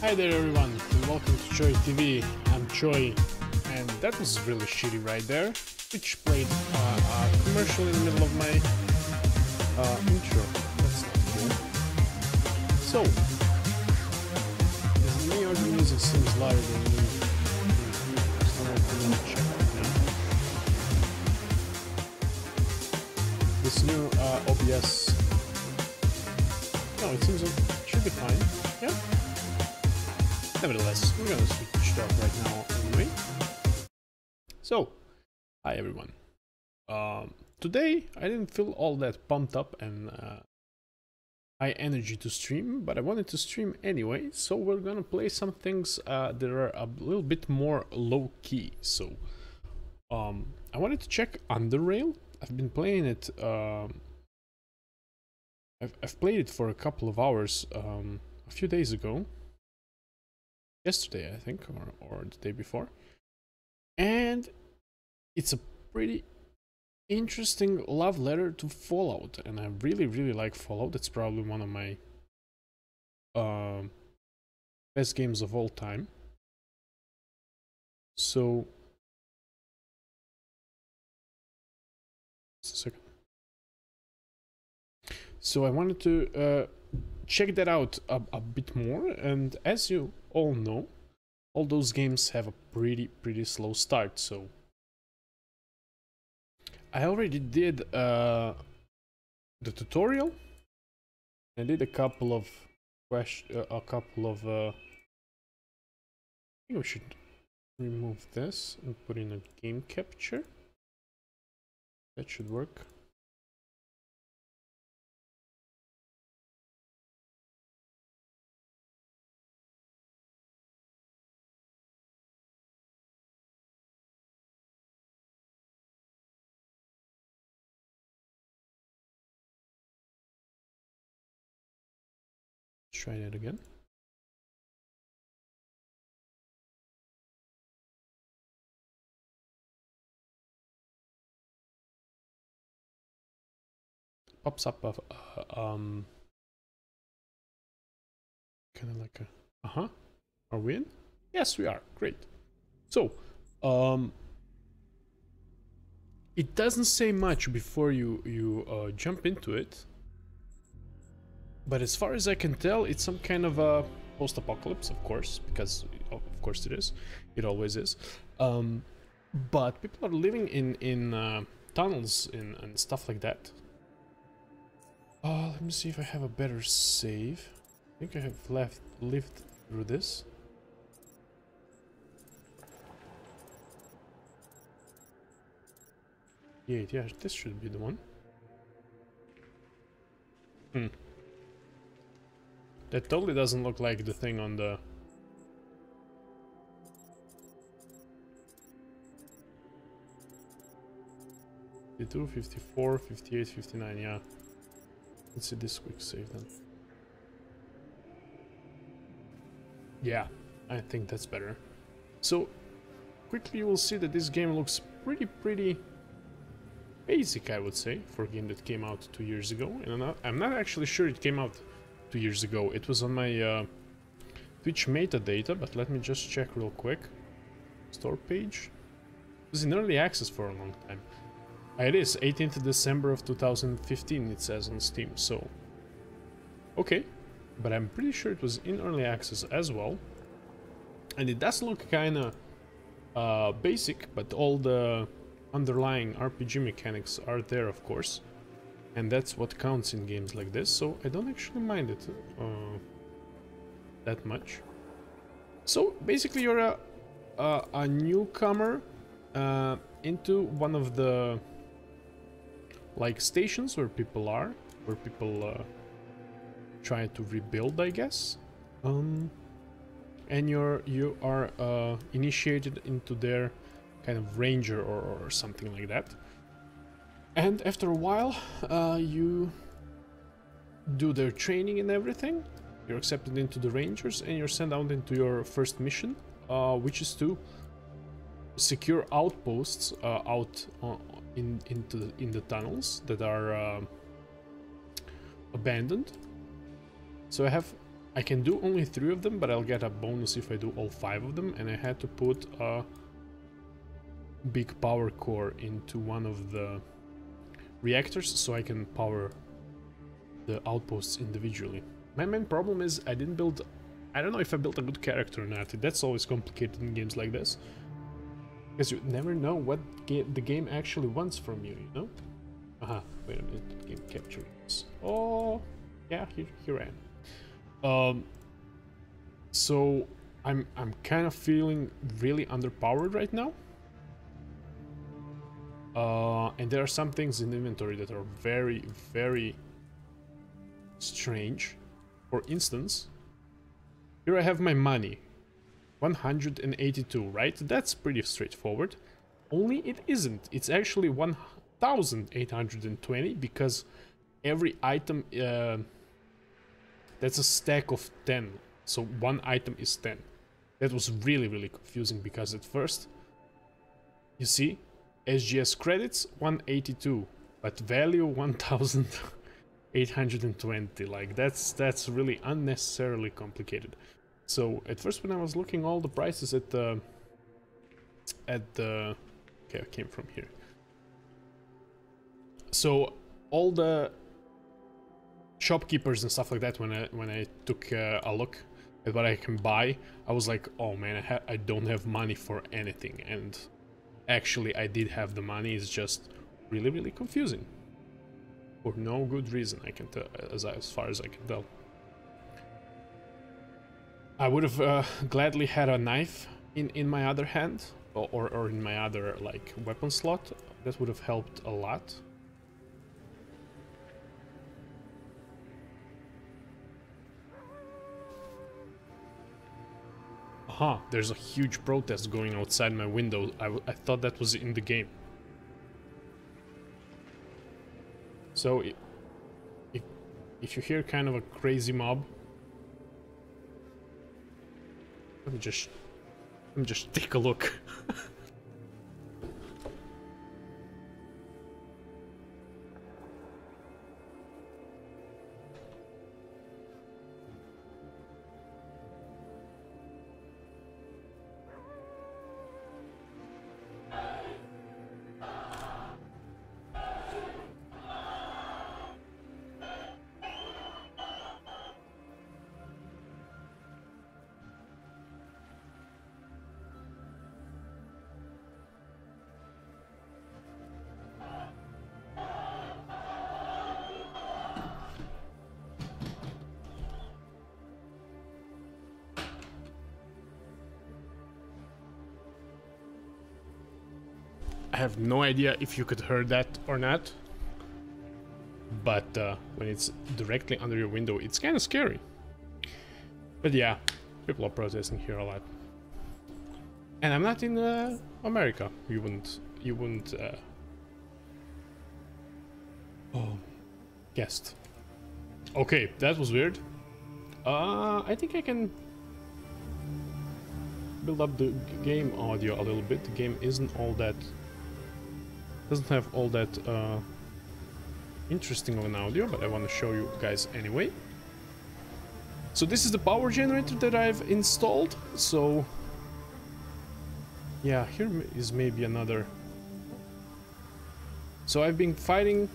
Hi there everyone, and welcome to choitv. I'm Choi, and that was really shitty right there, which played a commercial in the middle of my intro. That's not cool. So, is me or the music seems louder than me? So let me check right now. This new OBS. No, it seems like it should be fine. Yeah. Nevertheless, we're gonna switch it up right now anyway. So, hi everyone. Today I didn't feel all that pumped up and high energy to stream, but I wanted to stream anyway, so we're gonna play some things that are a little bit more low-key. So, I wanted to check Underrail. I've been playing it, I've played it for a couple of hours a few days ago. Yesterday, I think, or the day before. And it's a pretty interesting love letter to Fallout, and I really like Fallout. It's probably one of my best games of all time. So, just a second. So I wanted to check that out a bit more, and as you all know, all those games have a pretty slow start. So I already did the tutorial. I did a couple of questions, I think we should remove this and put in a game capture. That should work. Let's try that again. Pops up of kind of like a are we in? Yes, we are. Great. So it doesn't say much before you jump into it, but as far as I can tell, it's some kind of a post-apocalypse, of course, because of course it is. It always is. But people are living in tunnels and stuff like that. Let me see if I have a better save. I think I have lived through this. Yeah, this should be the one. That totally doesn't look like the thing on the... 52, 54, 58, 59, yeah. Let's see this quick save then. Yeah, I think that's better. So, quickly you will see that this game looks pretty basic, I would say, for a game that came out 2 years ago. And I'm not actually sure it came out 2 years ago. It was on my Twitch metadata, but let me just check real quick. Store page. It was in early access for a long time. It is 18th December of 2015, it says on Steam, so okay, but I'm pretty sure it was in early access as well, and it does look kind of basic, but all the underlying RPG mechanics are there, of course, and that's what counts in games like this, so I don't actually mind it that much. So basically you're a newcomer into one of the like stations where people try to rebuild, I guess, and you are initiated into their kind of ranger or something like that, and after a while you do their training and everything. You're accepted into the rangers and you're sent out into your first mission, which is to secure outposts out in the tunnels that are abandoned. So I have I can do only 3 of them, but I'll get a bonus if I do all 5 of them, and I had to put a big power core into one of the reactors so I can power the outposts individually. My main problem is I didn't build... I don't know if I built a good character or not. That's always complicated in games like this, because you never know what the game actually wants from you, you know? Aha, wait a minute, game capture this. Oh, yeah, here I am. So I'm kind of feeling really underpowered right now. And there are some things in the inventory that are very, very strange. For instance, here I have my money. 182, right? That's pretty straightforward. Only it isn't. It's actually 1,820 because every item... that's a stack of 10. So one item is 10. That was really, really confusing because at first, you see, SGS credits 182, but value 1,820. Like that's really unnecessarily complicated. So at first when I was looking all the prices at the okay, I came from here. So all the shopkeepers and stuff like that, when I took a look at what I can buy, I was like, oh man, I don't have money for anything. And actually I did have the money. It's just really, really confusing for no good reason, I can tell, as far as I can tell. I would have gladly had a knife in my other hand, or in my other like weapon slot. That would have helped a lot. Aha, there's a huge protest going outside my window. I thought that was in the game. So if you hear kind of a crazy mob, let me just take a look. I have no idea if you could hear that or not, but when it's directly under your window, it's kind of scary. But yeah, people are protesting here a lot, and I'm not in America. You wouldn't oh, guessed. Okay, that was weird. I think I can build up the game audio a little bit. The game isn't all that... doesn't have all that interesting of an audio, but I want to show you guys anyway. So this is the power generator that I've installed. So yeah, here is maybe another. So I've been fighting.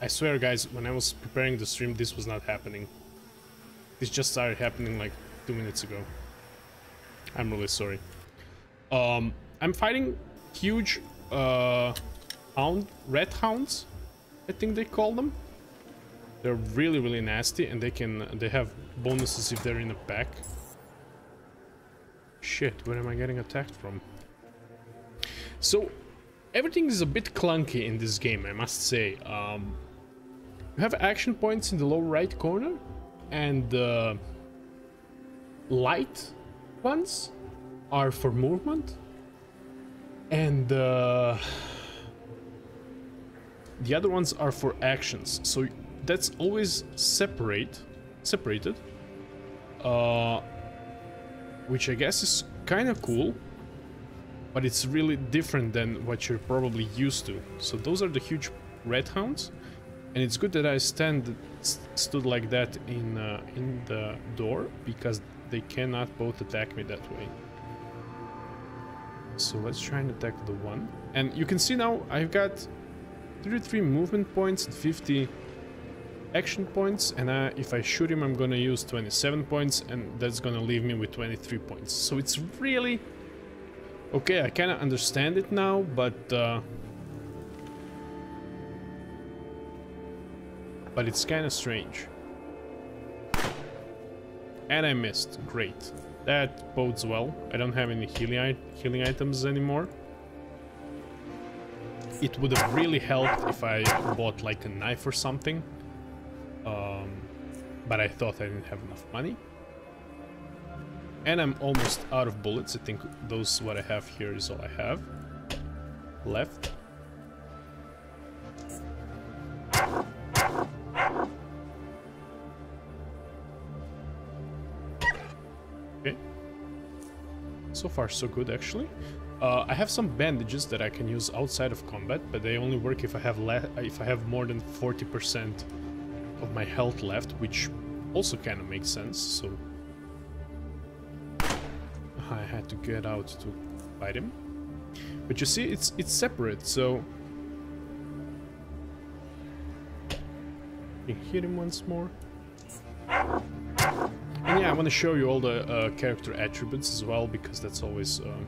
I swear guys, when I was preparing the stream, this was not happening. This just started happening like 2 minutes ago. I'm really sorry. I'm fighting huge red hounds, I think they call them. They're really, really nasty, and they have bonuses if they're in a pack. Shit, where am I getting attacked from? So everything is a bit clunky in this game, I must say. You have action points in the lower right corner, and the light ones are for movement, and the other ones are for actions. So that's always separated, which I guess is kind of cool. but it's really different than what you're probably used to. So those are the huge red hounds, and it's good that I stood like that in the door, because they cannot both attack me that way. So let's try and attack the one. And you can see now I've got 33 movement points and 50 action points, and if I shoot him I'm gonna use 27 points, and that's gonna leave me with 23 points. So it's really okay. I kind of understand it now, but it's kind of strange. And I missed. Great. That bodes well. I don't have any healing items anymore. It would have really helped if I bought like a knife or something. But I thought I didn't have enough money. And I'm almost out of bullets. I think what I have here is all I have left. Okay. So far so good, actually. I have some bandages that I can use outside of combat, but they only work if I have more than 40% of my health left, which also kind of makes sense. So I had to get out to fight him. But you see, it's separate, so you can hit him once more. And yeah, I want to show you all the character attributes as well, because that's always an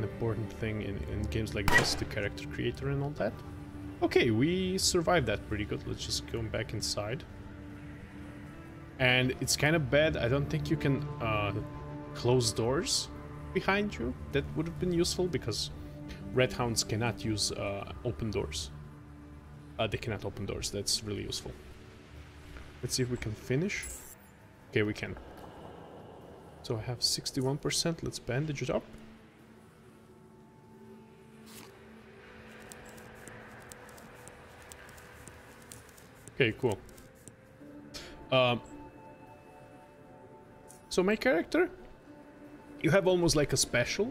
important thing in games like this, the character creator and all that. Okay, we survived that pretty good. Let's just go back inside. And it's kind of bad. I don't think you can close doors behind you. That would have been useful, because red hounds cannot use open doors. They cannot open doors. That's really useful. Let's see if we can finish. Okay, we can. So I have 61%. Let's bandage it up. Okay, cool. So my character, you have almost like a special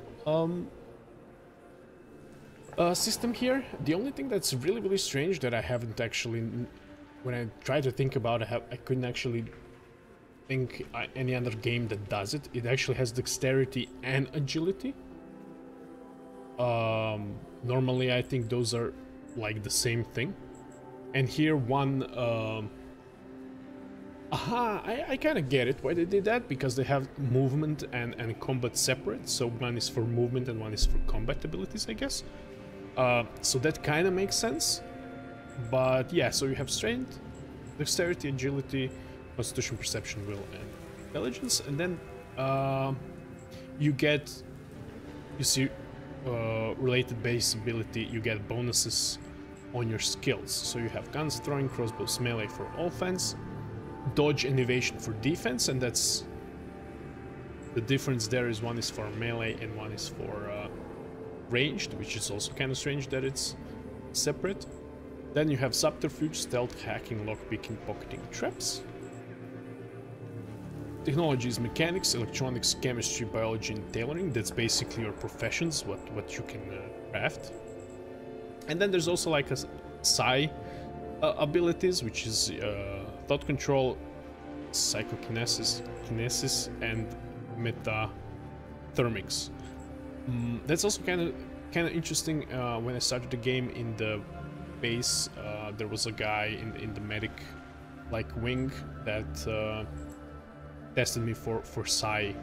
system here. The only thing that's really strange that I haven't actually, when I try to think about it, I couldn't actually think any other game that does it. It actually has dexterity and agility. Normally I think those are like the same thing. And here one, I kind of get it why they did that, because they have movement and combat separate. So one is for movement and one is for combat abilities, I guess. So that kind of makes sense. But yeah, so you have strength, dexterity, agility, constitution, perception, will, and intelligence. And then you see related base ability, you get bonuses on your skills. So you have guns, throwing, crossbows, melee for offense, dodge and evasion for defense, and that's the difference there is one is for melee and one is for ranged, which is also kind of strange that it's separate. Then you have subterfuge, stealth, hacking, lockpicking, pocketing, traps. Technology is mechanics, electronics, chemistry, biology, and tailoring. That's basically your professions, what you can craft. And then there's also like a psi abilities, which is thought control, psychokinesis, kinesis, and metathermics. That's also kind of interesting. When I started the game in the base, there was a guy in the medic like wing that tested me for psi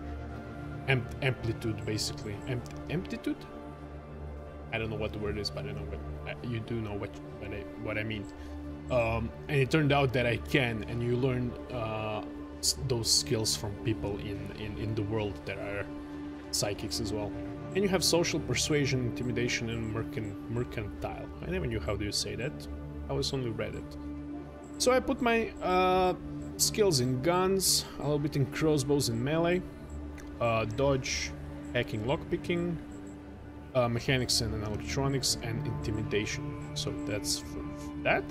amplitude, basically. Amplitude? I don't know what the word is, but I know you do know what I mean. And it turned out that I can, and you learn those skills from people in the world that are psychics as well. And you have social, persuasion, intimidation, and mercantile. I never knew how do you say that. I was only read it. So I put my skills in guns, a little bit in crossbows and melee, dodge, hacking, lockpicking, mechanics and electronics, and intimidation. So that's for that.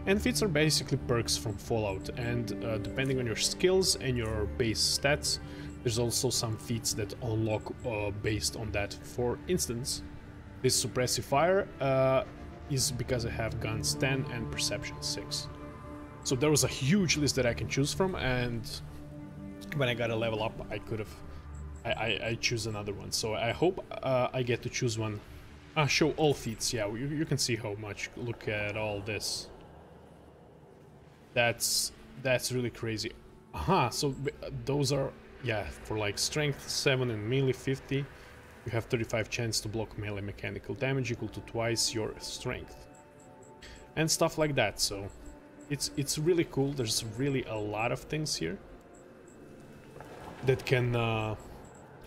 And feats are basically perks from Fallout, and depending on your skills and your base stats, there's also some feats that unlock based on that. For instance, this suppressive fire is because I have guns 10 and perception 6. So there was a huge list that I can choose from, and when I got a level up, I could have I choose another one. So I hope I get to choose one. Show all feats. Yeah, you can see how much. Look at all this. That's really crazy. So those are, yeah, for like strength 7 and melee 50, you have 35 chance to block melee mechanical damage equal to twice your strength. And stuff like that, so it's really cool. There's really a lot of things here that can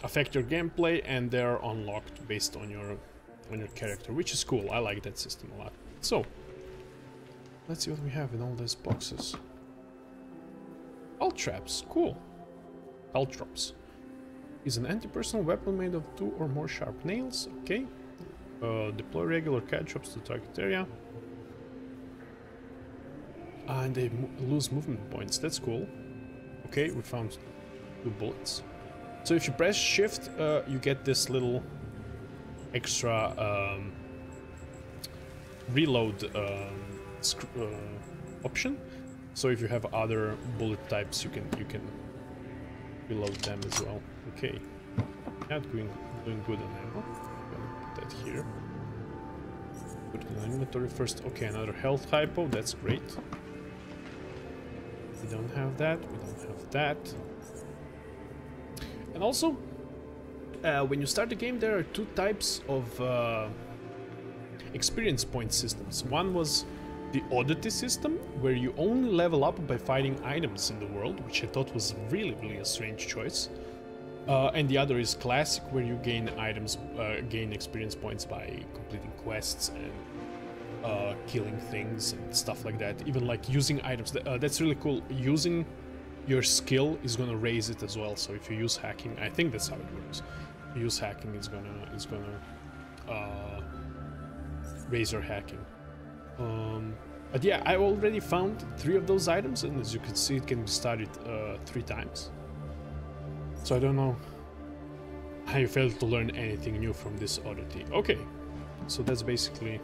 affect your gameplay, and they're unlocked based on your character, which is cool. I like that system a lot. So let's see what we have in all these boxes. Traps, cool. Caltrops is an anti-personal weapon made of 2 or more sharp nails. Okay. Deploy regular caltrops to target area. And they lose movement points. That's cool. Okay, we found 2 bullets. So if you press shift, you get this little extra reload option. So if you have other bullet types, you can reload them as well. Okay, not doing good on ammo. Gonna put that here. Put it in the inventory first. Okay, another health hypo. That's great. We don't have that. We don't have that. And also, when you start the game, there are 2 types of experience point systems. One was the oddity system, where you only level up by fighting items in the world, which I thought was really a strange choice. And the other is classic, where you gain items, gain experience points by completing quests and killing things and stuff like that. Even like using items. That's really cool. Using your skill is gonna raise it as well. So if you use hacking, I think that's how it works. If you use hacking, it's gonna raise your hacking. But yeah, I already found 3 of those items, and as you can see, it can be started 3 times. So I don't know how you failed to learn anything new from this oddity. Okay, so that's basically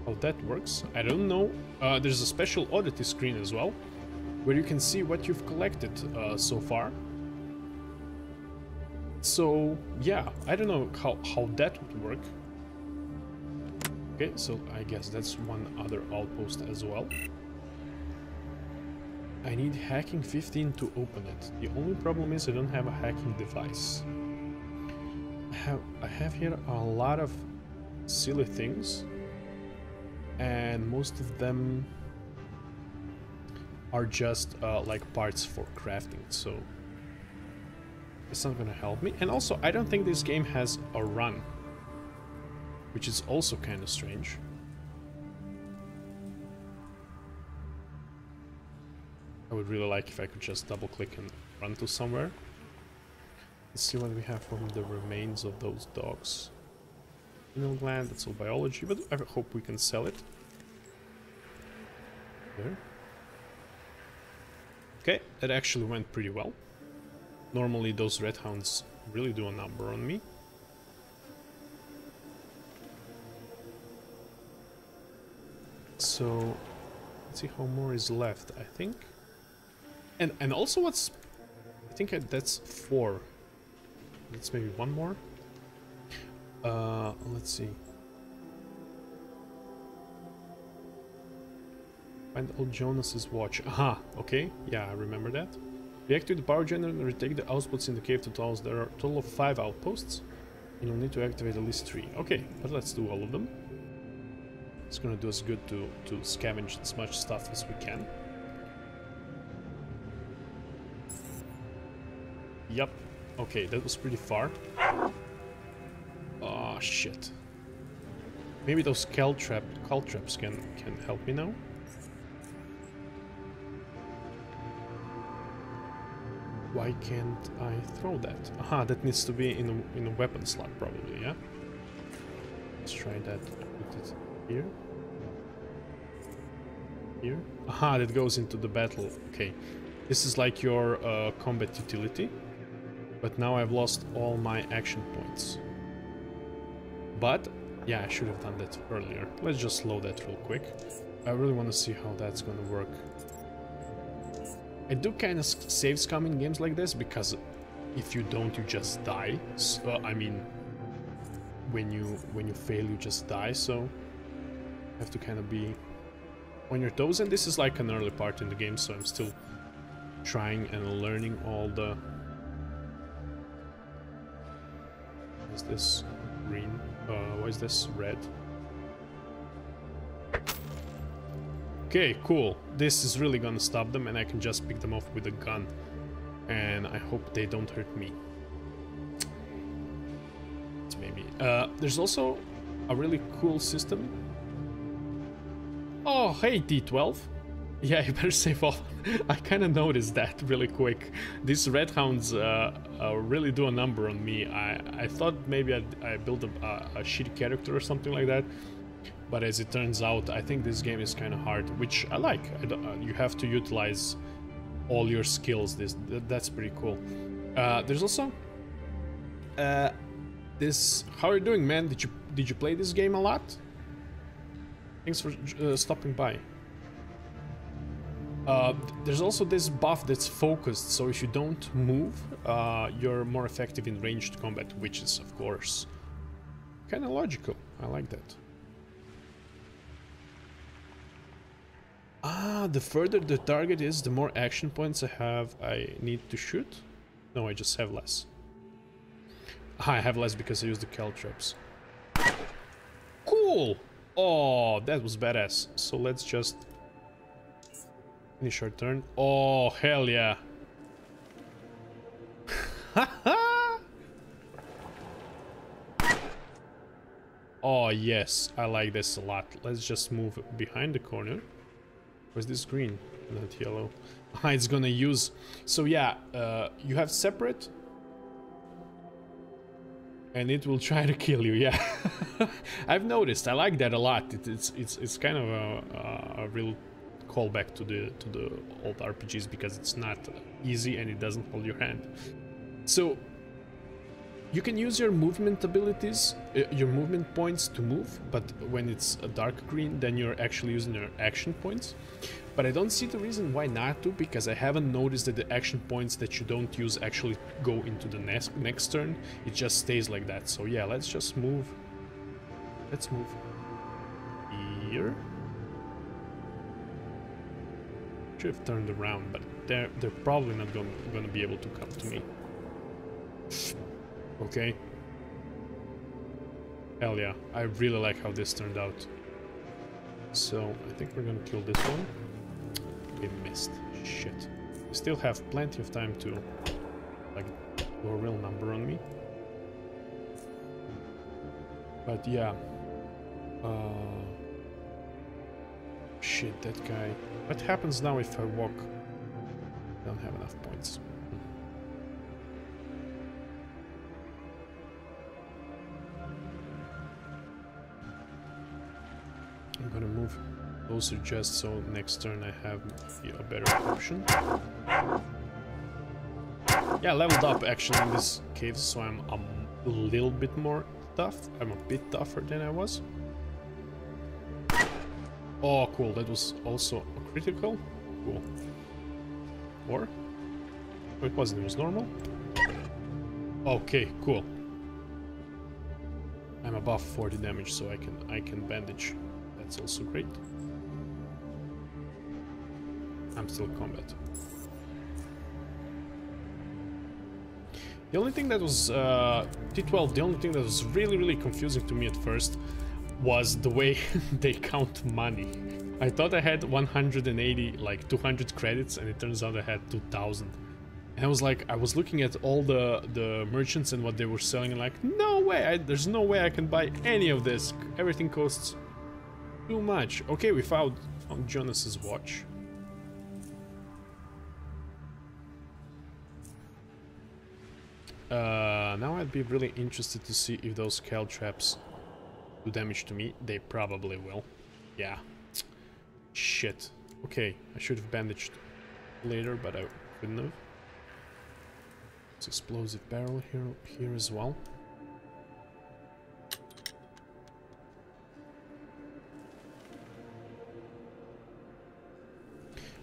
how that works. I don't know. There's a special oddity screen as well, where you can see what you've collected so far. So yeah, I don't know how that would work. Okay, so I guess that's one other outpost as well. I need hacking 15 to open it. The only problem is I don't have a hacking device. I have here a lot of silly things, and most of them are just like parts for crafting, so it's not gonna help me. And also, I don't think this game has a run, which is also kind of strange. I would really like if I could just double click and run to somewhere. Let's see what we have from the remains of those dogs. Pineal gland, that's all biology, but I hope we can sell it. There. Okay, that actually went pretty well. Normally those red hounds really do a number on me. So let's see how more is left, I think. And also what's, I think that's 4. Let's maybe one more. Let's see. Find old Jonas's watch. Aha, okay, yeah, I remember that. Deactivate the power generator and retake the outposts in the cave to tunnels. There are a total of 5 outposts, and you'll need to activate at least 3. Okay, but let's do all of them. It's gonna do us good to scavenge as much stuff as we can. Yep. Okay, that was pretty far. Oh shit. Maybe those caltraps can help me now. Why can't I throw that? Aha, that needs to be in a weapon slot probably, yeah? Let's try that. Put it here. Here? Aha, that goes into the battle. Okay. This is like your combat utility. But now I've lost all my action points. But, yeah, I should have done that earlier. Let's just slow that real quick. I really want to see how that's gonna work. I do kind of save scum in games like this, because if you don't, you just die. So, I mean, when you fail, you just die, so you have to kind of be on your toes. And this is like an early part in the game, so I'm still trying and learning all the... Is this green? Why is this red? Okay, cool. This is really gonna stop them, and I can just pick them off with a gun. And I hope they don't hurt me. Maybe. There's also a really cool system. Oh, hey, D12. Yeah, you better save all. I kind of noticed that really quick. These red hounds really do a number on me. I thought maybe I built a shitty character or something like that. But as it turns out, I think this game is kind of hard, which I like. You have to utilize all your skills. That's pretty cool. There's also this. How are you doing, man? Did you play this game a lot? Thanks for stopping by. There's also this buff that's focused, so if you don't move, you're more effective in ranged combat, which is, of course, kind of logical. I like that. Ah, the further the target is, the more action points I need to shoot. No, I just have less. Ah, I have less because I use the caltrops. Cool! Oh, that was badass. So let's just finish our turn. Oh, hell yeah. Oh, yes. I like this a lot. Let's just move behind the corner. Where's this green? Not yellow. Ah, it's gonna use... So yeah, you have separate. And it will try to kill you, yeah. I've noticed. I like that a lot. It's kind of a real callback to the old RPGs, because it's not easy and it doesn't hold your hand. So you can use your movement abilities, your movement points to move, but when it's a dark green, then you're actually using your action points. But I don't see the reason why not to, because I haven't noticed that the action points that you don't use actually go into the next turn. It just stays like that. So yeah, let's just move. Let's move here. Should have turned around, but they're probably not gonna be able to come to me. Okay. Hell yeah, I really like how this turned out. So I think we're gonna kill this one. We missed. Shit. We still have plenty of time to like do a real number on me. But yeah. Shit, that guy. What happens now if I walk? I don't have enough points. I'm gonna move closer just so next turn I have a better option. Yeah, I leveled up actually in this cave, so I'm a little bit more tough. I'm a bit tougher than I was. Oh, cool. That was also a critical. Cool. Or? Oh, it wasn't. It was normal. Okay, cool. I'm above 40 damage, so I can bandage. That's also great. I'm still in combat. The only thing that was T12, the only thing that was really confusing to me at first was the way they count money. I thought I had 180, like 200 credits, and it turns out I had 2000. And I was like, I was looking at all the merchants and what they were selling, and like, no way, there's no way I can buy any of this. Everything costs too much. Okay, we found Jonas's watch. Now I'd be really interested to see if those caltraps do damage to me. They probably will. Yeah. Shit. Okay, I should have bandaged later, but I couldn't have. It's explosive barrel here as well.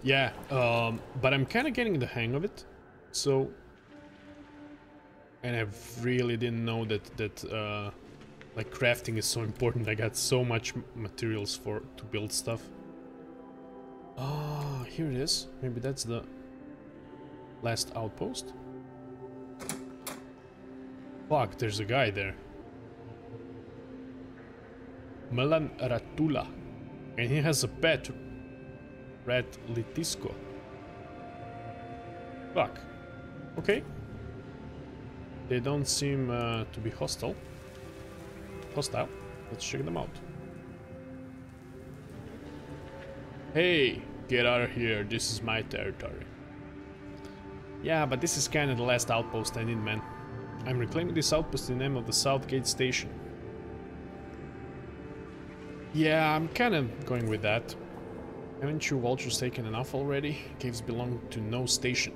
Yeah, but I'm kind of getting the hang of it. So, and I really didn't know that like crafting is so important. I got so much materials to build stuff. Ah, here it is. Maybe that's the last outpost. Fuck, there's a guy there. Melan Ratula. And he has a pet. Red Litisco. Fuck. Okay. They don't seem to be hostile. Let's check them out. Hey, get out of here. This is my territory. Yeah, but this is kind of the last outpost I need, man. I'm reclaiming this outpost in the name of the Southgate Station. Yeah, I'm kind of going with that. Haven't you vultures taken enough already? Caves belong to no station.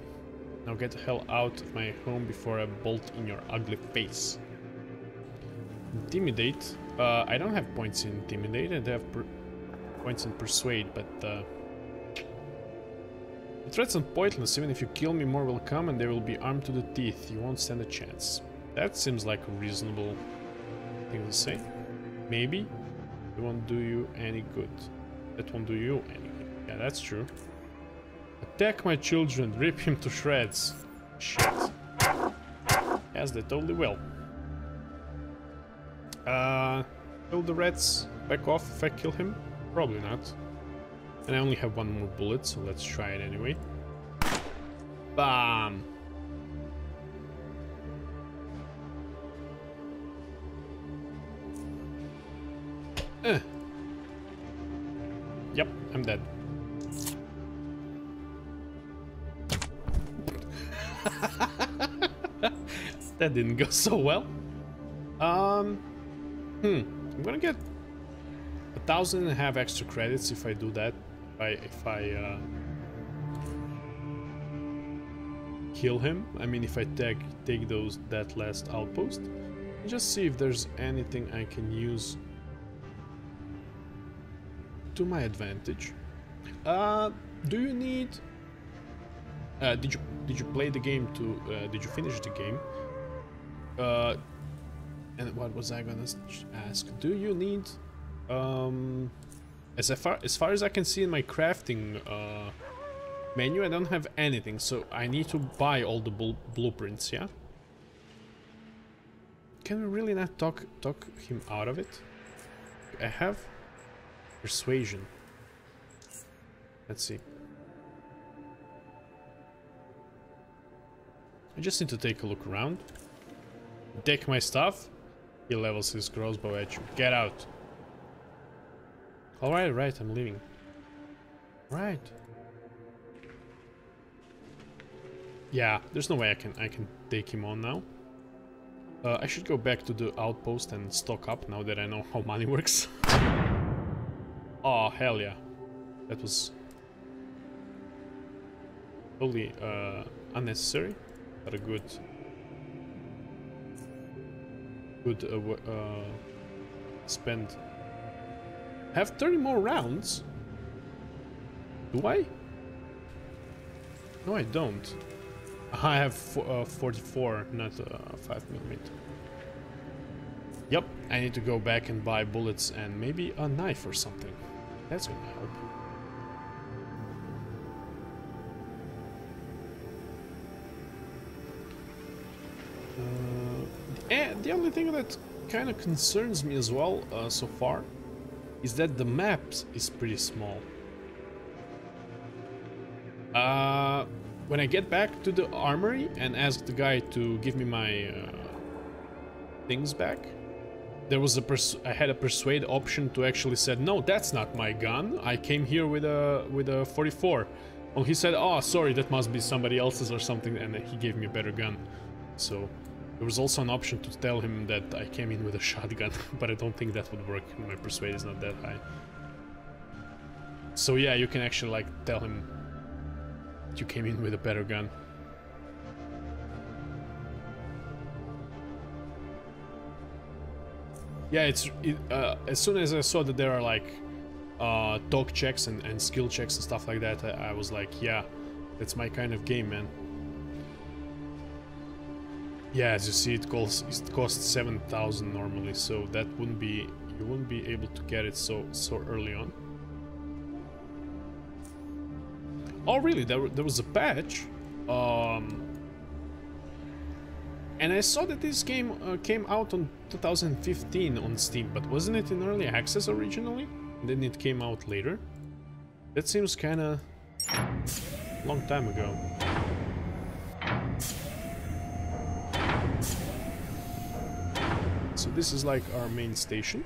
Now get the hell out of my home before I bolt in your ugly face. Intimidate. I don't have points in Intimidate, and I have points in Persuade, but the threats are pointless. Even if you kill me, more will come, and they will be armed to the teeth. You won't stand a chance. That seems like a reasonable thing to say. Maybe. It won't do you any good. That won't do you any good. Yeah, that's true. Attack my children, rip him to shreds. Shit. Yes, they totally will. Will the rats back off if I kill him? Probably not. And I only have one more bullet, so let's try it anyway. Bam! Yep, I'm dead. That didn't go so well. I'm gonna get 1,500 extra credits if I do that. If I kill him. I mean, if I take that last outpost. Just see if there's anything I can use to my advantage. Do you need? Did you play the game to? Did you finish the game? And what was I gonna ask? Do you need? As far as I can see in my crafting menu, I don't have anything, so I need to buy all the blueprints. Yeah. Can we really not talk him out of it? I have persuasion. Let's see. I just need to take a look around. Take my stuff. He levels his crossbow at you. Get out. Alright, right, I'm leaving. Right. Yeah, there's no way I can take him on now. I should go back to the outpost and stock up now that I know how money works. Oh, hell yeah. That was totally unnecessary, but a good spend. I have 30 more rounds. Do I? No, I don't. I have 44, not 5mm. Yep, I need to go back and buy bullets and maybe a knife or something. That's gonna help. And the only thing that kind of concerns me as well so far is that the map is pretty small. When I get back to the armory and ask the guy to give me my things back, there was I had a persuade option to actually said, no, that's not my gun. I came here with a 44. Well, he said, oh, sorry, that must be somebody else's or something, and he gave me a better gun. So there was also an option to tell him that I came in with a shotgun, but I don't think that would work. My persuade is not that high. So yeah, you can actually like tell him you came in with a better gun. Yeah, as soon as I saw that there are like talk checks and skill checks and stuff like that, I was like, yeah, that's my kind of game, man. Yeah, as you see, it costs 7,000 normally, so that wouldn't be, you wouldn't be able to get it so early on. Oh really, there was a patch, and I saw that this game came out on 2015 on Steam, but wasn't it in early access originally? And then it came out later? That seems kinda long time ago. So this is like our main station.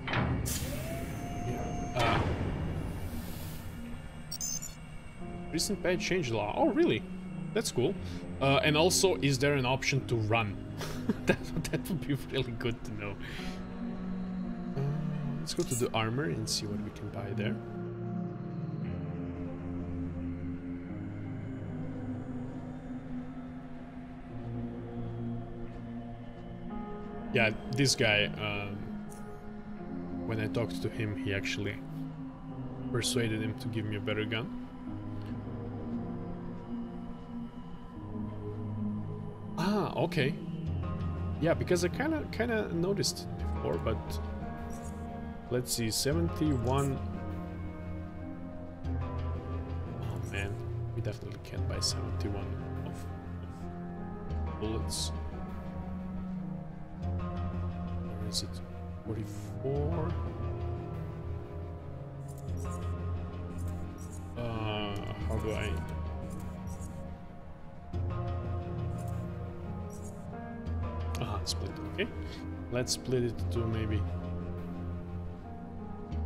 Yeah. Recent patch changed the law. Oh, really? That's cool. And also, is there an option to run? that would be really good to know. Let's go to the armor and see what we can buy there. Yeah, this guy, when I talked to him, he actually persuaded him to give me a better gun. Ah, okay. Yeah, because I kind of noticed it before, but let's see, 71. Oh man, we definitely can't buy 71 of bullets. Where is it? 44. How do I? Split it, okay. Let's split it to maybe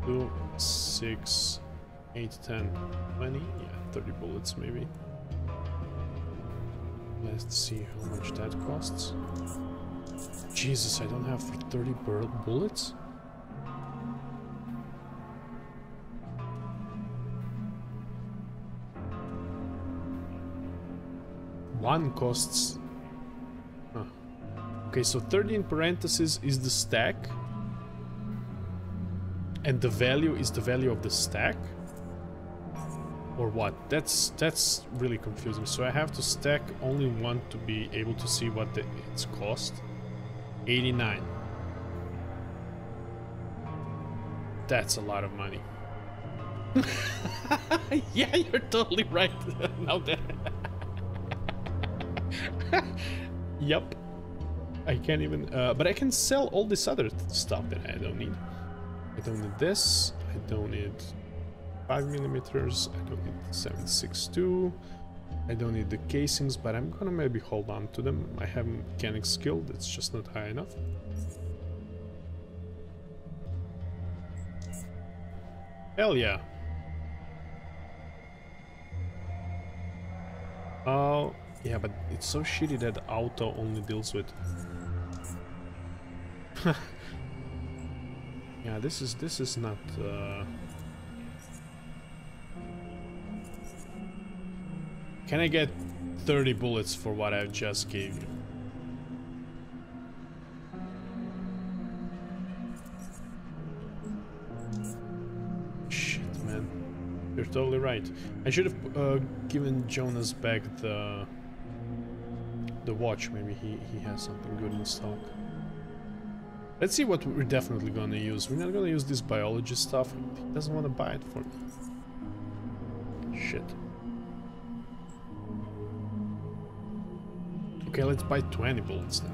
2, 6, 8, 10, 20, yeah, 30 bullets maybe. Let's see how much that costs. Jesus, I don't have 30 bullets? One costs... Huh. Okay, so 30 in parentheses is the stack. And the value is the value of the stack? Or what? That's really confusing. So I have to stack only one to be able to see what its cost. 89. That's a lot of money. Yeah, you're totally right. Now that... Yup. I can't even... but I can sell all this other stuff that I don't need. I don't need this. I don't need 5mm. I don't need 7.62. I don't need the casings, but I'm gonna maybe hold on to them. I have mechanic skill, that's just not high enough. Hell yeah. Oh, yeah, but it's so shitty that auto only deals with... Yeah, this is not... Can I get 30 bullets for what I just gave you? Shit, man. You're totally right. I should have given Jonas back the watch. Maybe he has something good in stock. Let's see what we're definitely gonna use. We're not gonna use this biology stuff. He doesn't want to buy it for me. Shit. Okay, let's buy 20 bullets then.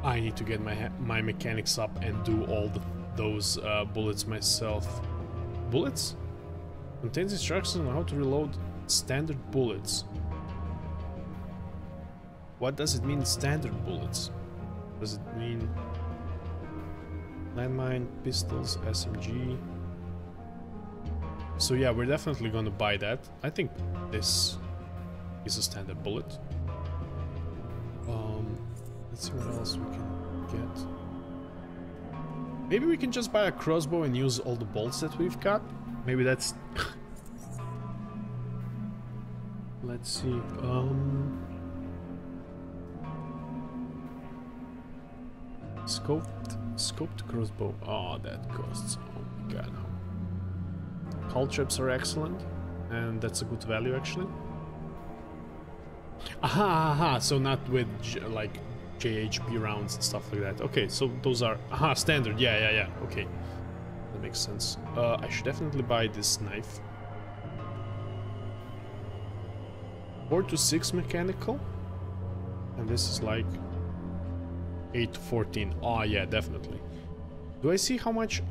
I need to get my mechanics up and do all those bullets myself. Bullets? Contains instructions on how to reload standard bullets. What does it mean, standard bullets? Does it mean landmine, pistols, SMG, So yeah, we're definitely gonna buy that. I think this is a standard bullet. Let's see what else we can get. Maybe we can just buy a crossbow and use all the bolts that we've got. Maybe that's... Let's see. Scoped crossbow. Oh, that costs. Oh my god. Hull traps are excellent, and that's a good value actually. Aha, so not with like JHP rounds and stuff like that. Okay, so those are standard. Yeah. Okay, that makes sense. I should definitely buy this knife. 4 to 6 mechanical, and this is like 8 to 14. Oh yeah, definitely. Do I see how much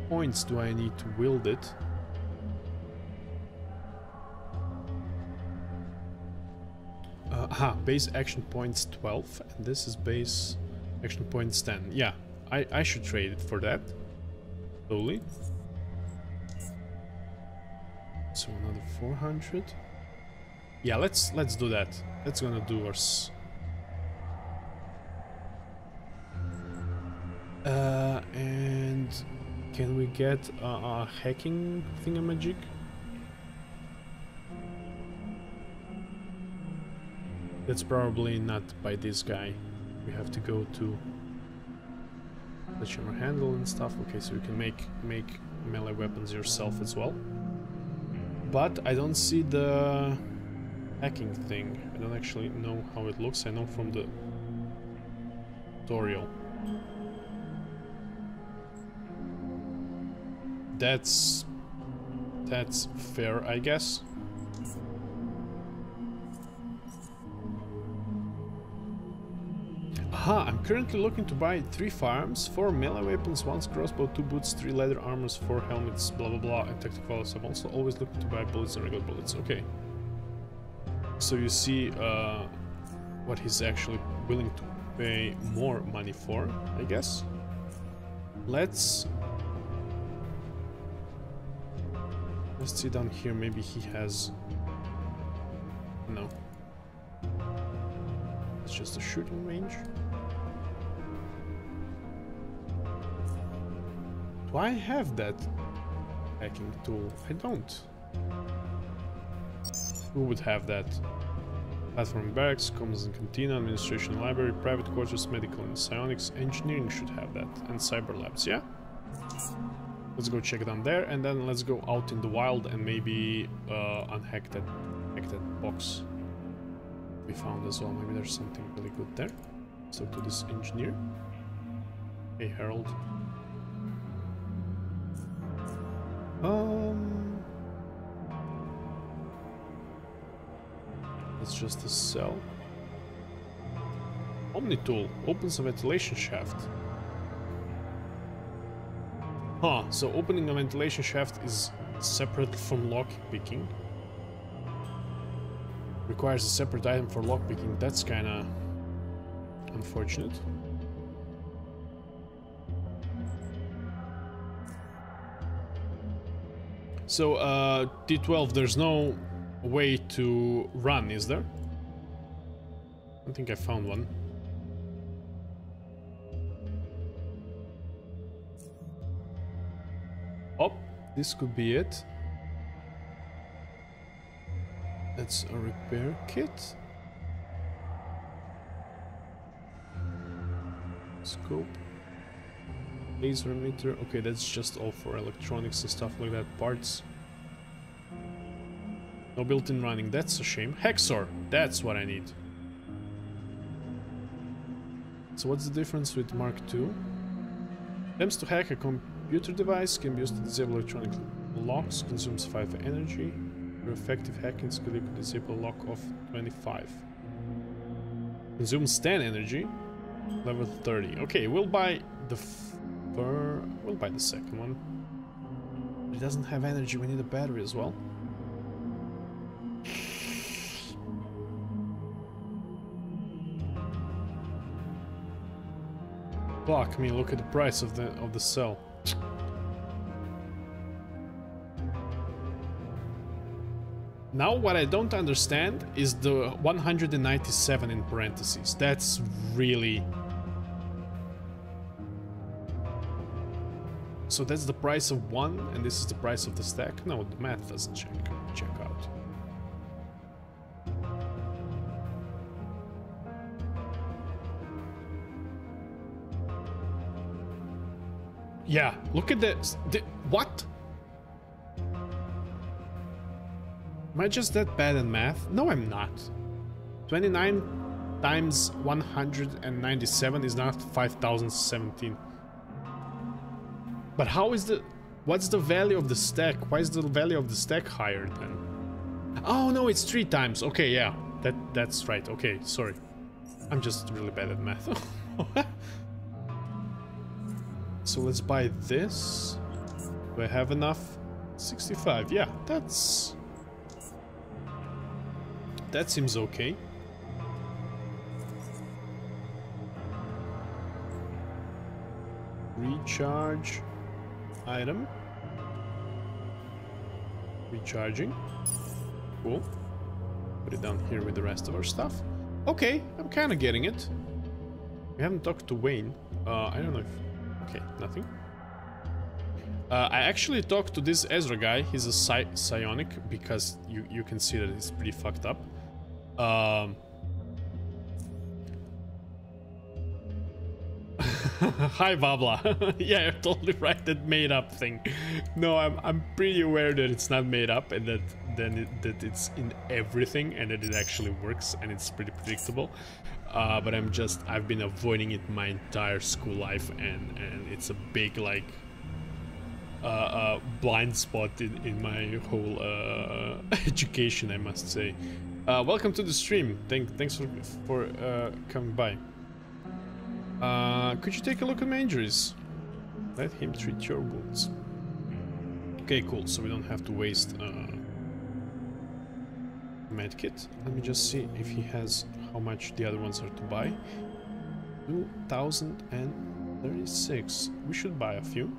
points do I need to wield it? Base action points 12, and this is base action points 10. Yeah, I should trade it for that. Slowly. So another 400. Yeah, let's do that. That's gonna do us. And can we get a hacking thingamajig? That's probably not by this guy. We have to go to sledgehammer handle and stuff. Okay, so you can make melee weapons yourself as well. But I don't see the hacking thing. I don't actually know how it looks. I know from the tutorial. That's fair, I guess. Aha, I'm currently looking to buy 3 firearms, 4 melee weapons, 1 crossbow, 2 boots, 3 leather armors, 4 helmets, blah blah blah, and tactical items. I'm also always looking to buy bullets and regular bullets. Okay. So you see what he's actually willing to pay more money for, I guess. Let's see down here, maybe he has... No. It's just a shooting range. Do I have that hacking tool? I don't. Who would have that? Platform barracks, comms and cantina, administration library, private quarters, medical and psionics, engineering should have that, and cyber labs, yeah? Let's go check down there, and then let's go out in the wild and maybe unhack that box we found as well. Maybe there's something really good there. Let's talk to this engineer. Hey, Harold. That's just a cell. Omni tool opens a ventilation shaft. Huh, so opening a ventilation shaft is separate from lockpicking. Requires a separate item for lockpicking. That's kinda unfortunate. So, T12, there's no way to run, is there? I think I found one. Oh, this could be it. That's a repair kit. Scope. Laser emitter. Okay, that's just all for electronics and stuff like that. Parts. No built-in running. That's a shame. Hexor. That's what I need. So what's the difference with Mark II? Attempts to hack a computer device can be used to disable electronic locks. Consumes 5 energy. For effective hacking skill, you can disable a lock of 25. Consumes 10 energy. Level 30. Okay, we'll buy the we'll buy the second one. It doesn't have energy. We need a battery as well. Fuck me! Look at the price of the cell. Now what I don't understand is the 197 in parentheses. That's really... So that's the price of one, and this is the price of the stack? No, the math doesn't check out. Yeah, look at this. What? Am I just that bad at math? No, I'm not. 29 times 197 is not 5017. But how is the... What's the value of the stack? Why is the value of the stack higher then? Oh no, it's 3 times. Okay, yeah. That's right. Okay, sorry. I'm just really bad at math. So let's buy this. Do I have enough? 65. Yeah, that seems okay. Recharge item. Recharging. Cool. Put it down here with the rest of our stuff. Okay, I'm kind of getting it. We haven't talked to Wayne. I don't know if... Okay, nothing. I actually talked to this Ezra guy. He's a psionic because you can see that he's pretty fucked up. Hi, Babla. Yeah, you're totally right. That made up thing. No, I'm pretty aware that it's not made up and that it's in everything and that it actually works and it's pretty predictable. But I've been avoiding it my entire school life and it's a big like blind spot in my whole education, I must say. Welcome to the stream. Thanks for coming by. Could you take a look at my injuries? Let him treat your wounds. Okay, cool. So we don't have to waste medkit. Let me just see if he has how much the other ones are to buy. 2036. We should buy a few.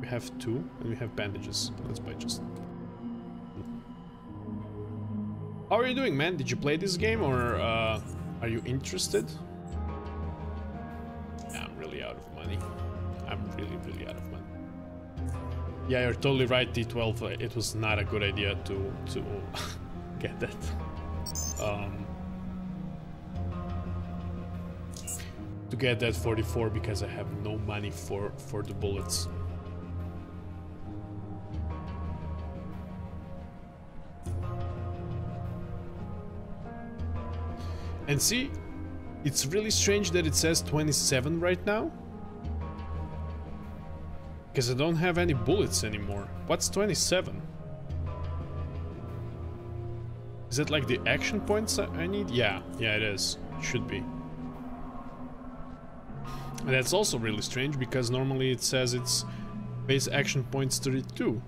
We have 2 and we have bandages. Let's buy just 2. How are you doing, man? Did you play this game or are you interested? Yeah, I'm really out of money. I'm really out of money. Yeah, you're totally right, D12. It was not a good idea to get that. To get that 44 because I have no money for the bullets. And see, it's really strange that it says 27 right now. Because I don't have any bullets anymore. What's 27? Is it like the action points I need? Yeah, it is. It should be. And that's also really strange because normally it says it's base action points 32.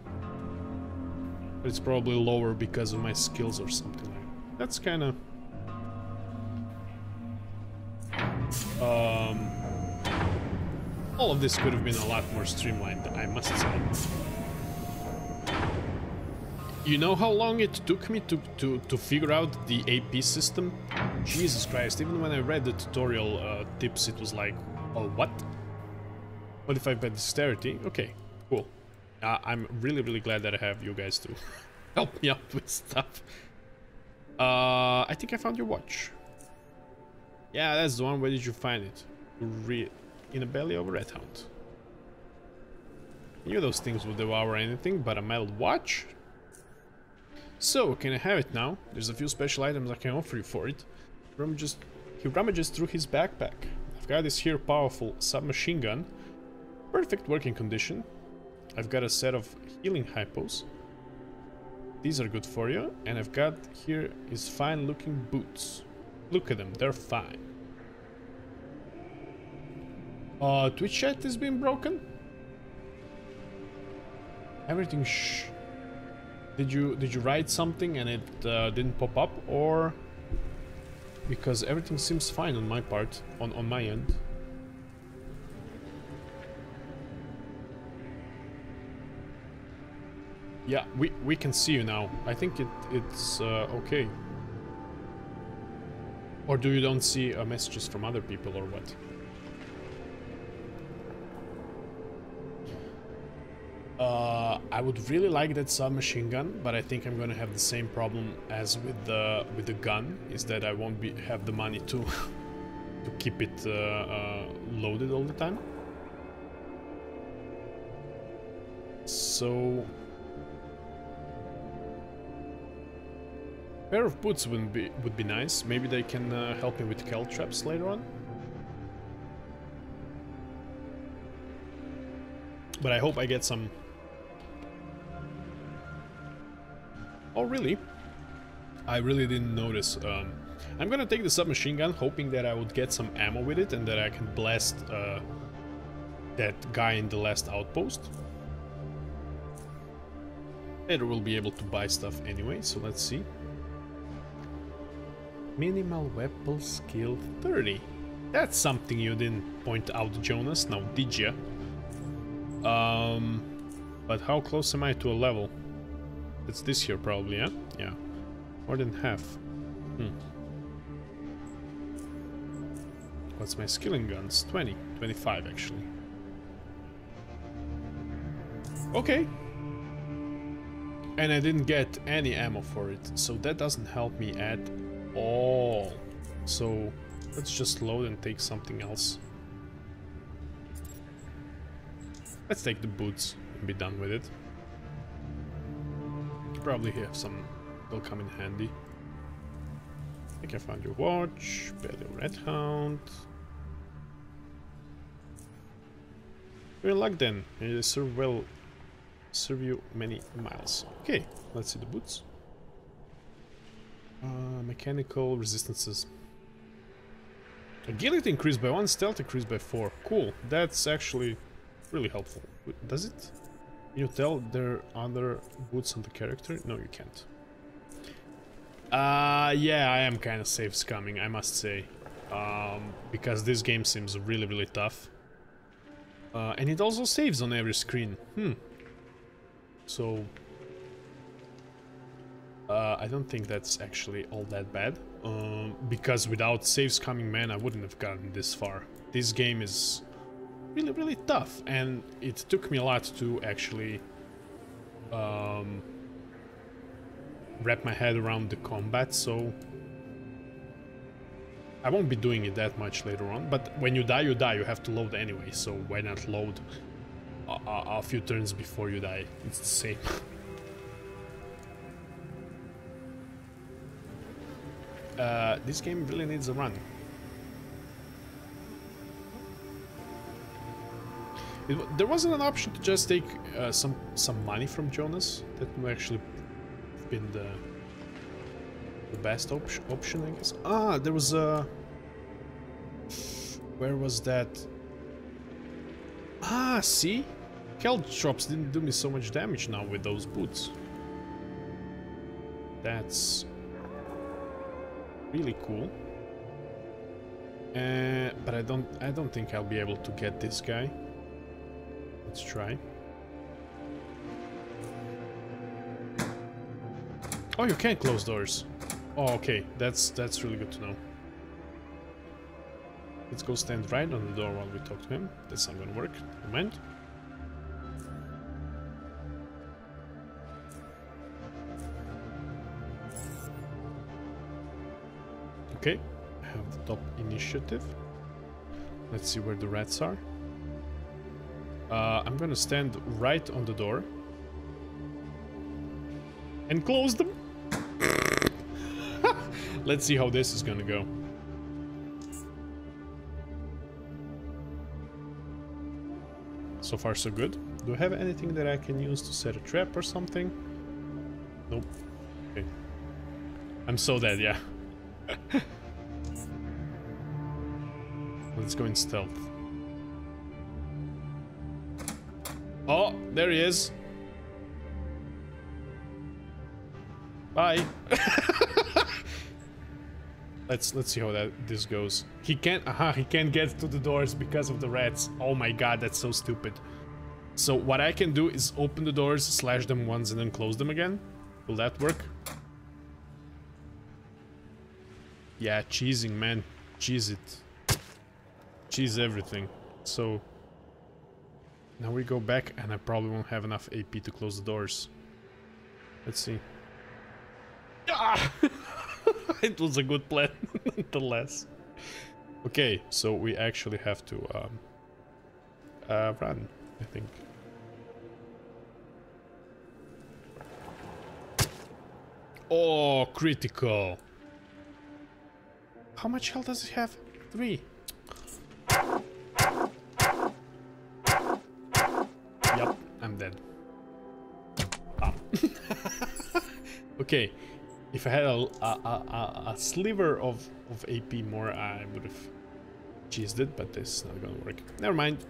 But it's probably lower because of my skills or something like that. That's kind of... all of this could have been a lot more streamlined, I must say. You know how long it took me to figure out the AP system? Jesus Christ, even when I read the tutorial tips, it was like, oh, what? Modify by dexterity? Okay, cool. I'm really glad that I have you guys to help me out with stuff. I think I found your watch. Yeah, that's the one. Where did you find it? In the belly of a red hound. I knew those things would devour anything, but a metal watch? So, can I have it now? There's a few special items I can offer you for it. He rummages through his backpack. I've got this here powerful submachine gun. Perfect working condition. I've got a set of healing hypos. These are good for you. And I've got here his fine looking boots. Look at them, they're fine. Twitch chat has been broken? Everything Did you write something and it didn't pop up, or because everything seems fine on my part, on my end? Yeah, we can see you now. I think it's okay. Or do you don't see messages from other people or what? I would really like that submachine gun, but I think I'm gonna have the same problem as with the gun, is that I won't have the money to to keep it loaded all the time. So pair of boots would be nice. Maybe they can help me with cal traps later on. But I hope I get some. Oh, really? I really didn't notice. I'm gonna take the submachine gun, hoping that I would get some ammo with it and that I can blast that guy in the last outpost. Later we'll be able to buy stuff anyway, so let's see. Minimal weapon skill 30. That's something you didn't point out, Jonas, now did ya? But how close am I to a level? It's this here probably, yeah? Yeah. More than half. What's my skill in guns? 20. 25 actually. Okay. And I didn't get any ammo for it, so that doesn't help me at all. So let's just load and take something else. Let's take the boots and be done with it. Probably have some, will come in handy. I think I found your watch, better red hound. You're in luck then, and serve you many miles. Okay, let's see the boots. Mechanical resistances. Agility increased by 1, stealth increased by 4. Cool, that's actually really helpful. Does it? Can you tell there are other boots on the character? No, you can't. Yeah, I am kind of safe scumming, I must say. Because this game seems really, really tough. And it also saves on every screen. So I don't think that's actually all that bad. Because without save scumming, man, I wouldn't have gotten this far. This game is really, really tough, and it took me a lot to actually wrap my head around the combat, so I won't be doing it that much later on. But when you die, you die. You have to load anyway, so why not load a few turns before you die? It's the same. This game really needs a run. There wasn't an option to just take some money from Jonas. That would actually have been the best option, I guess. Ah, there was a... Where was that? Ah, see? Cal drops didn't do me so much damage now with those boots. That's really cool. But I don't think I'll be able to get this guy. Let's try. Oh, you can't close doors. Oh, okay. That's really good to know. Let's go stand right on the door while we talk to him. That's not gonna work. Never mind. Okay, I have the top initiative. Let's see where the rats are. I'm gonna stand right on the door and close them. Let's see how this is gonna go. So far so good. Do I have anything that I can use to set a trap or something? Nope. Okay. I'm so dead, yeah. Let's go in stealth. Oh, there he is. Bye. Let's see how this goes. He can't get to the doors because of the rats. Oh my god, that's so stupid. So what I can do is open the doors, slash them once, and then close them again. Will that work? Yeah, cheesing, man. Cheese it. Cheese everything. So now we go back, and I probably won't have enough AP to close the doors. Let's see. Ah! It was a good plan, nonetheless. Okay, so we actually have to run, I think. Oh, critical. How much health does it have? 3. Yep, I'm dead. Ah. Okay, if I had a sliver of AP more, I would have cheesed it, but this is not gonna work. Never mind.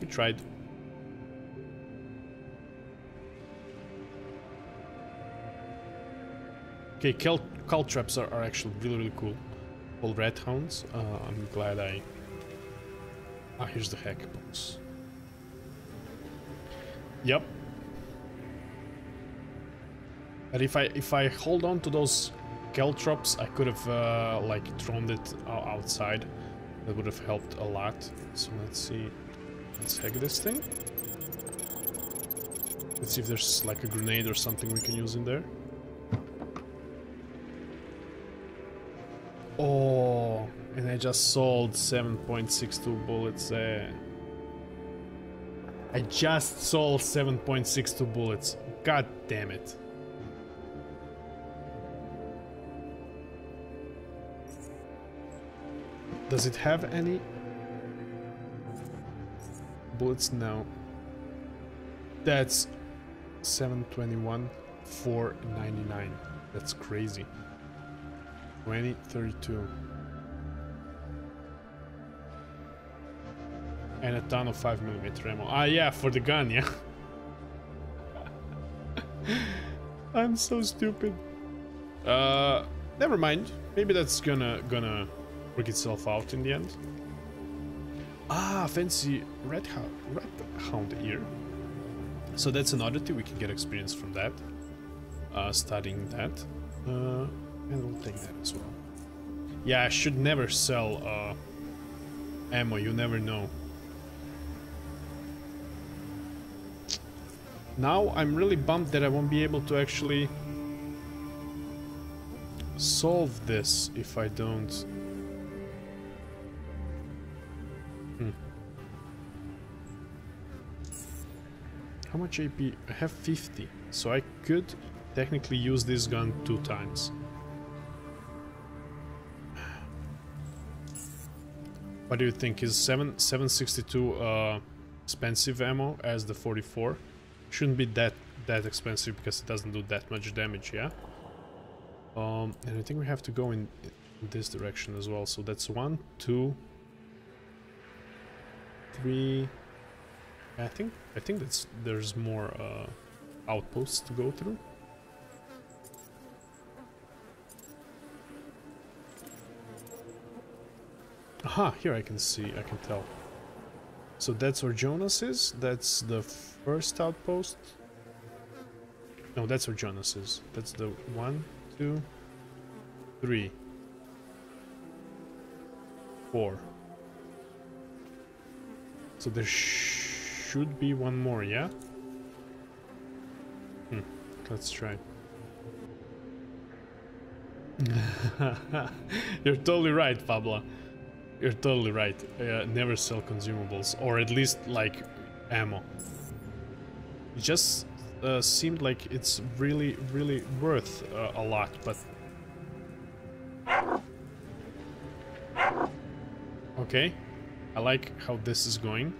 We tried. Okay, cult traps are actually really cool. All red hounds. I'm glad I... Ah, here's the hack box. Yep. But if I hold on to those caltrops, I could have like thrown it outside. That would have helped a lot. So let's see. Let's hack this thing. Let's see if there's like a grenade or something we can use in there. Oh, and I just sold 7.62 bullets. I just sold 7.62 bullets. God damn it. Does it have any bullets? No. That's 721, 499. That's crazy. 20, 32. And a ton of 5mm ammo. Ah, yeah, for the gun, yeah. I'm so stupid. Never mind. Maybe that's gonna work itself out in the end. Ah, fancy red hound ear. So that's an oddity. We can get experience from that. Studying that. And we'll take that as well. Yeah, I should never sell ammo, you never know. Now I'm really bummed that I won't be able to actually solve this if I don't... How much AP? I have 50, so I could technically use this gun 2 times. What do you think? Is 762 expensive ammo as the 44? Shouldn't be that expensive because it doesn't do that much damage, yeah? And I think we have to go in this direction as well. So that's 1, 2, 3. I think there's more outposts to go through. Aha, here I can see, I can tell. So that's where Jonas is. That's the first outpost. No, that's where Jonas is. That's the 1, 2, 3, 4. So there should be one more, yeah? Let's try. You're totally right, Pablo. You're totally right. Never sell consumables, or at least like ammo. It just seemed like it's really worth a lot, but okay. I like how this is going.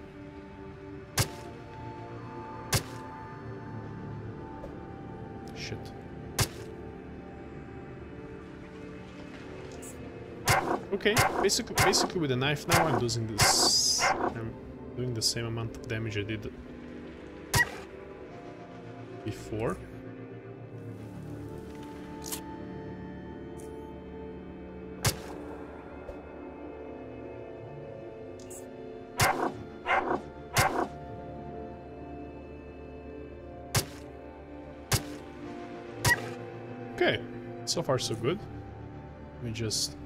Shit. Okay, basically with a knife now I'm doing this. I'm doing the same amount of damage I did before. Okay, so far so good. We just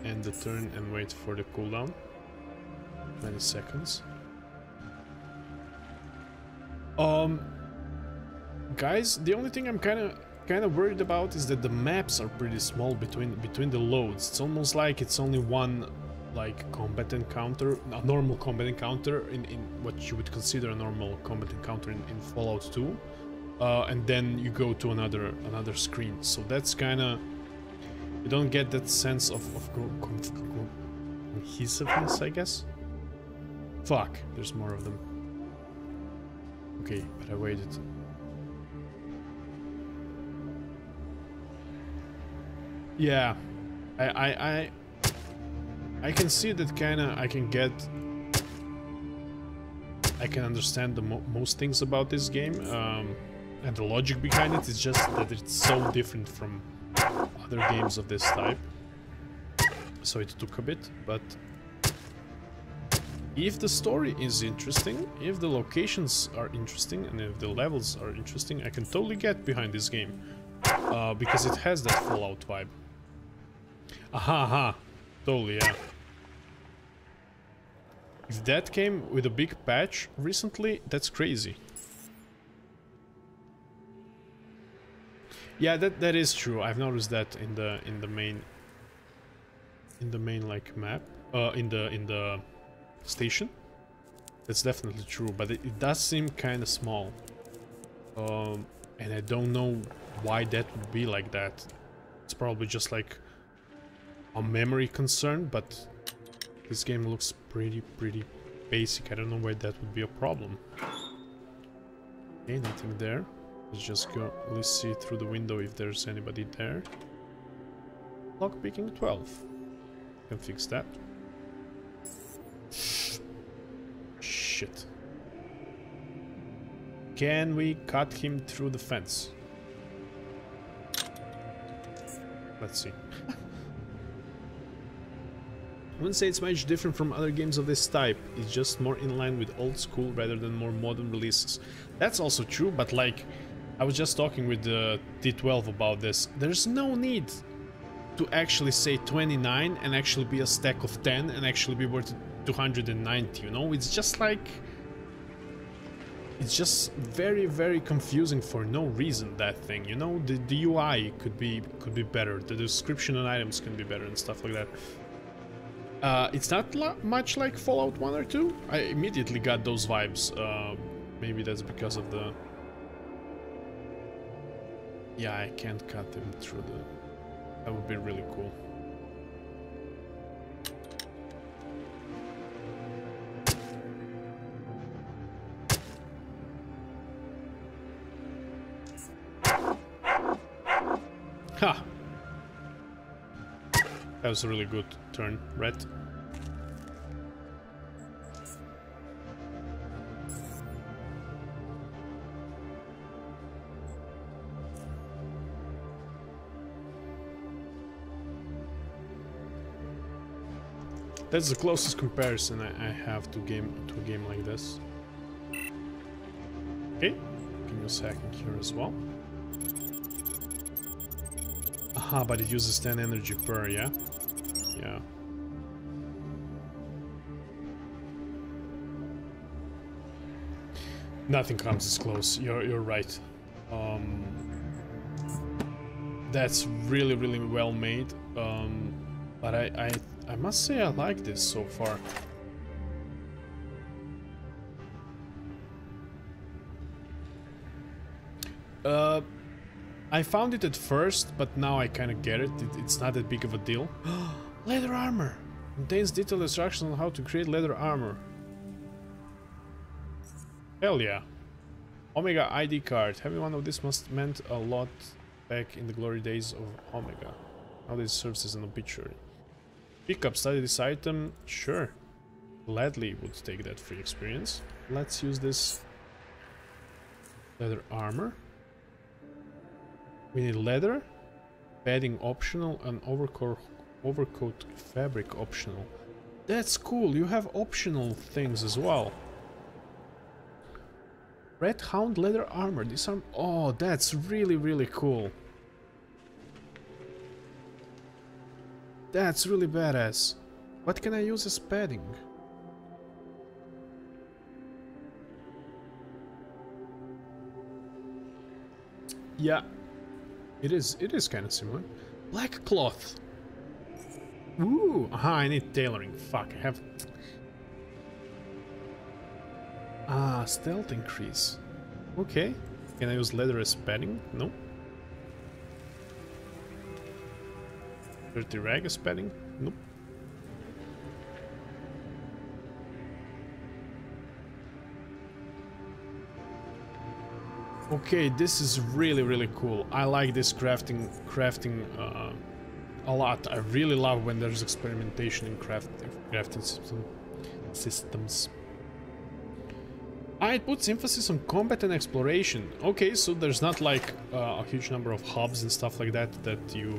end the turn and wait for the cooldown. 20 seconds. Guys, the only thing I'm kind of worried about is that the maps are pretty small between the loads. It's almost like it's only one like combat encounter, a normal combat encounter in what you would consider a normal combat encounter in Fallout 2, and then you go to another screen. So that's kind of, you don't get that sense of cohesiveness, I guess. Fuck, there's more of them. Okay, but I waited. Yeah, I can see that kinda I can understand the most things about this game, and the logic behind it is just that it's so different from other games of this type. So it took a bit, but if the story is interesting, if the locations are interesting, and if the levels are interesting, I can totally get behind this game, because it has that Fallout vibe. Aha, totally, yeah. If that came with a big patch recently, that's crazy. Yeah, that is true. I've noticed that in the main like map, in the station. That's definitely true, but it does seem kind of small. And I don't know why that would be like that. It's probably just like a memory concern, but this game looks pretty basic. I don't know why that would be a problem. Okay, nothing there. Let's just go, let's see through the window if there's anybody there. Lockpicking 12. Can fix that. Shit. Can we cut him through the fence? Let's see. I wouldn't say it's much different from other games of this type. It's just more in line with old school rather than more modern releases. That's also true, but like, I was just talking with the T12 about this. There's no need to actually say 29 and actually be a stack of 10 and actually be worth 290, you know? It's just like, it's just very confusing for no reason, that thing, you know? The UI could be better, the description on items can be better and stuff like that. It's not much like Fallout 1 or 2. I immediately got those vibes. Maybe that's because of the... Yeah, I can't cut them through the... That would be really cool. Ha! That was a really good turn, Red. That's the closest comparison I have to a game like this. Okay, can use hacking here as well. Aha, but it uses 10 energy per, yeah? Yeah. Nothing comes as close. You're right. That's really well made. But I must say I like this so far. I found it at first, but now I kind of get it. It's not that big of a deal. Leather armor! Contains detailed instructions on how to create leather armor. Hell yeah. Omega ID card. Having one of these must meant a lot back in the glory days of Omega. Now this serves as an obituary. Pick up, study this item. Sure. Gladly would take that free experience. Let's use this leather armor. We need leather, padding optional, and overcoat fabric optional. That's cool, you have optional things as well. Red Hound leather armor. Disarm. Oh, that's really, really cool. That's really badass. What can I use as padding? Yeah, it is kind of similar. Black cloth. Ooh, aha, I need tailoring. Fuck, I have... Ah, stealth increase. Okay. Can I use leather as padding? No. Dirty rag as padding? Nope. Okay, this is really, really cool. I like this crafting a lot. I really love when there's experimentation in crafting systems. Ah, it puts emphasis on combat and exploration. Okay, so there's not like a huge number of hubs and stuff like that that you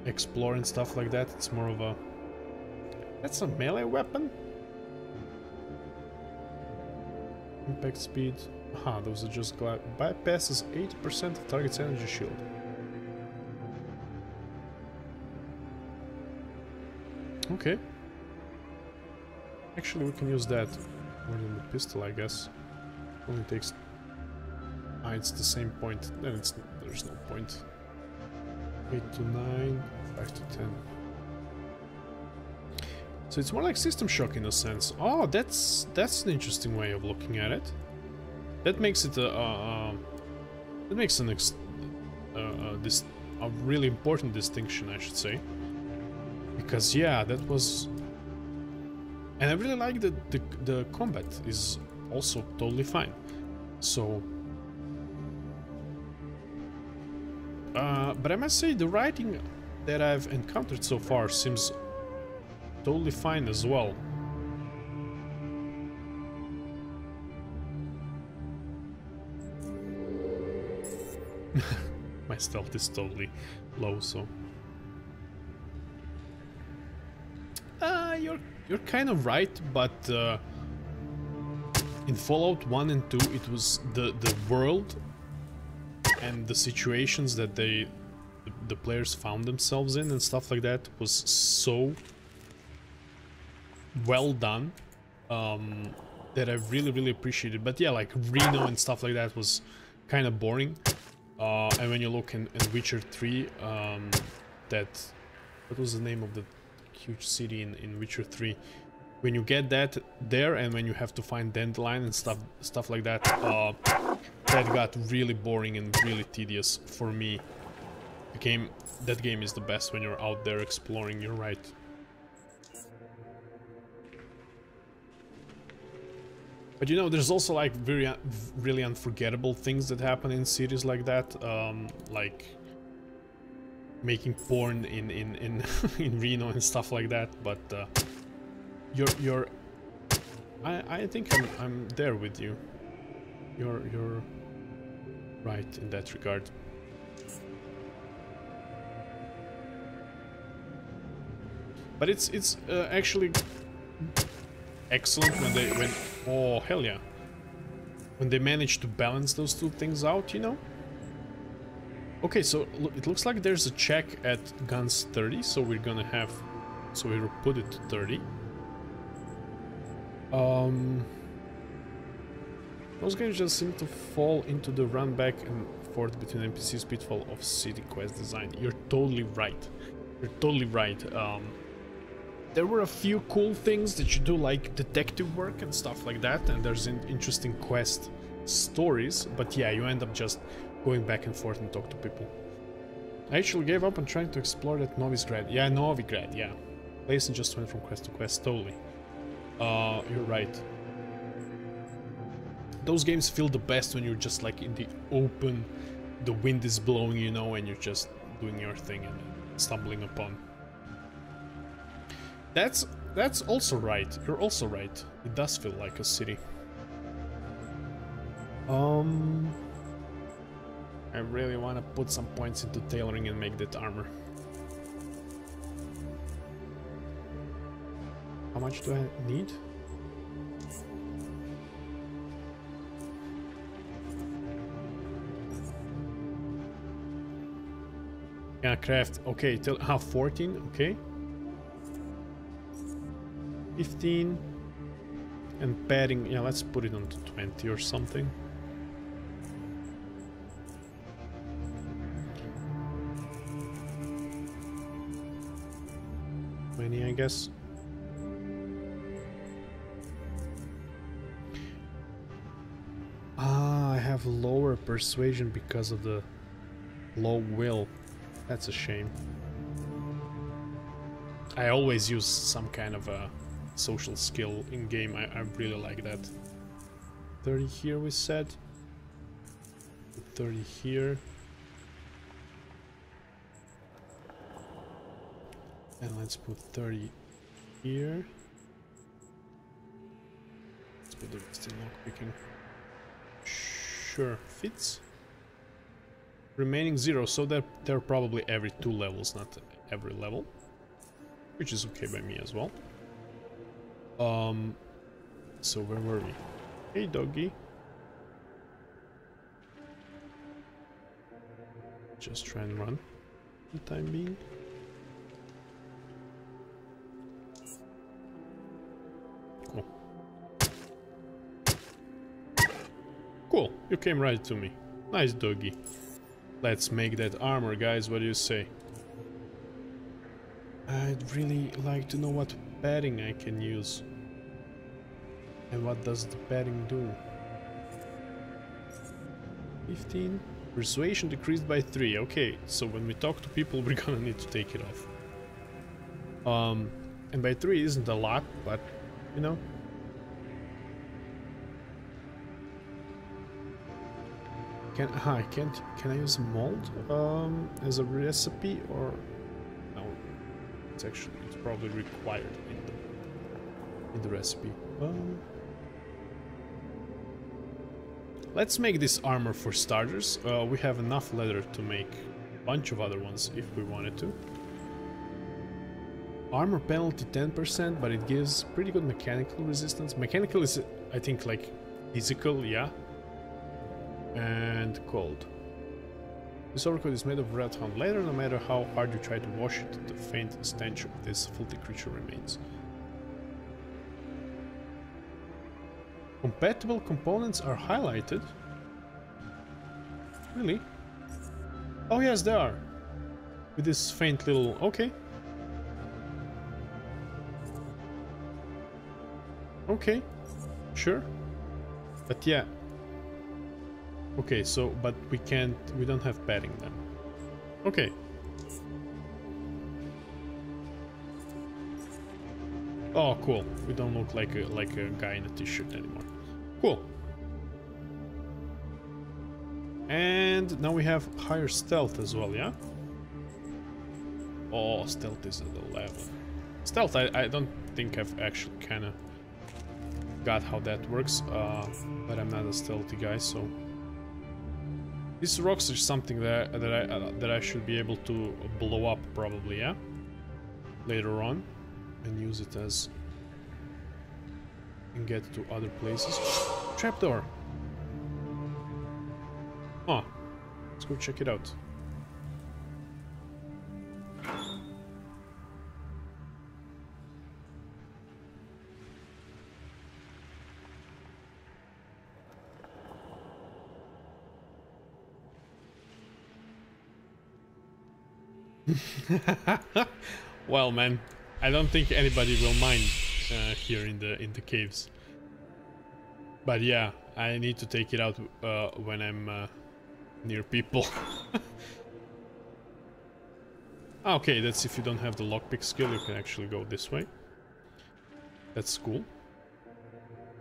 explore and stuff like that. It's more of a... That's a melee weapon? Impact speed. Aha, those are just bypasses 80% of target's energy shield. Okay. Actually, we can use that more than the pistol, I guess. Only takes... Ah, it's the same point. Then there's no point. 8 to 9, 5 to 10. So it's more like System Shock in a sense. Oh, that's an interesting way of looking at it. That makes it a really important distinction, I should say. Because yeah, that was... And I really like that the combat is also totally fine. So... but I must say the writing that I've encountered so far seems totally fine as well. My stealth is totally low, so... You're kind of right, but in Fallout 1 and 2 it was the world and the situations that the players found themselves in and stuff like that was so well done that I really appreciated. But yeah, like Reno and stuff like that was kind of boring. And when you look in Witcher 3, what was the name of the huge city in Witcher 3? When you get that there, and when you have to find Dandelion and stuff like that, that got really boring and really tedious for me. That game is the best when you're out there exploring. You're right. But you know, there's also like really unforgettable things that happen in cities like that, like making porn in in Reno and stuff like that. But I think I'm there with you. You're right in that regard. But it's actually excellent when oh hell yeah, when they manage to balance those two things out, you know. Okay, so it looks like there's a check at guns 30, so we're gonna have, so we'll put it to 30. Those games just seem to fall into the run back and forth between NPCs pitfall of city quest design. You're totally right. You're totally right. There were a few cool things that you do, like detective work and stuff like that, and there's interesting quest stories, but yeah, you end up just going back and forth and talk to people. I actually gave up on trying to explore that Novigrad. Yeah, Novigrad, yeah. Place and just went from quest to quest, totally. You're right. Those games feel the best when you're just like in the open, the wind is blowing, you know, and you're just doing your thing and stumbling upon. That's also right. You're also right. It does feel like a city. I really want to put some points into tailoring and make that armor. How much do I need? Can craft, okay, till 14, okay. 15. And padding, yeah, let's put it on to 20 or something. I guess. Ah, I have lower persuasion because of the low will. That's a shame. I always use some kind of a social skill in game. I really like that. 30 here we said. 30 here. And let's put 30 here. Let's put the rest in lockpicking. Sure, fits. Remaining 0, so they're probably every 2 levels, not every level. Which is okay by me as well. So where were we? Hey doggy. Just try and run for the time being. Cool. Cool, you came right to me. Nice doggy. Let's make that armor, guys, what do you say? I'd really like to know what padding I can use. And what does the padding do? 15. Persuasion decreased by 3. Okay, so when we talk to people, we're gonna need to take it off. And by 3 isn't a lot, but, you know. Can I use a mold as a recipe, or no? It's probably required in the recipe. Let's make this armor for starters. We have enough leather to make a bunch of other ones if we wanted to. Armor penalty 10%, but it gives pretty good mechanical resistance. Mechanical is, I think, like physical, yeah. And cold. This overcoat is made of red hound leather. No matter how hard you try to wash it, the faint stench of this filthy creature remains. Compatible components are highlighted. Really? Oh yes, they are. With this faint little... okay. Okay. Sure. But yeah. Okay, so, but we don't have padding then. Okay. Oh, cool. We don't look like a guy in a t-shirt anymore. Cool. And now we have higher stealth as well, yeah? Oh, stealth is at 11. Stealth, I don't think I've actually kind of got how that works, but I'm not a stealthy guy, so... These rocks are something that I should be able to blow up probably, yeah? Later on. And use it as... and get to other places. Trapdoor! Oh, let's go check it out. Well, man, I don't think anybody will mind here in the caves. But yeah, I need to take it out when I'm near people. Okay, that's if you don't have the lockpick skill, you can actually go this way. That's cool.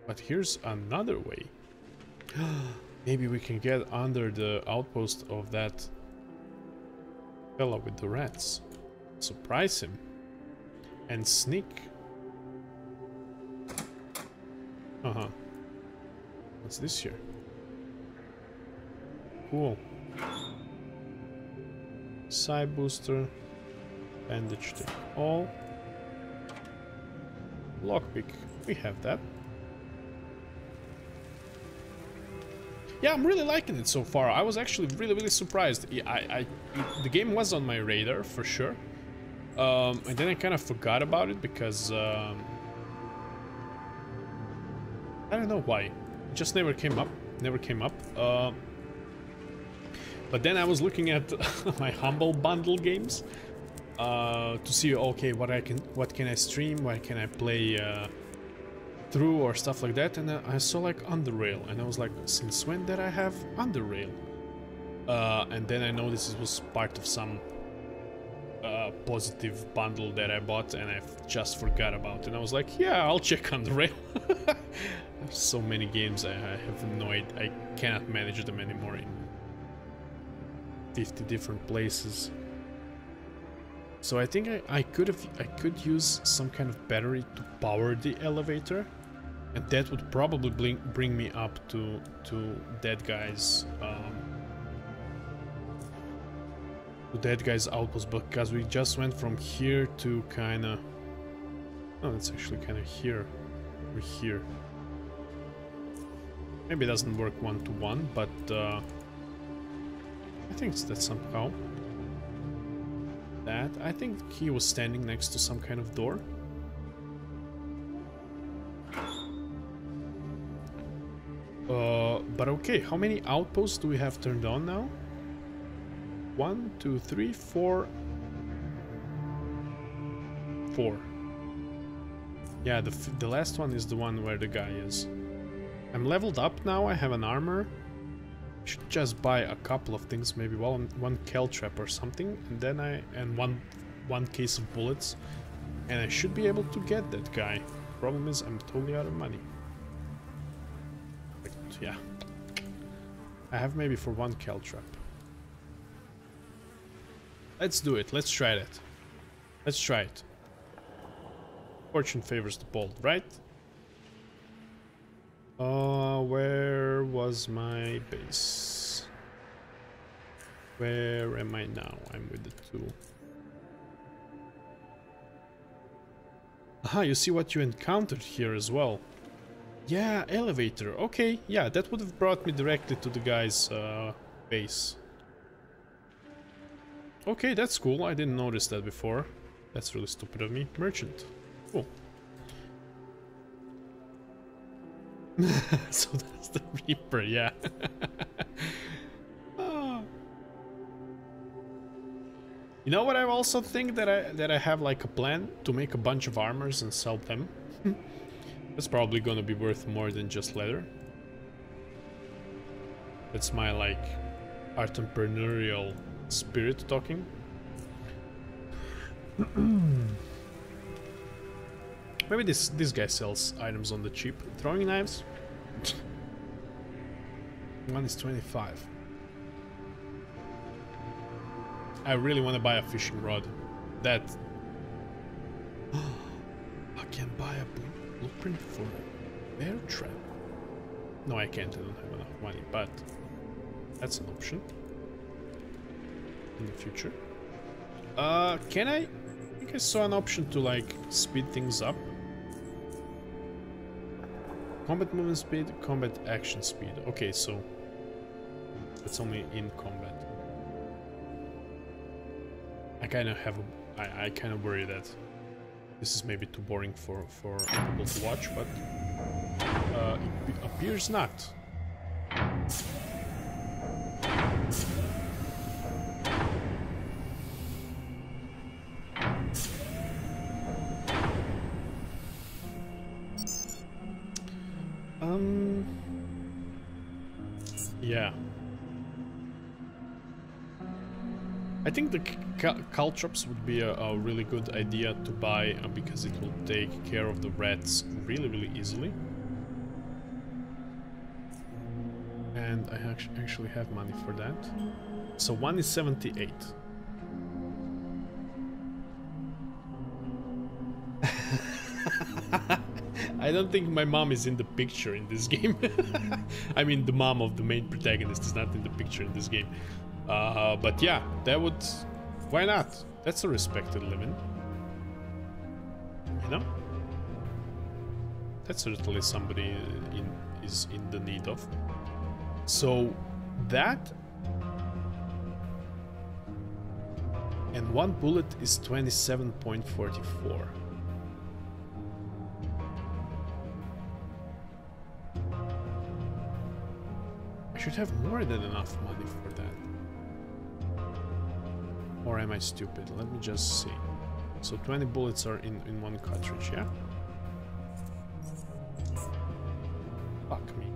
But here's another way. Maybe we can get under the outpost of that fella with the rats. Surprise him. And sneak. Uh-huh. What's this here? Cool. Side booster. Bandage to all. Lockpick. We have that. Yeah, I'm really liking it so far. I was actually really surprised. The game was on my radar for sure, and then I kind of forgot about it because I don't know why. It just never came up. But then I was looking at my Humble Bundle games to see, okay, what can I stream, what can I play through or stuff like that, and I saw like Underrail, and I was like, since when did I have Underrail? And then I noticed it was part of some positive bundle that I bought, and I just forgot about it. And I was like, yeah, I'll check Underrail. I have so many games, I have no idea, I cannot manage them anymore in 50 different places. So I think I could use some kind of battery to power the elevator, and that would probably bring me up to that guy's outpost, because we just went from here to kind of, oh, it's actually kind of here, over here. Maybe it doesn't work one-to-one, but I think it's that somehow. That I think he was standing next to some kind of door. But okay, how many outposts do we have turned on now? 1, 2, 3, 4. 4. Yeah, the last one is the one where the guy is. I'm leveled up now, I have an armor. Should just buy a couple of things, maybe one cal trap or something, and then one case of bullets, and I should be able to get that guy. Problem is, I'm totally out of money. But yeah, I have maybe for one cal trap. Let's do it. Let's try that. Let's try it. Fortune favors the bold, right? Where was my base? Where am I now? I'm with the 2. Aha, you see what you encountered here as well. Yeah, elevator. Okay, yeah, that would have brought me directly to the guy's base. Okay, that's cool. I didn't notice that before. That's really stupid of me. Merchant. Cool. So that's the Reaper, yeah. Oh. You know what, I also think that I have like a plan to make a bunch of armors and sell them. That's probably gonna be worth more than just leather. That's my like entrepreneurial spirit talking. Maybe this guy sells items on the cheap. Throwing knives? One is 25. I really want to buy a fishing rod. That... I can buy a blueprint for a bear trap. No, I can't. I don't have enough money, but that's an option in the future. Can I? I think I saw an option to like speed things up. Combat movement speed, combat action speed. Okay, so it's only in combat. I kind of have I kind of worry that this is maybe too boring for people to watch, but it appears not. Yeah. I think the caltrops would be a really good idea to buy because it will take care of the rats really easily. And I actually have money for that. So one is 78. I don't think my mom is in the picture in this game. I mean, the mom of the main protagonist is not in the picture in this game. But yeah, that would... Why not? That's a respected living. You know? That's certainly somebody is in the need of. So that and one bullet is 27.44. I should have more than enough money for that. Or am I stupid? Let me just see. So 20 bullets are in one cartridge, yeah? Fuck me.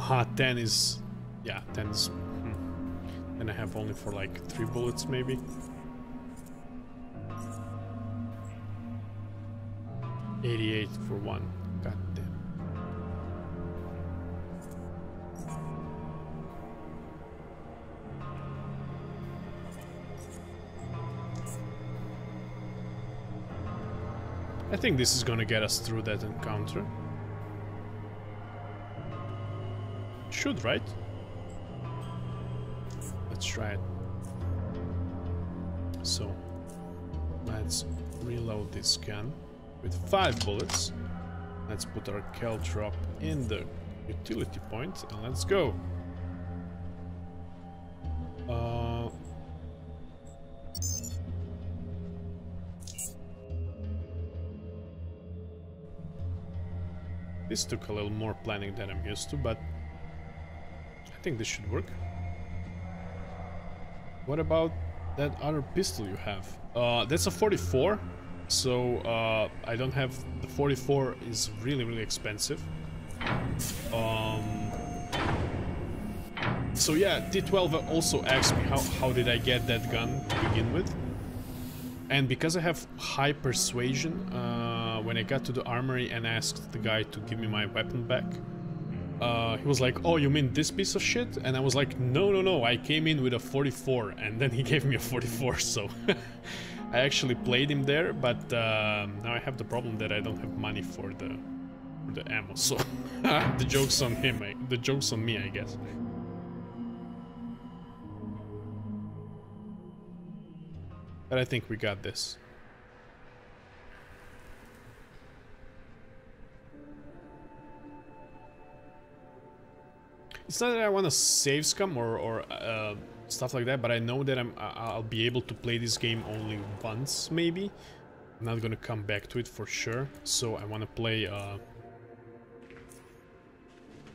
Ah, 10 is... Yeah, 10 is... And I have only for like 3 bullets, maybe. $88 for one. God damn. I think this is gonna get us through that encounter. Should, right? Let's try it. So, let's reload this gun with 5 bullets. Let's put our caltrop in the utility point and let's go. This took a little more planning than I'm used to, but I think this should work. What about that other pistol you have? That's a 44, so I don't have... The 44 is really expensive. So yeah, T12 also asked me how did I get that gun to begin with. And because I have high persuasion, when I got to the armory and asked the guy to give me my weapon back, he was like, "Oh, you mean this piece of shit?" And I was like, no, I came in with a 44, and then he gave me a 44, so... I actually played him there, but now I have the problem that I don't have money for the ammo, so... the joke's on him, the joke's on me, I guess. But I think we got this. It's not that I want to save scum or stuff like that, but I know that I'll be able to play this game only once, maybe. I'm not gonna come back to it for sure, so I want to play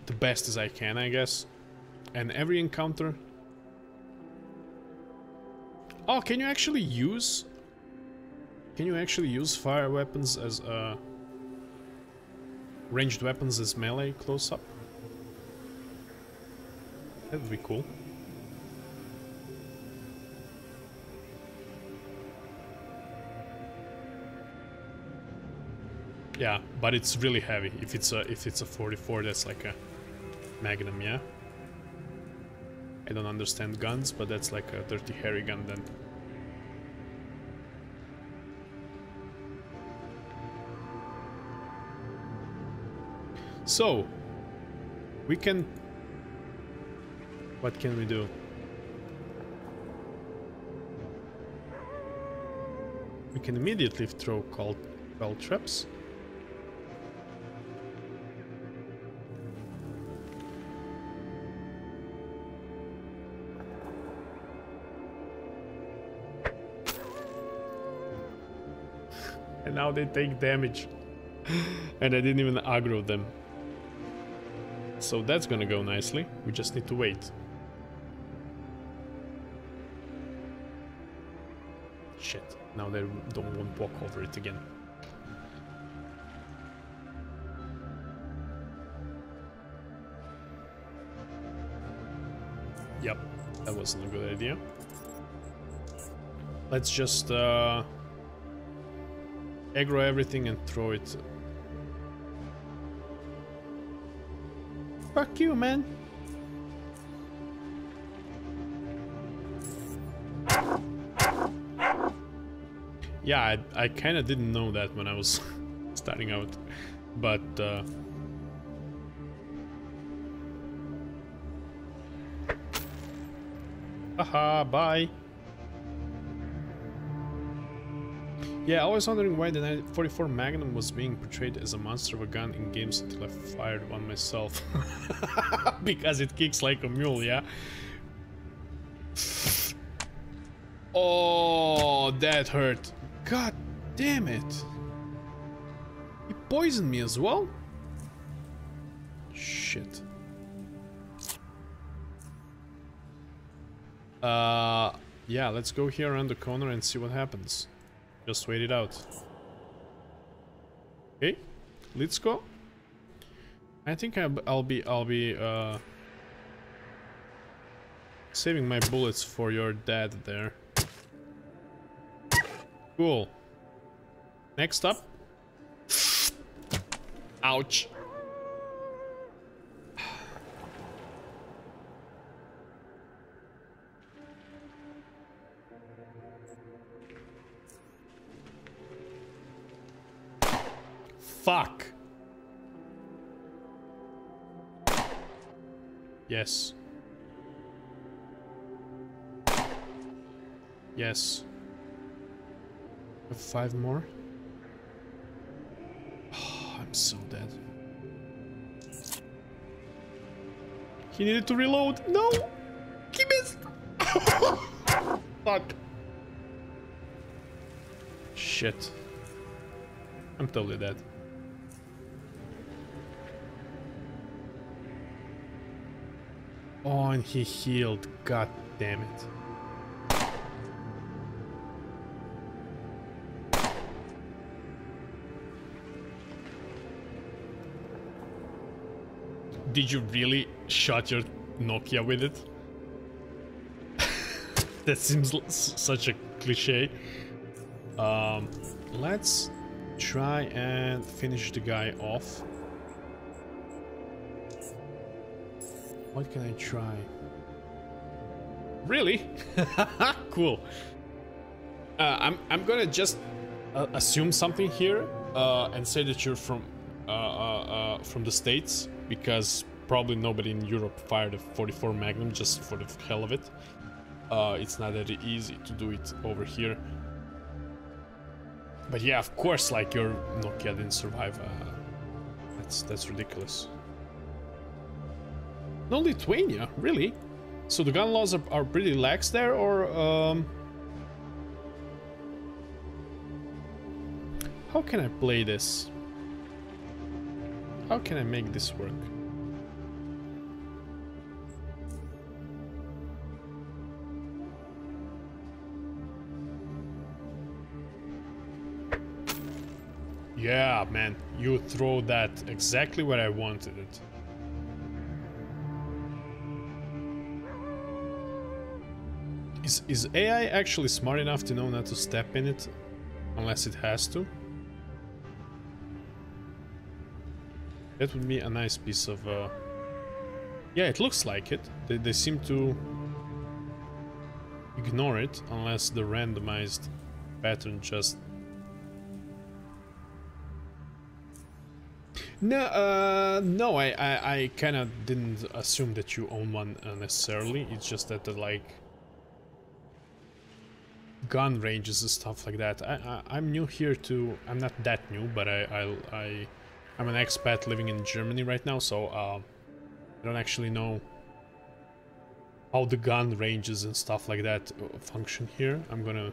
the best as I can, I guess. And every encounter... Oh, can you actually use... Can you actually use fire weapons as ranged weapons as melee close-up? That would be cool. Yeah, but it's really heavy. If it's a 44, that's like a Magnum, yeah? I don't understand guns, but that's like a Dirty Harry gun then. So, we can... What can we do? We can immediately throw call traps. And now they take damage. And I didn't even aggro them. So that's gonna go nicely. We just need to wait. Shit. Now they won't walk over it again. Yep. That wasn't a good idea. Let's just aggro everything and throw it. Fuck you, man. Yeah, I kind of didn't know that when I was starting out, but haha, bye. Yeah, I was wondering why the 44 Magnum was being portrayed as a monster of a gun in games until I fired one myself. Because it kicks like a mule, yeah? Oh, that hurt. God damn it. He poisoned me as well? Shit. Yeah, let's go here around the corner and see what happens. Just wait it out. Okay, let's go. I think I'll be saving my bullets for your dad there. Cool. Next up. Ouch. Fuck. Yes. Yes. Have 5 more. Oh, I'm so dead. He needed to reload. No! He missed! Fuck. Shit. I'm totally dead. Oh, and he healed. God damn it. Did you really shot your Nokia with it? That seems such a cliche. Let's try and finish the guy off. What can I try? Really? Cool. I'm gonna just assume something here and say that you're from the States, because probably nobody in Europe fired a 44 Magnum just for the hell of it. It's not that easy to do it over here. But yeah, of course, like your Nokia didn't survive. That's ridiculous. No, Lithuania, really? So the gun laws are pretty lax there, or how can I play this? How can I make this work? Yeah, man, you throw that exactly where I wanted it. Is AI actually smart enough to know not to step in it unless it has to? That would be a nice piece of yeah, it looks like it. They seem to ignore it unless the randomized pattern just... No, I kind of didn't assume that you own one necessarily. It's just that the, like, gun ranges and stuff like that. I'm new here too. I'm not that new, but I'm an expat living in Germany right now, so I don't actually know how the gun ranges and stuff like that function here. I'm gonna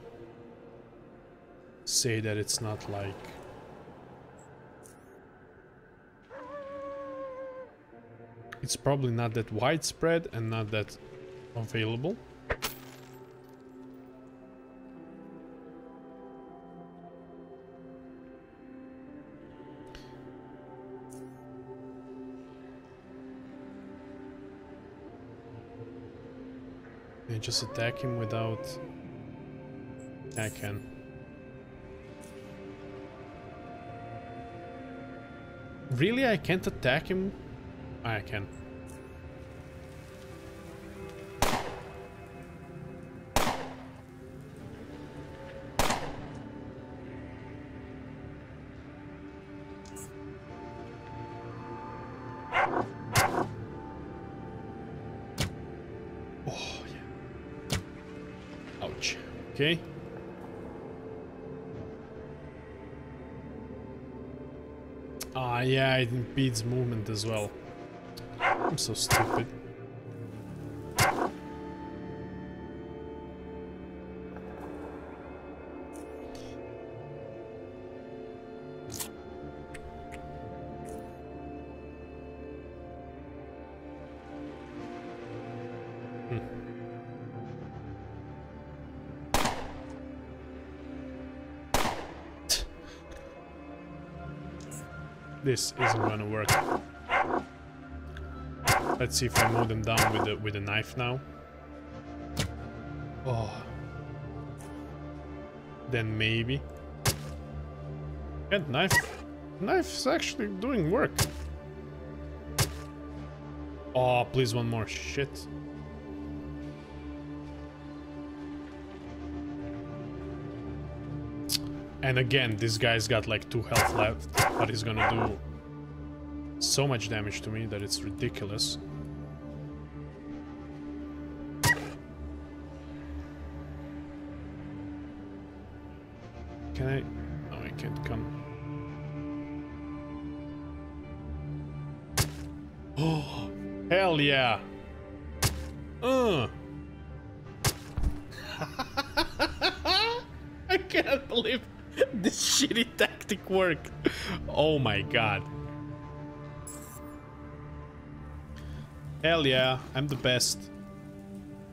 say that it's not like... It's probably not that widespread and not that available. Can I just attack him without... I can. Really? I can't attack him? I can. Oh, yeah. Ouch. Okay. Yeah, it impedes movement as well. I'm so stupid. This isn't gonna work. Let's see if I mow them down with a knife now. Oh. Then maybe. And knife's actually doing work. Oh, please one more. Shit. And again, this guy's got like 2 health left, but he's gonna do so much damage to me that it's ridiculous. Can I? No, I can't come. Oh, hell yeah! I can't believe this shitty tactic worked. Oh my god. Hell yeah, I'm the best.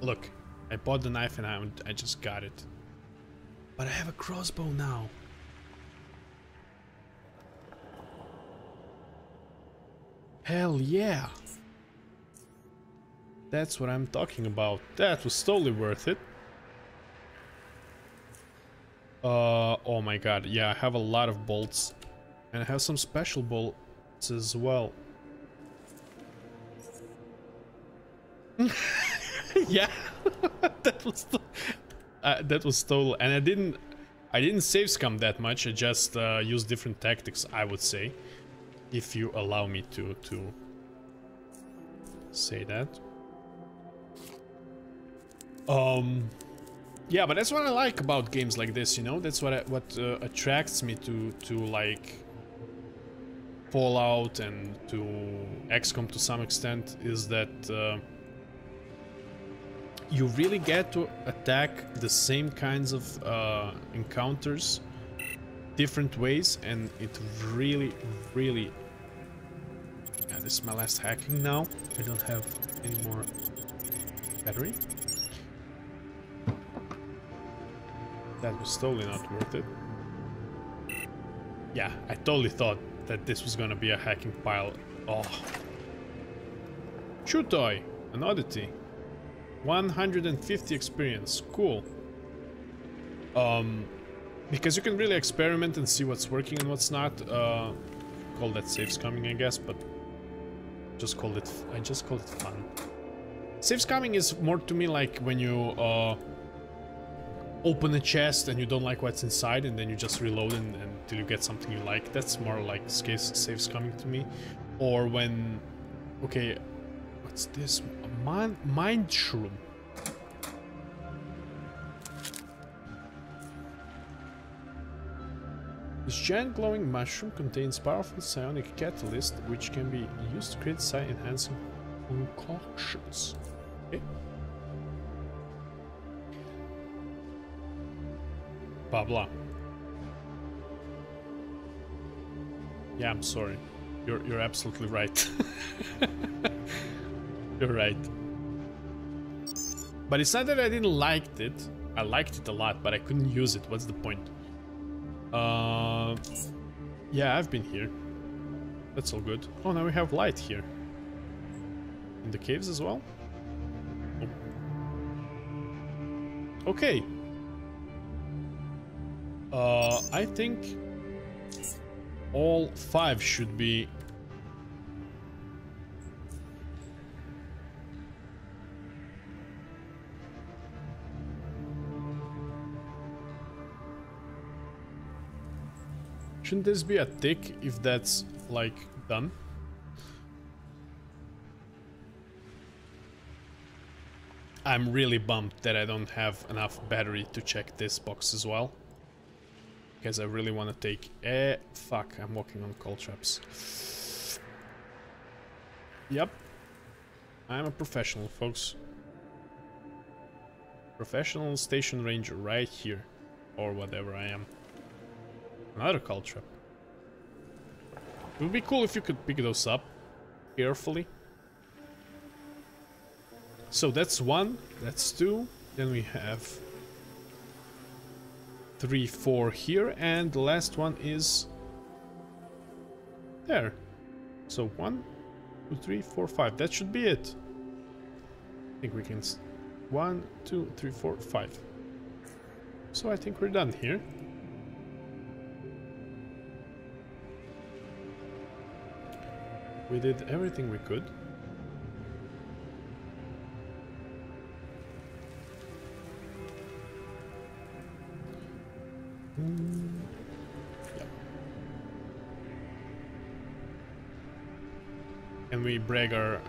Look, I bought the knife and I just got it. But I have a crossbow now. Hell yeah. That's what I'm talking about. That was totally worth it. Oh my god, yeah, I have a lot of bolts. And I have some special bolts as well. Yeah, that was total. And I didn't save scum that much. I just used different tactics, I would say, if you allow me to say that. Yeah, but that's what I like about games like this, you know. That's what attracts me to like Fallout and to XCOM to some extent, is that you really get to attack the same kinds of encounters different ways, and it really yeah, this is my last hacking now. I don't have any more battery. That was totally not worth it. Yeah, I totally thought that this was gonna be a hacking pile. Oh. Chew toy, an oddity. 150 experience, cool. Because you can really experiment and see what's working and what's not. Call that save scumming, I guess, but I just called it fun. Save scumming is more to me like when you open a chest and you don't like what's inside, and then you just reload until you get something you like. That's more like save scumming to me. Or when, okay, what's this? A mind shroom. This giant glowing mushroom contains powerful psionic catalyst, which can be used to create psi-enhancing concoctions. Okay. Blah blah. Yeah, I'm sorry. You're absolutely right. You're right. But it's not that I didn't like it. I liked it a lot, but I couldn't use it. What's the point? Yeah, I've been here. That's all good. Oh, now we have light here. In the caves as well? Oh. Okay. I think all 5 should be Shouldn't this be a tick if that's like done? I'm really bummed that I don't have enough battery to check this box as well. because I really want to take... fuck, I'm walking on coal traps. Yep. I'm a professional, folks. Professional station ranger right here. Or whatever I am. Another coal trap. It would be cool if you could pick those up carefully. So that's 1, that's 2, then we have 3, 4 here, and the last one is there. So 1, 2, 3, 4, 5, that should be it. I think we can... 1, 2, 3, 4, 5. So I think we're done here. We did everything we could. Yeah. Can we brag our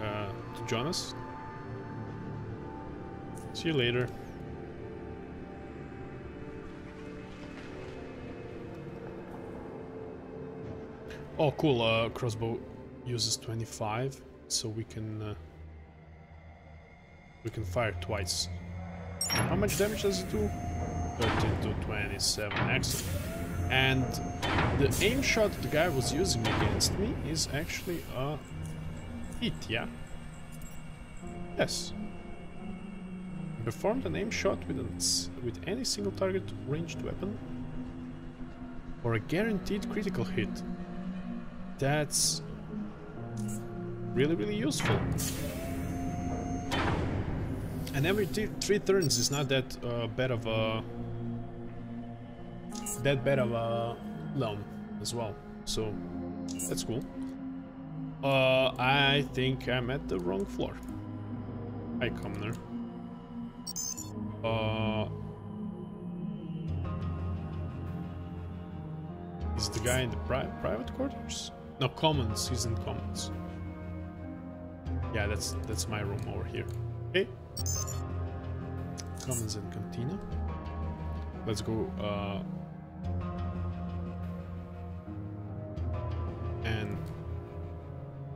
to Jonas? See you later. Oh, cool. Crossbow uses 25, so we can fire twice. How much damage does it do? 13 to 27. Excellent. And the aim shot the guy was using against me is actually a hit, yeah? Yes. Performed an aim shot with any single target ranged weapon or a guaranteed critical hit. That's really, really useful. And every 3 turns is not that bad of a loan as well. So that's cool. I think I'm at the wrong floor. Hi, commoner. Is the guy in the private quarters? No, commons. He's in commons. Yeah, that's my room over here. Okay. Commons and cantina. Let's go and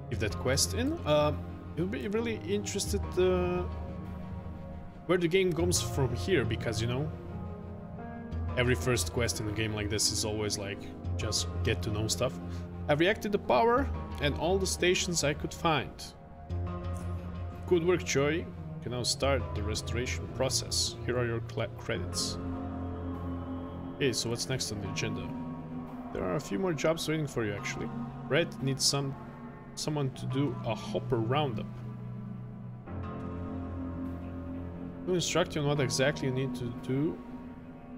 give that quest in. You'll be really interested where the game goes from here, because you know every first quest in a game like this is always like just get to know stuff. I've reacted the power and all the stations I could find. Good work, Choi. You can now start the restoration process. Here are your credits. Okay, so what's next on the agenda? There are a few more jobs waiting for you, actually. Red needs someone to do a hopper roundup. He'll instruct you on what exactly you need to do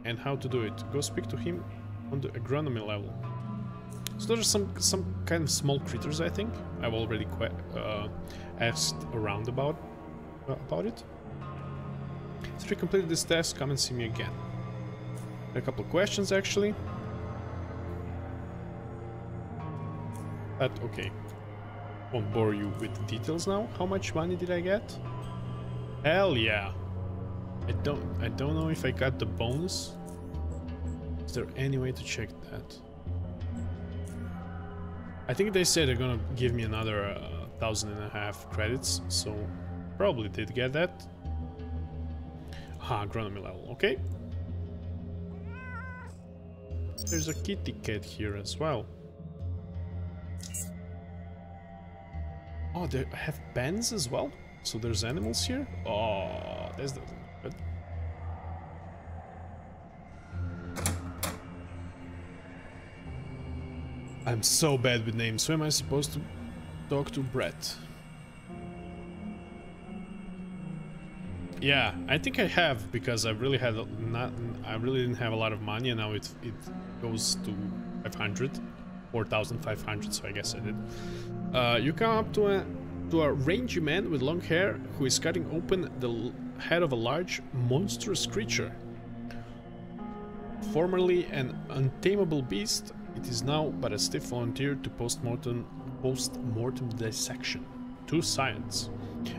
and how to do it. Go speak to him on the agronomy level. So those are some kind of small critters, I think. I've already asked around about it. If you completed this task, come and see me again. A couple of questions, actually. But okay, won't bore you with the details now. How much money did I get? Hell yeah! I don't know if I got the bonus. Is there any way to check that? I think they said they're gonna give me another 1,500 credits, so probably did get that. Agronomy level, okay. There's a kitty cat here as well. Oh, they have pens as well? So there's animals here? Oh, that's the good. I'm so bad with names. Who am I supposed to talk to? Brett. Yeah, I think I have, because I really had I really didn't have a lot of money, and now it goes to 500, 4,500. So I guess I did. You come up to a rangy man with long hair who is cutting open the head of a large, monstrous creature. Formerly an untamable beast, it is now but a stiff volunteer to post-mortem dissection. To science.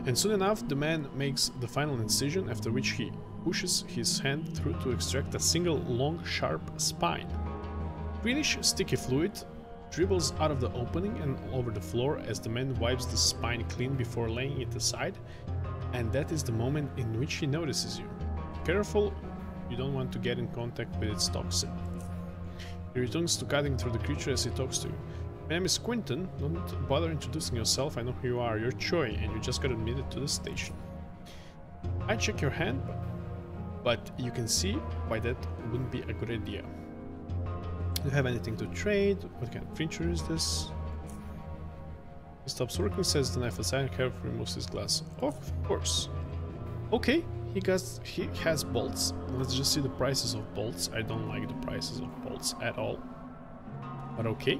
And soon enough, the man makes the final incision, after which he pushes his hand through to extract a single long, sharp spine. Greenish sticky fluid dribbles out of the opening and over the floor as the man wipes the spine clean before laying it aside, and that is the moment in which he notices you. Careful, you don't want to get in contact with its toxin. He returns to cutting through the creature as he talks to you. My name is Quinton. Don't bother introducing yourself. I know who you are. You're Choi, and you just got admitted to the station. I check your hand, but you can see why that wouldn't be a good idea. Do you have anything to trade? What kind of creature is this? He stops working, says the knife aside, and carefully removes his glass. Oh, of course. Okay, he has bolts. Let's just see the prices of bolts. I don't like the prices of bolts at all. But okay.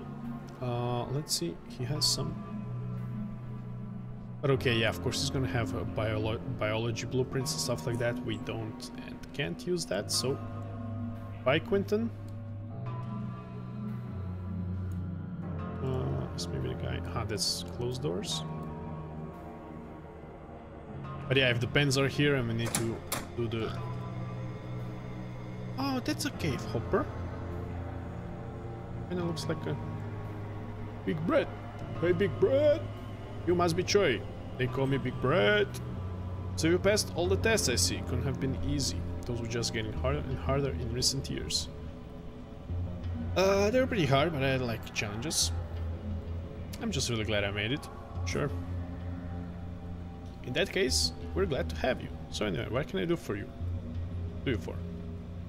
Let's see. He has some. But okay, yeah, of course he's gonna have biology blueprints and stuff like that. We don't and can't use that, so bye, Quinton. This may be the guy. That's closed doors. But yeah, if the pens are here and we need to do the... Oh, that's a cave hopper. Kinda looks like a... Big Bread. Hey, Big Bread. You must be Choi. They call me Big Bread. So you passed all the tests, I see. Couldn't have been easy. Those were just getting harder and harder in recent years. They were pretty hard, but I like challenges. I'm just really glad I made it. Sure. In that case, we're glad to have you. So anyway, what can I do for you?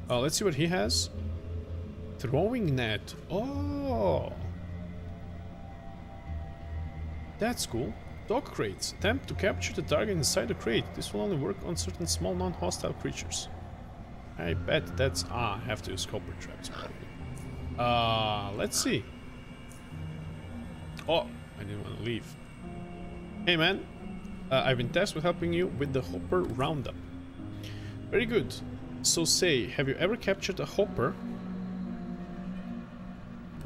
Let's see what he has. Throwing net. Oh, that's cool. Dog crates. Attempt to capture the target inside the crate. This will only work on certain small non-hostile creatures. I bet that's... I have to use copper traps probably. Let's see. Oh, I didn't want to leave. Hey man, I've been tasked with helping you with the hopper roundup. Very good. So say, have you ever captured a hopper?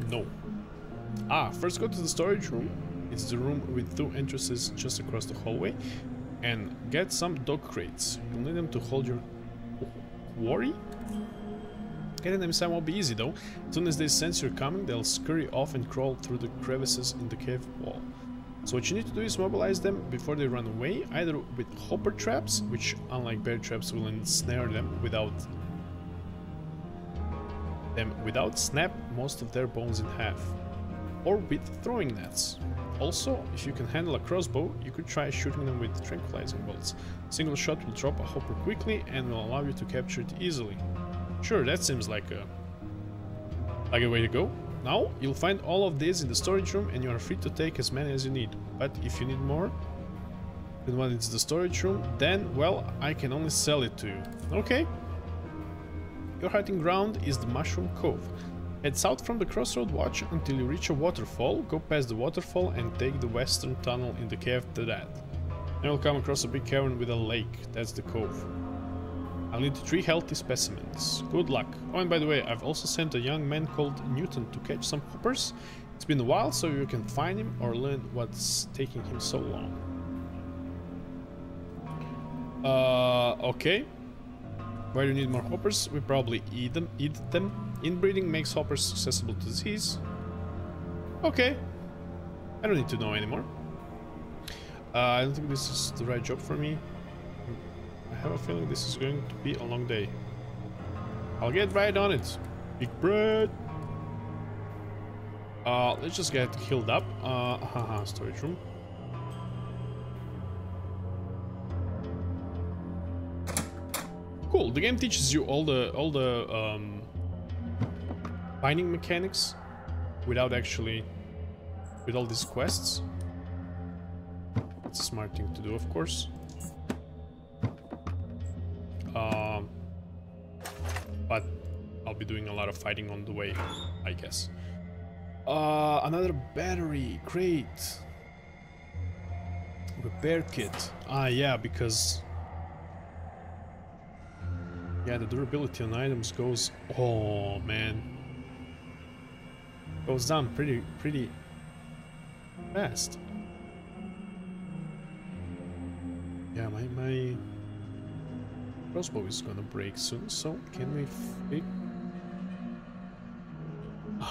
No. First go to the storage room. It's the room with 2 entrances just across the hallway. And get some dog crates. You'll need them to hold your quarry? Getting them inside won't be easy though. As soon as they sense you're coming, they'll scurry off and crawl through the crevices in the cave wall. So what you need to do is mobilize them before they run away, either with hopper traps, which unlike bear traps will ensnare them without snap most of their bones in half, or with throwing nets. Also, if you can handle a crossbow, you could try shooting them with tranquilizing bolts. A single shot will drop a hopper quickly and will allow you to capture it easily. Sure, that seems like a way to go. Now, you'll find all of these in the storage room and you are free to take as many as you need. But if you need more than what is the storage room, then, well, I can only sell it to you. Okay. Your hunting ground is the Mushroom Cove. Head south from the Crossroad Watch until you reach a waterfall, go past the waterfall and take the western tunnel in the cave to that. Then you'll come across a big cavern with a lake. That's the cove. I'll need 3 healthy specimens. Good luck. Oh, and by the way, I've also sent a young man called Newton to catch some hoppers. It's been a while, so you can find him or learn what's taking him so long. Okay. Why do you need more hoppers? We probably eat them. Inbreeding makes hoppers susceptible to disease. Okay. I don't need to know anymore. I don't think this is the right job for me. I have a feeling this is going to be a long day. I'll get right on it. Big Bread. Let's just get healed up. Storage room. Cool. The game teaches you all the mining mechanics without actually with all these quests. It's a smart thing to do, of course. But I'll be doing a lot of fighting on the way, I guess. Another battery, great. Repair kit. Yeah, because yeah, the durability on items goes. Oh man, goes down pretty fast. Yeah, my crossbow is gonna break soon, so can we fix...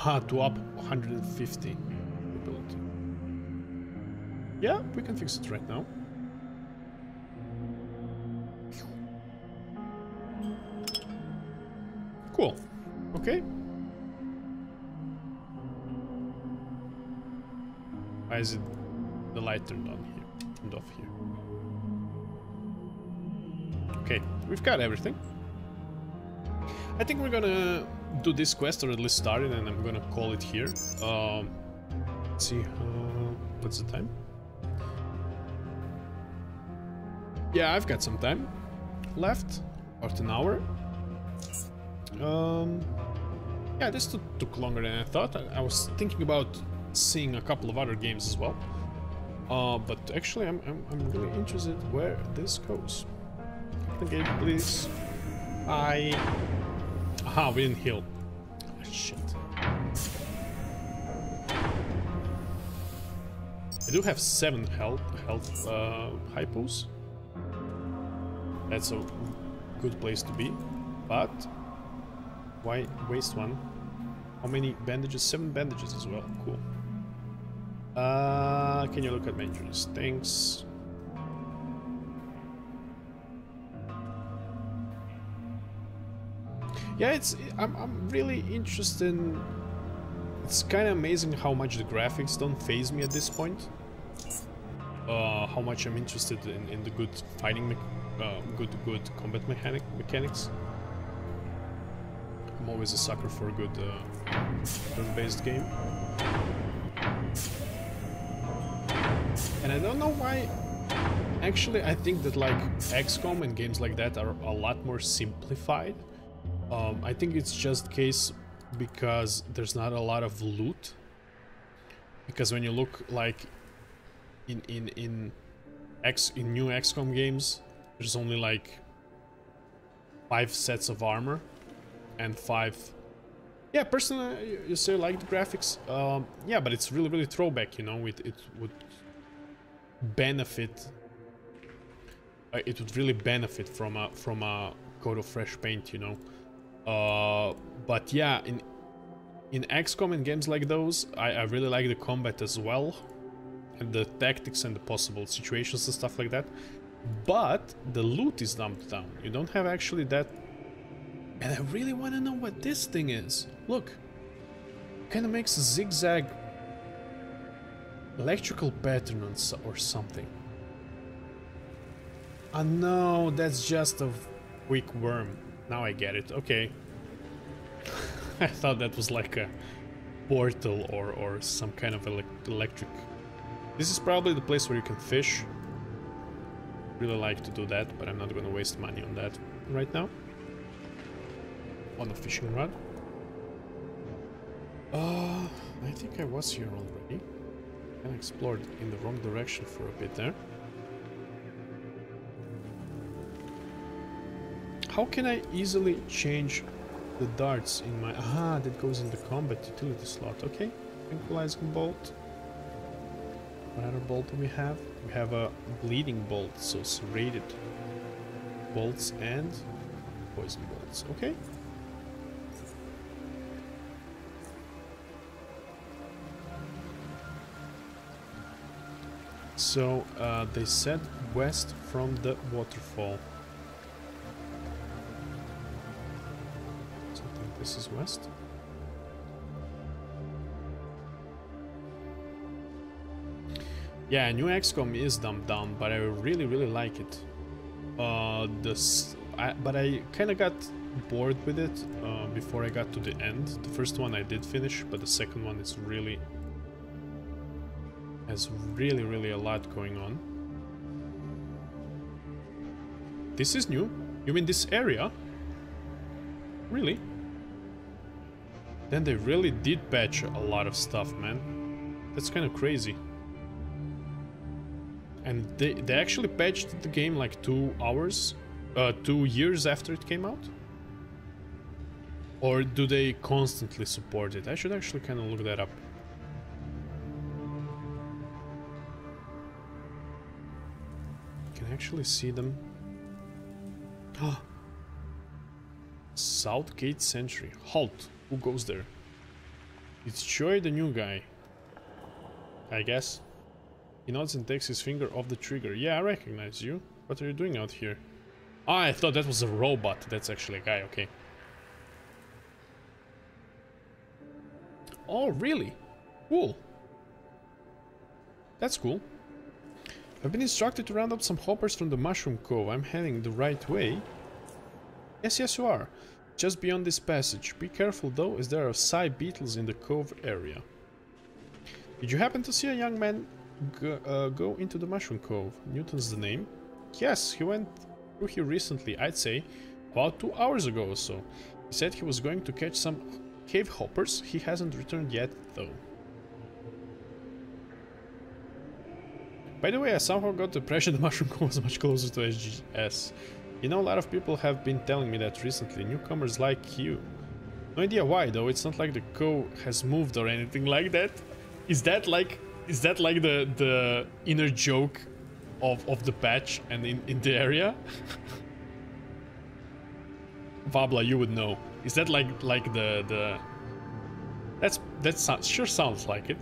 Aha, to up 150 ability. Yeah, we can fix it right now. Cool. Okay. Why is it the light turned on here? Turned off here. Okay, we've got everything. I think we're gonna do this quest, or at least start it, and I'm gonna call it here. Let's see, what's the time? Yeah, I've got some time left, about an hour. Yeah, this took longer than I thought. I was thinking about seeing a couple of other games as well. But actually, I'm really interested where this goes. The game, please. Aha, we didn't heal. Oh, shit. I do have 7 health hypos. That's a good place to be, but why waste one? How many bandages? 7 bandages as well. Cool. Can you look at my injuries? Thanks. Yeah, I'm really interested in... It's kind of amazing how much the graphics don't faze me at this point. How much I'm interested in the good fighting, good combat mechanics. I'm always a sucker for a good turn-based game. And I don't know why. Actually, I think that like XCOM and games like that are a lot more simplified. I think it's just the case because there's not a lot of loot. Because when you look like in new XCOM games, there's only like 5 sets of armor and 5. Yeah, personally, you say like the graphics. Yeah, but it's really throwback. You know, it would benefit. It would really benefit from a coat of fresh paint. You know. But yeah, in XCOM and games like those, I really like the combat as well, and the tactics and the possible situations and stuff like that. But the loot is dumped down. You don't have actually that. And I really want to know what this thing is. Look, kind of makes a zigzag electrical pattern or something. Oh no, that's just a weak worm. Now I get it. Okay. I thought that was like a portal or some kind of electric. This is probably the place where you can fish. Really like to do that, but I'm not gonna waste money on that right now. On a fishing rod. I think I was here already. I explored in the wrong direction for a bit there. How can I easily change the darts in my... Aha, that goes in the combat utility slot. Okay, tranquilizing bolt. What other bolt do we have? We have a bleeding bolt, so serrated bolts and poison bolts. Okay. So they said west from the waterfall. So I think this is west. Yeah, new XCOM is dumbed down, but I really like it. But I kind of got bored with it before I got to the end. The first one I did finish, but the second one is really has really a lot going on. This is new? You mean this area? Really? Then they really did patch a lot of stuff, man. That's kind of crazy. And they actually patched the game like 2 years after it came out? Or do they constantly support it? I should actually kind of look that up. Can actually see them. Ah, Southgate Century. Halt. Who goes there? It's Choi, the new guy. I guess. He nods and takes his finger off the trigger. Yeah, I recognize you. What are you doing out here? Oh, I thought that was a robot. That's actually a guy, okay. Oh, really? Cool. That's cool. I've been instructed to round up some hoppers from the Mushroom Cove. I'm heading the right way. Yes, yes you are. Just beyond this passage. Be careful though, as there are Psy beetles in the cove area. Did you happen to see a young man go into the Mushroom Cove? Newton's the name? Yes, he went through here recently, I'd say about 2 hours ago or so. He said he was going to catch some cave hoppers. He hasn't returned yet though. By the way, I somehow got the impression the Mushroom Cove was much closer to SGS. You know, a lot of people have been telling me that recently, newcomers like you. No idea why though, it's not like the cove has moved or anything like that. Is that like the inner joke of the patch and in the area? Vabla, you would know. Is that like the sure sounds like it.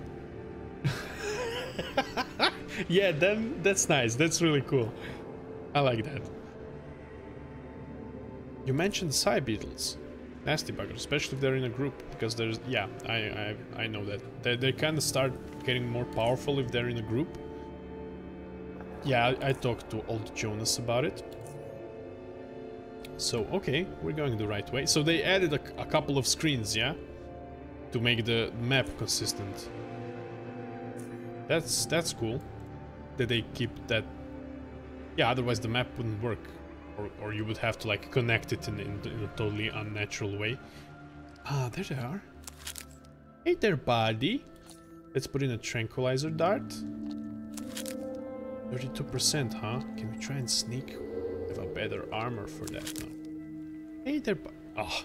Yeah, then that's nice. That's really cool. I like that. You mentioned Psy beetles. Nasty buggers, especially if they're in a group, because there's yeah, I know that they kind of start getting more powerful if they're in a group. Yeah, I talked to old Jonas about it. So okay, we're going the right way. So they added a couple of screens, yeah, to make the map consistent. That's cool. That they keep that. Yeah, otherwise the map wouldn't work, or you would have to like connect it in a totally unnatural way. Ah, there they are. Hey there, buddy. Let's put in a tranquilizer dart. 32%, huh? Can we try and sneak? Have a better armor for that now. Hey there, oh,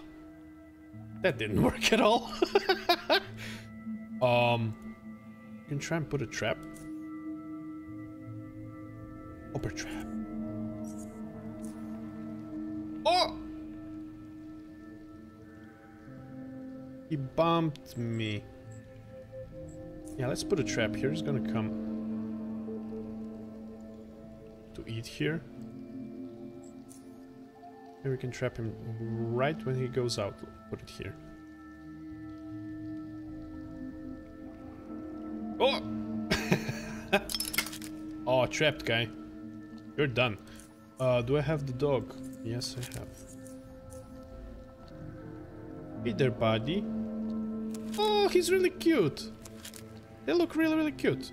that didn't work at all. You can try and put a trap. Hopper trap. Oh! He bumped me. Yeah, let's put a trap here. He's gonna come to eat here. And we can trap him right when he goes out. Put it here. Oh! Oh, trapped guy. You're done. Do I have the dog? Yes, I have. Hey there, buddy. Oh, he's really cute. They look really, really cute.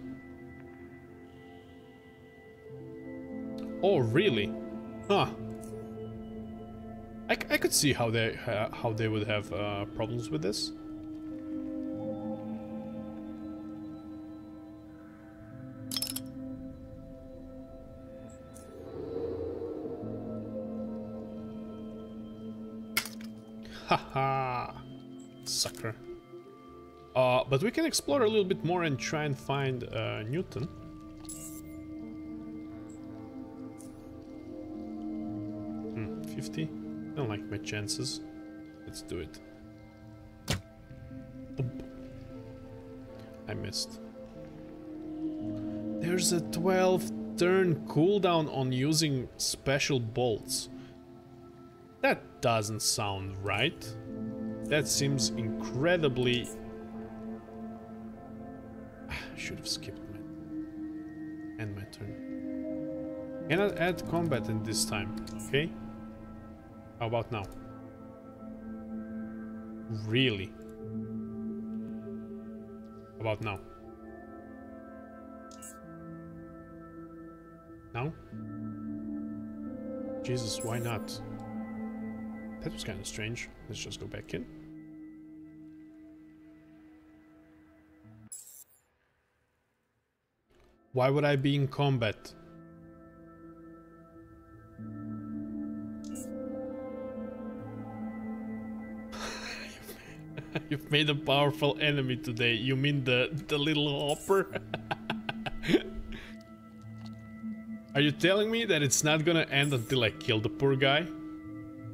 Oh, really? Huh. I could see how they would have problems with this. Haha, sucker. But we can explore a little bit more and try and find Newton. Hmm, 50. I don't like my chances. Let's do it. Oop. I missed. There's a 12-turn cooldown on using special bolts. That doesn't sound right. That seems incredibly... I should have skipped my turn. Cannot add combat in this time, okay? How about now? Really? How about now? Now? Jesus, why not? That was kind of strange. Let's just go back in. Why would I be in combat? You've made a powerful enemy today. You mean the little hopper? Are you telling me that it's not gonna end until I kill the poor guy?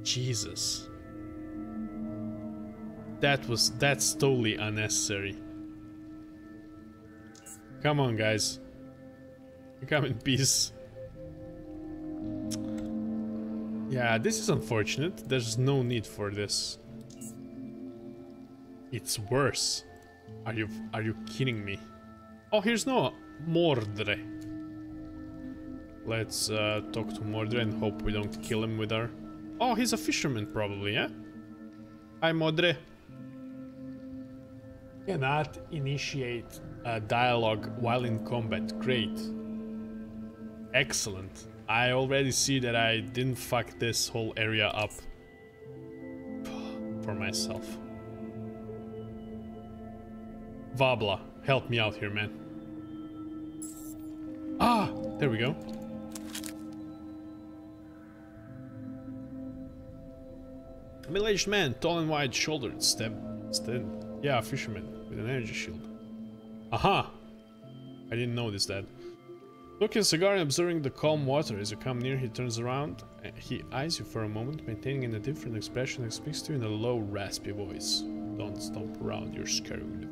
Jesus. That's totally unnecessary. Come on, guys. Come in peace. Yeah, this is unfortunate. There's no need for this. It's worse. Are you kidding me? Oh, here's no Mordre. Let's talk to Mordre and hope we don't kill him with our... Oh, he's a fisherman probably, yeah? Hi, Mordre. Cannot initiate a dialogue while in combat. Great. Excellent. I already see that I didn't fuck this whole area up for myself. Vabla, help me out here, man. Ah, there we go. A middle-aged man, tall and wide-shouldered, yeah, a fisherman with an energy shield. Aha! I didn't notice that. Smoking a cigar and observing the calm water. As you come near, he turns around. He eyes you for a moment, maintaining an indifferent expression and speaks to you in a low, raspy voice. Don't stomp around, you're scared.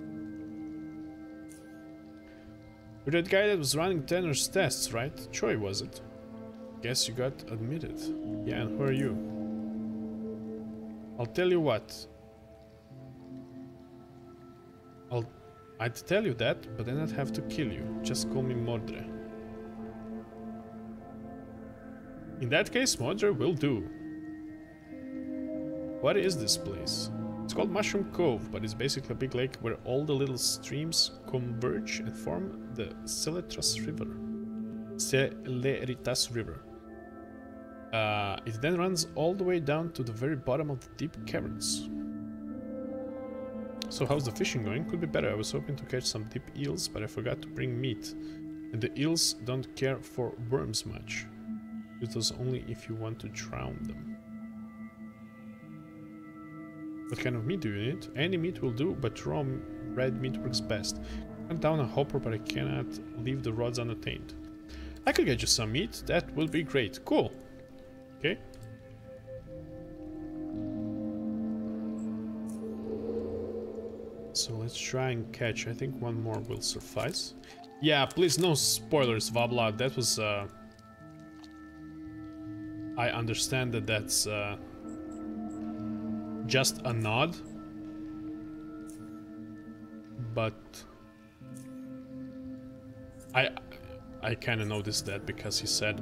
You're that guy that was running Tanner's tests, right? Choi, was it? Guess you got admitted. Yeah, and who are you? I'll tell you what. I'd tell you that, but then I'd have to kill you. Just call me Mordre. In that case, Mordre will do. What is this place? It's called Mushroom Cove, but it's basically a big lake where all the little streams converge and form the Celeritas River. It then runs all the way down to the very bottom of the deep caverns. So how's the fishing going? Could be better. I was hoping to catch some deep eels, but I forgot to bring meat. And the eels don't care for worms much. Use those only if you want to drown them. What kind of meat do you need? Any meat will do, but raw red meat works best. Hunt down a hopper, but I cannot leave the rods unattained. I could get you some meat. That would be great. Cool. Okay. So let's try and catch. I think one more will suffice. Yeah, please no spoilers, Vabla. That was I understand that that's just a nod, but I kind of noticed that because he said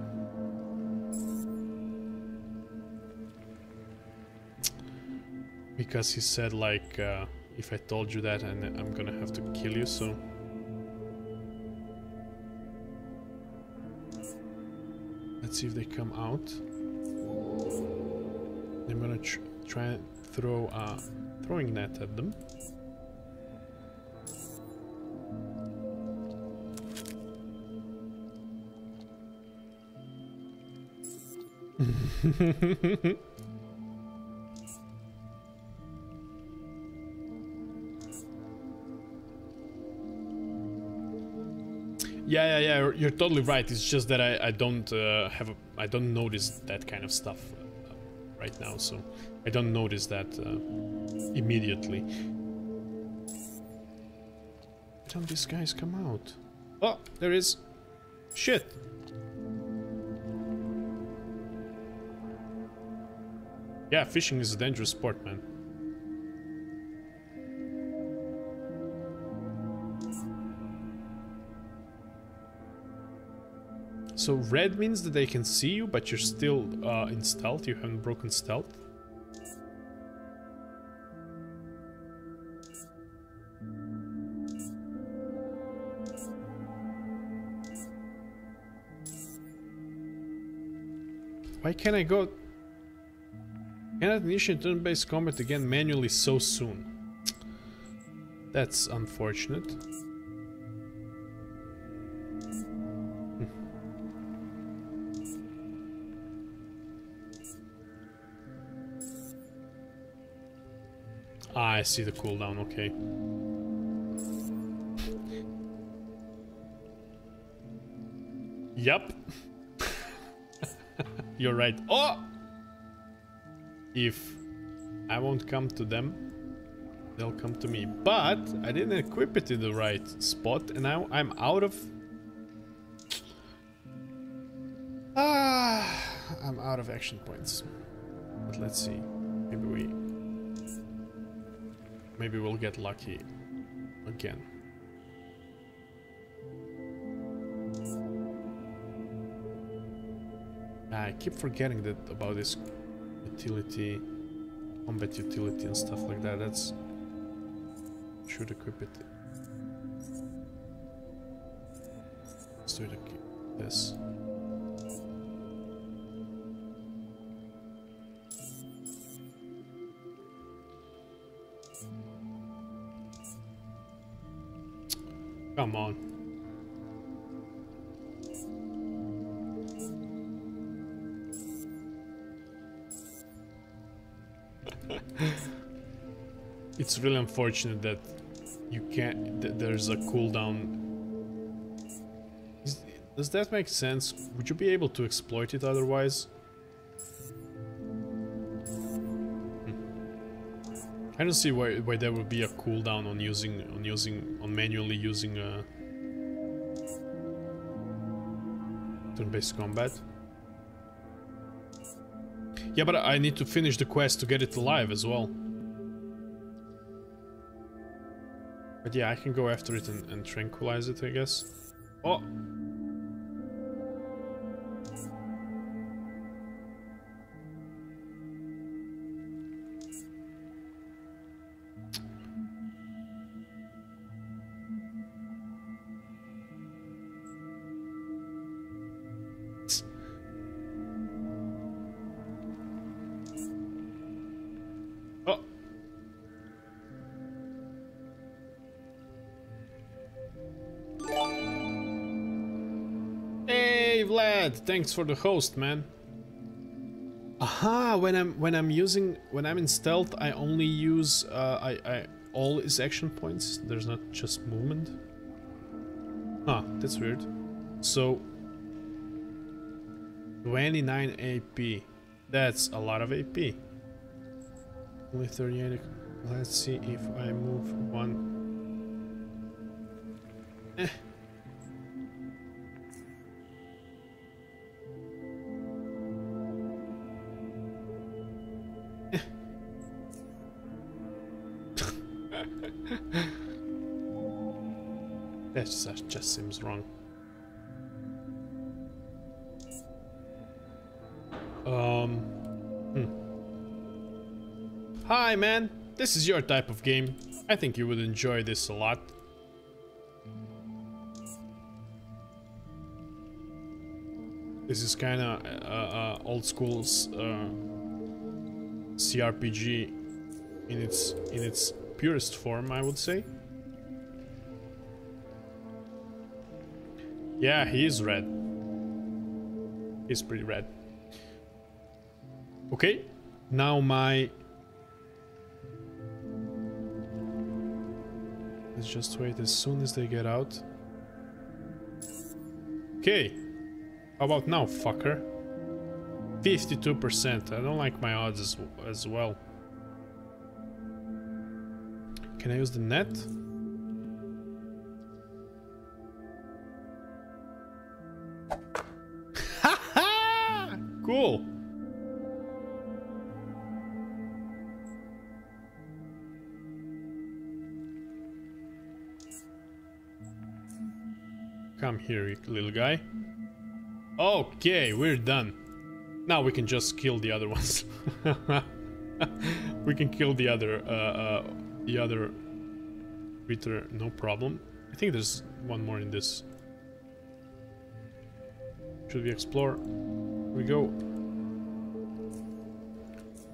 like if I told you that and I'm gonna have to kill you, so let's see if they come out. I'm gonna try and throw a throwing net at them. Yeah, you're totally right. It's just that I don't I don't notice that kind of stuff right now, so I don't notice that immediately. Why don't these guys come out? Oh, there is. Shit. Yeah, fishing is a dangerous sport, man. So red means that they can see you, but you're still in stealth. You haven't broken stealth. Why can't I go? Cannot initiate turn-based combat again manually so soon. That's unfortunate. Ah, I see the cooldown, okay. Yup. You're right. Oh! If I won't come to them, they'll come to me. But I didn't equip it in the right spot, and now I'm out of... I'm out of action points. But let's see. Maybe we'll get lucky again. I keep forgetting that about this utility, combat utility and stuff like that. That's... should equip it. Let's do this. Come on. It's really unfortunate that you can't... there's a cooldown. Does that make sense? Would you be able to exploit it otherwise? I don't see why there would be a cooldown on manually using turn-based combat. Yeah, but I need to finish the quest to get it alive as well. But yeah, I can go after it and tranquilize it, I guess. Oh! Thanks for the host, man. Aha, when I'm in stealth, I only use all his action points. There's not just movement. Huh, that's weird. So 29 AP. That's a lot of AP. Only 38. Let's see if I move one. Eh. That just seems wrong. Hi, man. This is your type of game. I think you would enjoy this a lot. This is kind of old school CRPG in its purest form, I would say. Yeah, he is red. He's pretty red. Okay, now my... let's just wait as soon as they get out. Okay, how about now, fucker? 52%. I don't like my odds as well. Can I use the net? Cool. Come here, you little guy. Okay, we're done. Now we can just kill the other ones. We can kill the other critter, no problem. I think there's one more in this. Should we explore? Here we go.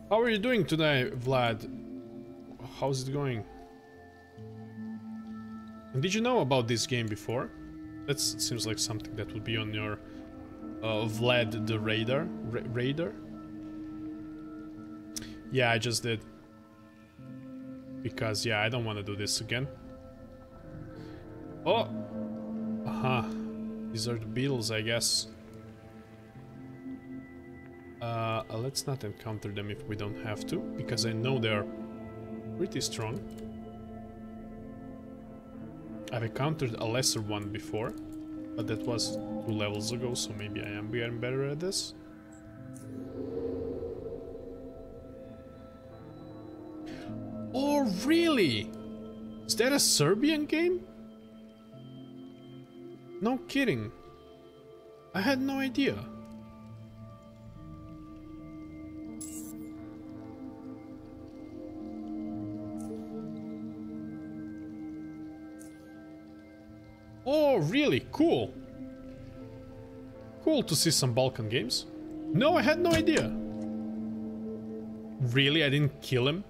How are you doing today, Vlad? How's it going? And did you know about this game before? That seems like something that would be on your Vlad the radar. Radar? Yeah, I just did. Because, yeah, I don't want to do this again. Oh! Aha. These are the beetles, I guess. Let's not encounter them if we don't have to, because I know they are pretty strong. I've encountered a lesser one before, but that was 2 levels ago, so maybe I am getting better at this. Oh, really? Is that a Serbian game? No kidding. I had no idea. Oh, really? Cool. Cool to see some Balkan games. No, I had no idea. Really? I didn't kill him?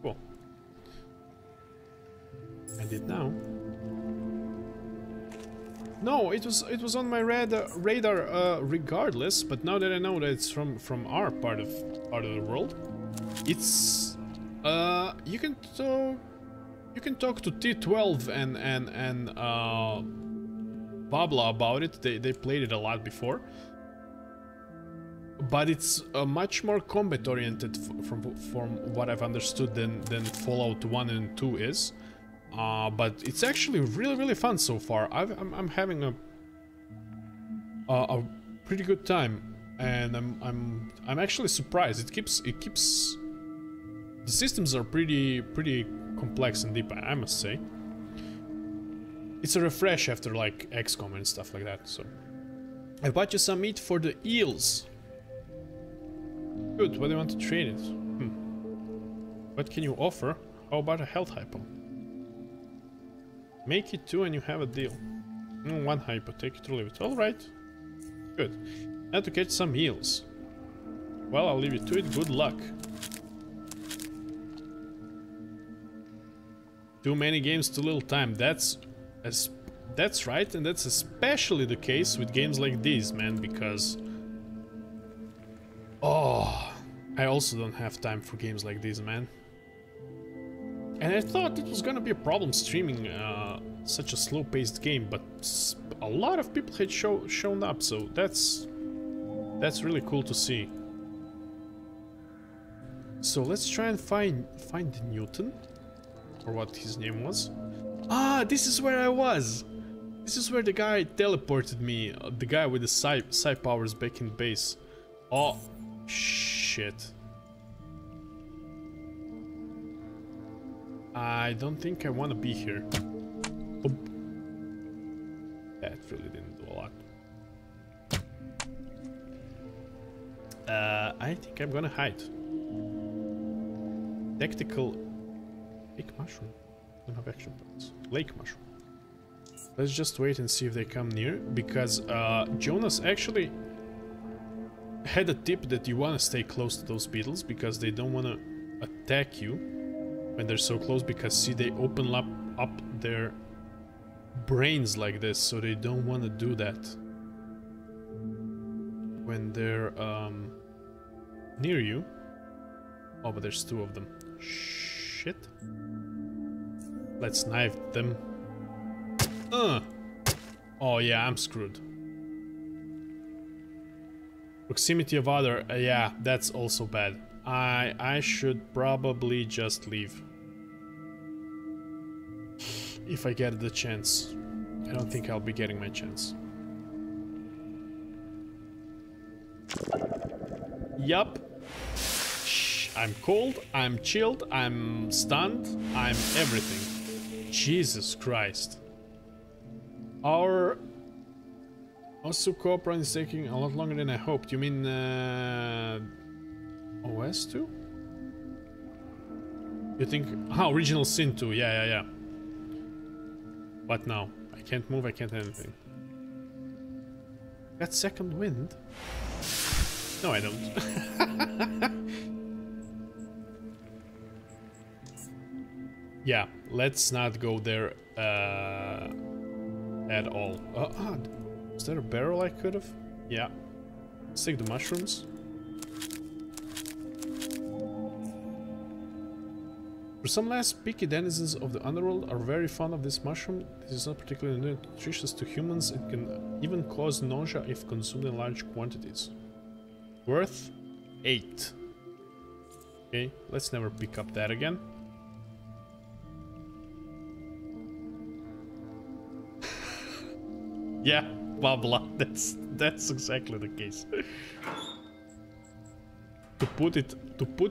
Cool. I did now. No, it was on my radar regardless, but now that I know that it's from our part of the world, it's you can talk to T12 and Babla about it. They played it a lot before, but it's much more combat oriented from what I've understood than Fallout 1 and 2 is. But it's actually really fun so far. I'm having a pretty good time, and I'm actually surprised. It keeps the systems are pretty complex and deep, I must say. It's a refresh after like XCOM and stuff like that. So I bought you some meat for the eels. Good. What do you want to trade it? What can you offer? How about a health hypo? Make it 2 and you have a deal. 1 hypo, take it or leave it. Alright. Good. Now to catch some eels. Well, I'll leave you to it. Good luck. Too many games, too little time. That's right, and that's especially the case with games like these, man, because... Oh, I also don't have time for games like these, man. And I thought it was gonna be a problem streaming such a slow-paced game, but a lot of people had shown up, so that's really cool to see. So let's try and find Newton, or what his name was. Ah, this is where I was. This is where the guy teleported me, the guy with the psi powers back in base. Oh, shit. I don't think I want to be here. Oh. That really didn't do a lot. I think I'm gonna hide. Tactical lake mushroom. Don't have action points. Lake mushroom. Let's just wait and see if they come near, because Jonas actually had a tip that you want to stay close to those beetles because they don't want to attack you when they're so close, because see, they open up their brains like this, so they don't want to do that when they're near you. Oh, but there's 2 of them. Shit. Let's knife them. Oh yeah, I'm screwed. Proximity of other, yeah, that's also bad. I should probably just leave. If I get the chance. I don't think I'll be getting my chance. Yup. I'm cold, I'm chilled, I'm stunned, I'm everything. Jesus Christ. Our Osu run is taking a lot longer than I hoped. You mean OS 2? You think... Ah, Original Sin 2, yeah. What now? I can't move, I can't anything. Got second wind? No, I don't. Yeah, let's not go there at all. Is there a barrel I could have? Yeah. Let's take the mushrooms. For some last picky denizens of the underworld are very fond of this mushroom. This is not particularly nutritious to humans. It can even cause nausea if consumed in large quantities. Worth 8. Okay, let's never pick up that again. Yeah, Babla. That's exactly the case. To put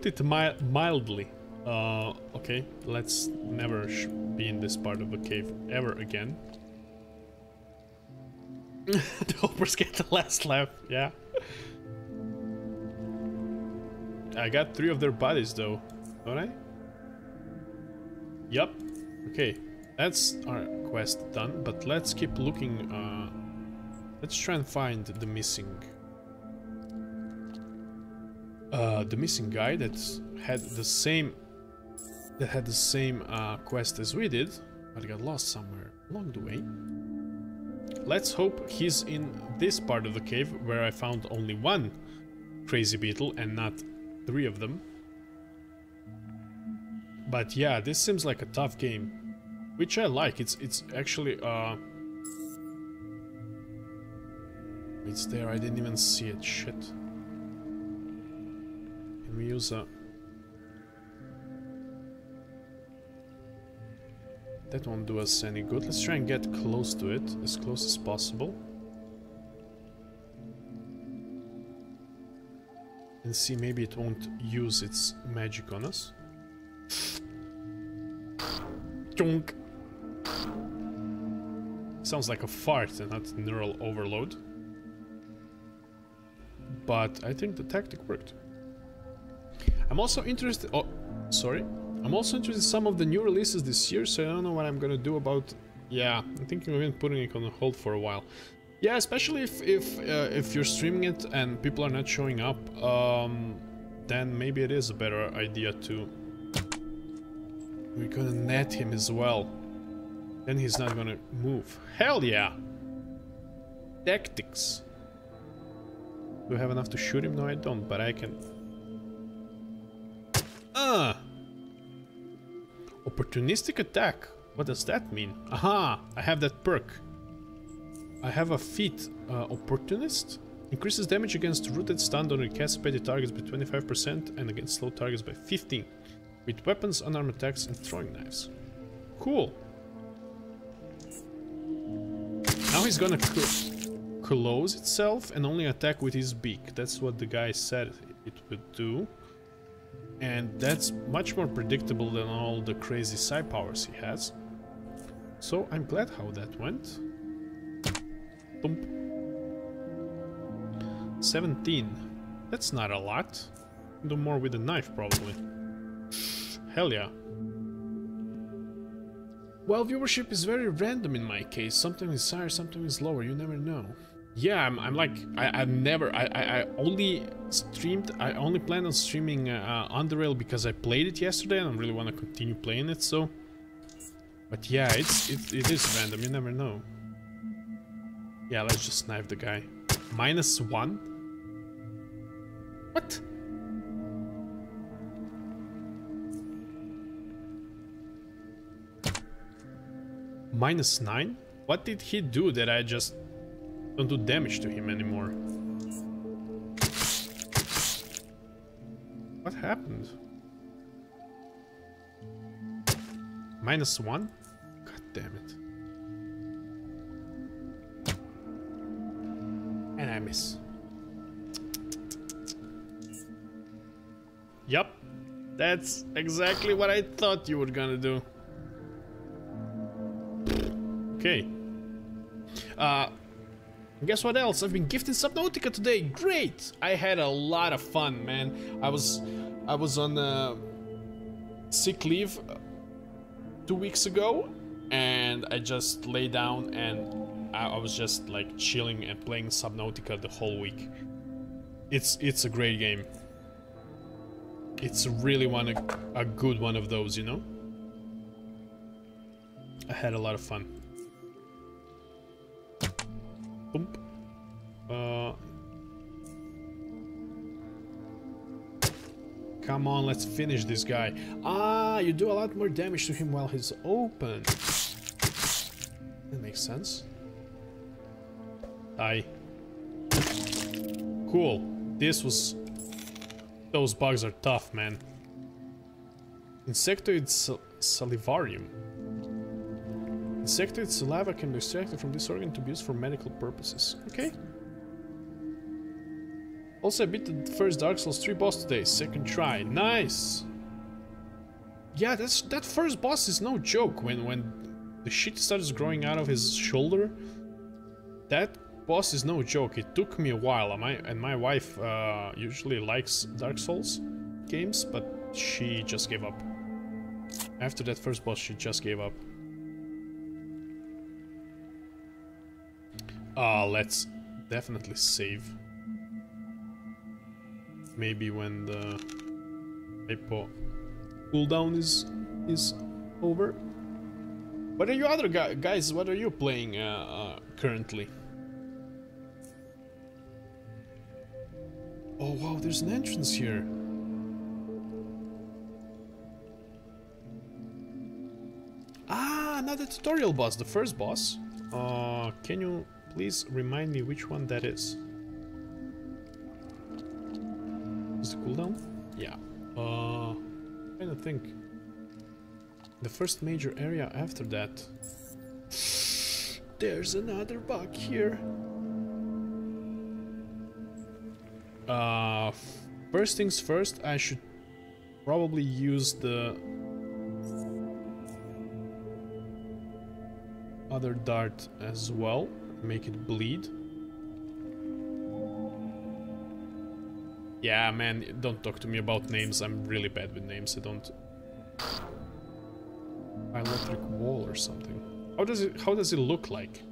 it mildly. Okay, let's never be in this part of the cave ever again. The hoppers get the last laugh, yeah. I got 3 of their bodies though, don't I? Yup. Okay, that's our quest done, but let's keep looking. Let's try and find the missing guy that had the same quest as we did, but got lost somewhere along the way. Let's hope he's in this part of the cave where I found only 1 crazy beetle and not 3 of them. But yeah, this seems like a tough game, which I like. It's actually it's there. I didn't even see it. Shit. Can we use a... That won't do us any good. Let's try and get close to it, as close as possible. And see, maybe it won't use its magic on us. Chonk. Sounds like a fart and not neural overload. But I think the tactic worked. I'm also interested... Oh, sorry. I'm also interested in some of the new releases this year, so I don't know what I'm gonna do about... Yeah, I'm thinking of even putting it on hold for a while. Yeah, especially if you're streaming it and people are not showing up, then maybe it is a better idea to... We're gonna net him as well. Then he's not gonna move. Hell yeah! Tactics. Do I have enough to shoot him? No, I don't, but I can... Opportunistic attack. What does that mean? Aha! I have that perk. I have a feat. Opportunist? Increases damage against rooted, stunned, or incapacitated targets by 25% and against slow targets by 15%. With weapons, unarmed attacks, and throwing knives. Cool. Now he's gonna close itself and only attack with his beak. That's what the guy said it would do. And that's much more predictable than all the crazy side powers he has. So I'm glad how that went. Thump. 17. That's not a lot. Do more with a knife probably. Hell yeah. Well, viewership is very random in my case. Something is higher, something is lower. You never know. Yeah, I'm like, I only streamed, I only planned on streaming Underrail because I played it yesterday and I really want to continue playing it, so. But yeah, it is random, you never know. Yeah, let's just knife the guy. -1? What? -9? What did he do that I just don't do damage to him anymore? What happened? -1? God damn it. And I miss. Yup. That's exactly what I thought you were gonna do. Okay. Guess what else? I've been gifted Subnautica today. Great! I had a lot of fun, man. I was on sick leave 2 weeks ago, and I just lay down and I was just like chilling and playing Subnautica the whole week. It's a great game. It's really a good one of those, you know? I had a lot of fun. Boom. Come on, let's finish this guy. Ah, you do a lot more damage to him while he's open. That makes sense. Die. Cool. Those bugs are tough, man. Insectoid salivarium. Insectoid saliva can be extracted from this organ to be used for medical purposes. Okay. Also, I beat the first Dark Souls 3 boss today. Second try. Nice! Yeah, that first boss is no joke. When the shit starts growing out of his shoulder, that boss is no joke. It took me a while. My wife usually likes Dark Souls games, but she just gave up. After that first boss, she just gave up. Let's definitely save. Maybe when the hypo cooldown is over. What are you other guys? What are you playing currently? Oh wow, there's an entrance here. Ah, another tutorial boss, the first boss. Can you please remind me which one that is? Is the cooldown? Yeah. I don't think. The first major area after that. There's another bug here. First things first, I should probably use the other dart as well, make it bleed. Yeah, man, don't talk to me about names. I'm really bad with names. I don't. Electric wall or something. How does it look like?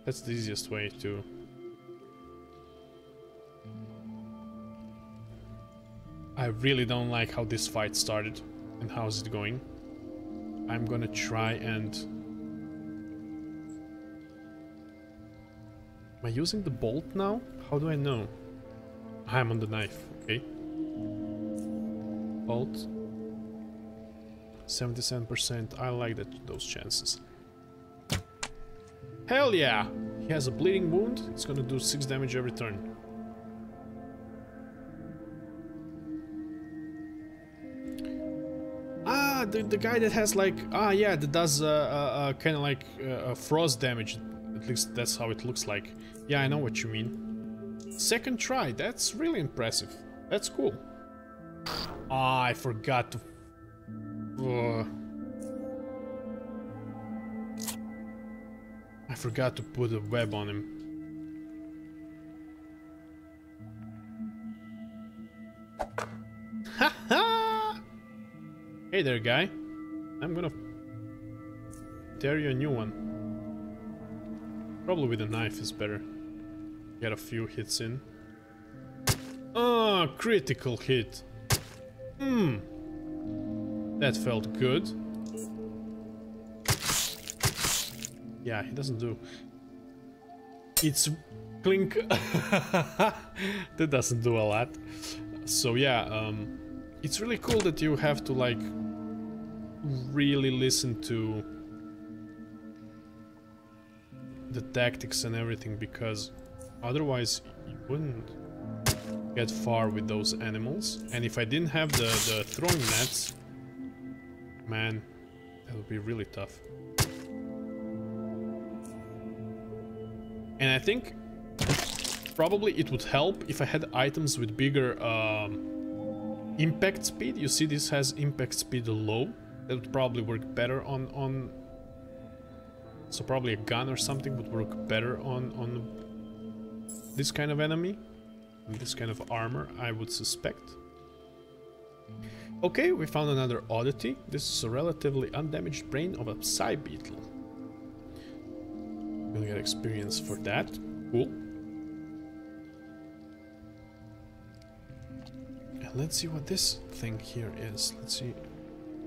That's the easiest way to. I really don't like how this fight started and how's it going. I'm gonna try and. Am I using the bolt now? How do I know? I'm on the knife, okay. Bolt. 77%. I like those chances. Hell yeah! He has a bleeding wound. It's gonna do 6 damage every turn. Ah, the guy that has like yeah, that does kind of like frost damage. At least that's how it looks like. Yeah, I know what you mean. Second try. That's really impressive. That's cool. Ah, I forgot to. I forgot to put a web on him. Haha! Hey there, guy. I'm gonna tear you a new one. Probably with a knife is better. Get a few hits in. Oh, critical hit. That felt good. Yeah, he doesn't do. It's clink. That doesn't do a lot. So yeah, it's really cool that you have to like really listen to the tactics and everything, because otherwise you wouldn't get far with those animals. And if I didn't have the throwing nets, man, that would be really tough. And I think probably it would help if I had items with bigger impact speed. You see this has impact speed low. That would probably work better on so probably a gun or something would work better on this kind of enemy, and this kind of armor, I would suspect. Okay, we found another oddity. This is a relatively undamaged brain of a Psy beetle. We'll get experience for that. Cool. And let's see what this thing here is. Let's see.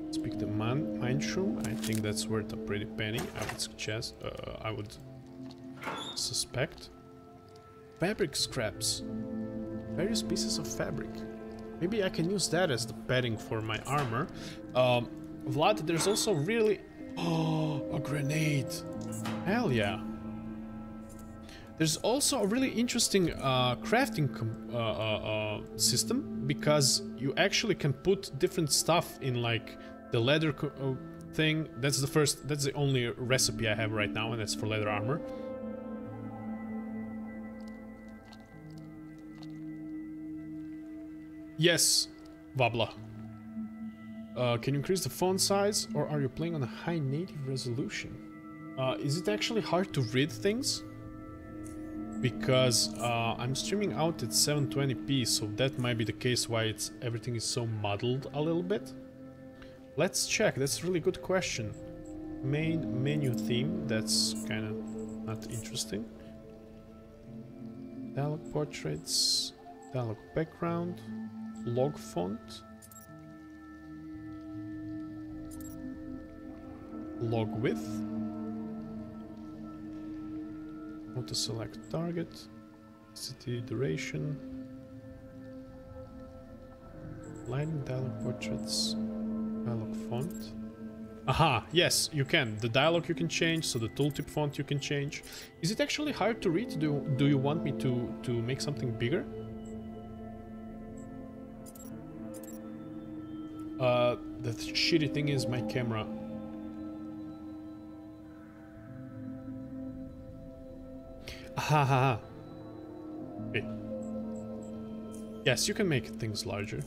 Let's pick the mine shroom. I think that's worth a pretty penny. I would suggest. I would suspect. Fabric scraps. Various pieces of fabric. Maybe I can use that as the padding for my armor. Vlad, there's also really... Oh, a grenade. Hell yeah. There's also a really interesting crafting system, because you actually can put different stuff in, like the leather thing. That's the only recipe I have right now, and that's for leather armor. Yes, Vabla. Can you increase the font size, or are you playing on a high native resolution? Is it actually hard to read things? Because I'm streaming out at 720p, so that might be the case why everything is so muddled a little bit. Let's check. That's a really good question. Main menu theme. That's kind of not interesting. Dialog portraits. Dialog background. Log font. Log width. Auto select target. City duration. Lighting dialog portraits. Dialog font. Aha, yes, you can. The dialog you can change, so the tooltip font you can change. Is it actually hard to read? Do you want me to make something bigger? The shitty thing is my camera. Aha. Okay. Yes, you can make things larger.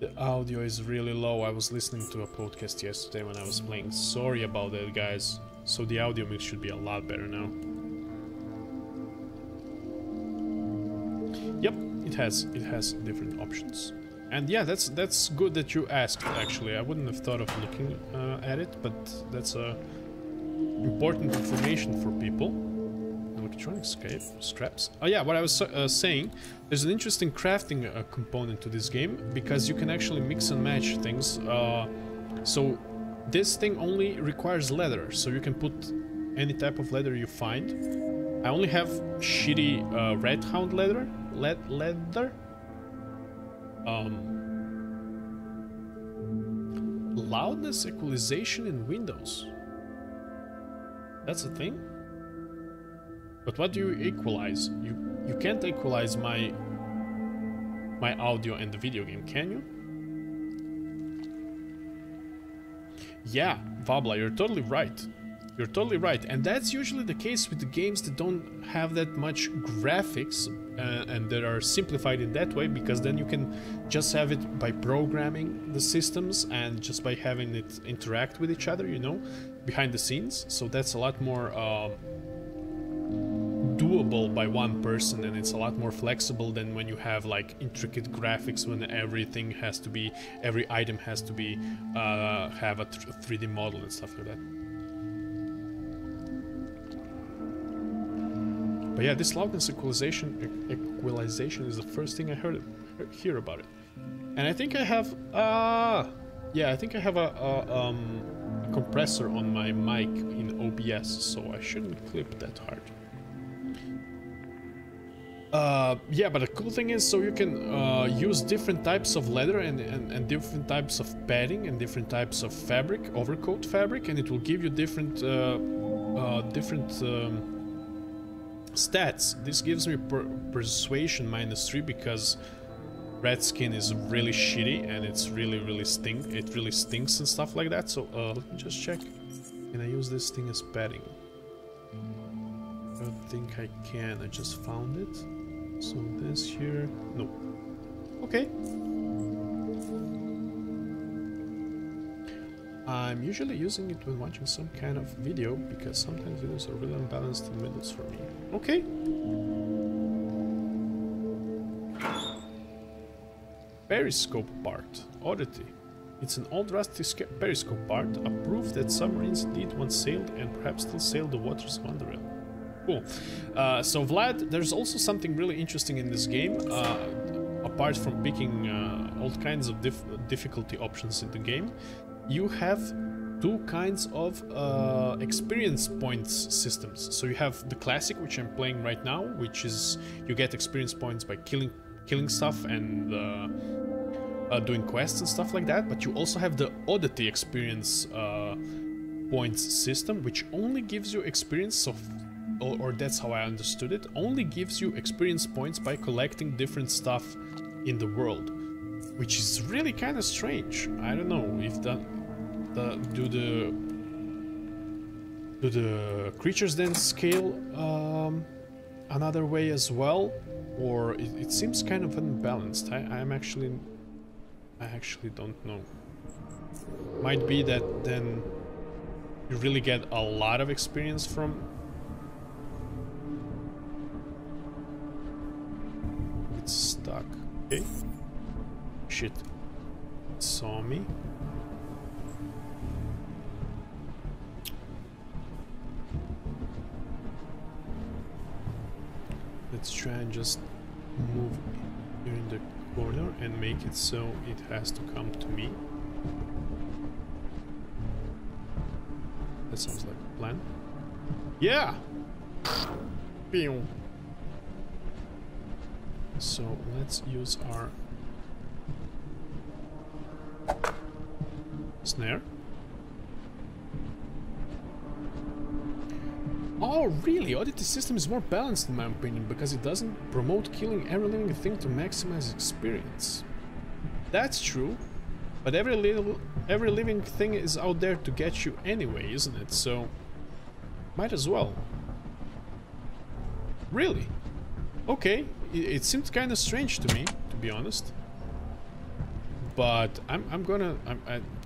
The audio is really low. I was listening to a podcast yesterday when I was playing. Sorry about that, guys. So the audio mix should be a lot better now. Yep, it has different options. And yeah, that's good that you asked, actually. I wouldn't have thought of looking at it, but that's important information for people. Electronic scraps. Oh yeah, what I was saying, there's an interesting crafting component to this game, because you can actually mix and match things. So this thing only requires leather, so you can put any type of leather you find. I only have shitty red hound leather. Loudness equalization in Windows. That's a thing? But what do you equalize? You can't equalize my audio and the video game, can you? Yeah, Vabla, you're totally right. You're totally right. And that's usually the case with the games that don't have that much graphics and that are simplified in that way, because then you can just have it by programming the systems and just by having it interact with each other, you know, behind the scenes. So that's a lot more doable by one person, and it's a lot more flexible than when you have like intricate graphics, when everything has to be, every item has to be have a 3D model and stuff like that. But yeah, this loudness equalization is the first thing I hear about it. And I think I have yeah, I think I have a compressor on my mic in OBS, so I shouldn't clip that hard. Yeah, but the cool thing is, so you can use different types of leather and different types of padding and different types of fabric, overcoat fabric, and it will give you different stats. This gives me persuasion -3 because red skin is really shitty and it's really stinks and stuff like that. So let me just check. Can I use this thing as padding? I don't think I can. I just found it. So this here, no. Okay. I'm usually using it when watching some kind of video, because sometimes videos are really unbalanced in Windows for me. Okay. Periscope part. Oddity. It's an old rusty periscope part, a proof that submarines indeed once sailed and perhaps still sail the waters of Underrail. Cool. So Vlad, there's also something really interesting in this game, apart from picking all kinds of difficulty options in the game. You have two kinds of experience points systems. So you have the classic, which I'm playing right now, which is you get experience points by killing stuff and doing quests and stuff like that. But you also have the oddity experience points system, which only gives you experience of, or that's how I understood it, only gives you experience points by collecting different stuff in the world, which is really kind of strange. I don't know if that... do the creatures then scale another way as well, or it seems kind of unbalanced? I actually don't know. Might be that then you really get a lot of experience from. It's stuck. Okay. Shit. It saw me. Let's try and just move here in the corner and make it so it has to come to me. That sounds like a plan. Yeah! Pew. So let's use our snare. Oh, really? Oddity system is more balanced in my opinion, because it doesn't promote killing every living thing to maximize experience. That's true, but every living thing is out there to get you anyway, isn't it? So, might as well. Really? Okay, it seems kind of strange to me, to be honest. But I'm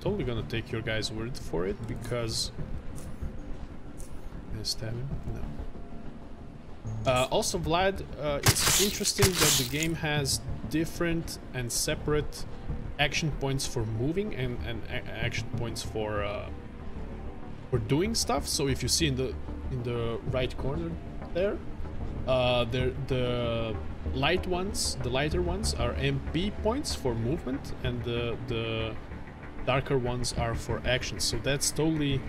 totally gonna take your guys' word for it, because... Stab him? No. Also, Vlad, it's interesting that the game has different and separate action points for moving and action points for doing stuff. So if you see in the right corner there, the lighter ones are MP points for movement, and the darker ones are for action. So that's totally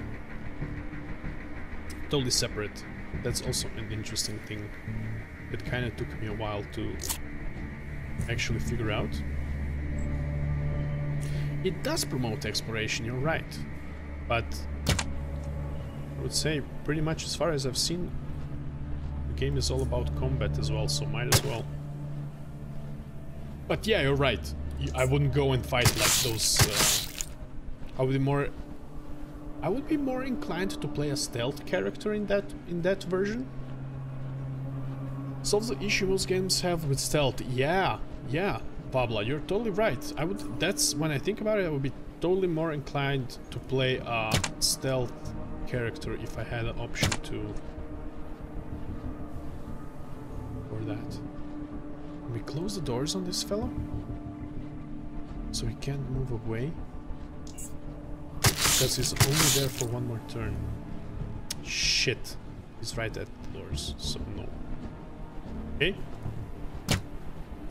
separate. That's also an interesting thing that kind of took me a while to actually figure out. It does promote exploration, you're right, but I would say pretty much as far as I've seen, the game is all about combat as well, so might as well. But yeah, you're right, I wouldn't go and fight like those. I would be more inclined to play a stealth character in that version. Solves the issue most games have with stealth. Yeah, Pablo, you're totally right. That's when I think about it, I would be totally more inclined to play a stealth character if I had an option to for that. Can we close the doors on this fellow so he can't move away? Because he's only there for one more turn. Shit. He's right at the doors, so no. Okay.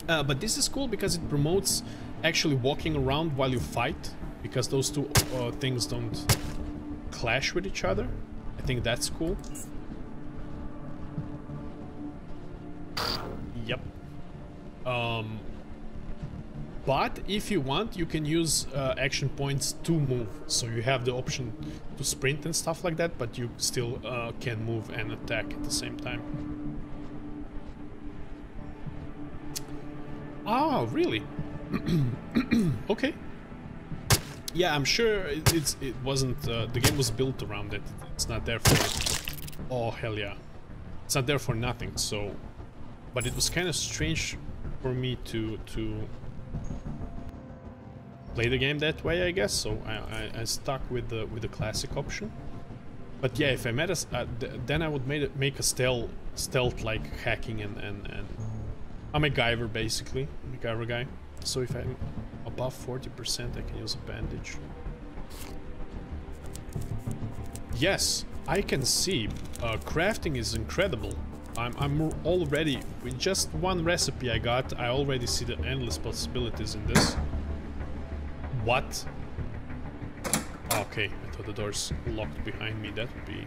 But this is cool because it promotes actually walking around while you fight, because those two things don't clash with each other. I think that's cool. Yep. But if you want, you can use action points to move. So you have the option to sprint and stuff like that, but you still can move and attack at the same time. Oh, really? Okay. Yeah, I'm sure it wasn't... the game was built around it. It's not there for... Oh, hell yeah. It's not there for nothing, so... But it was kind of strange for me to play the game that way, I guess, so I stuck with the classic option. But yeah, if I met then I would make a stealth like hacking and a MacGyver, basically, MacGyver guy. So if I'm above 40%, I can use a bandage. Yes, I can see crafting is incredible. I'm already, with just one recipe I got, I already see the endless possibilities in this. What? Okay, I thought the door's locked behind me. That would be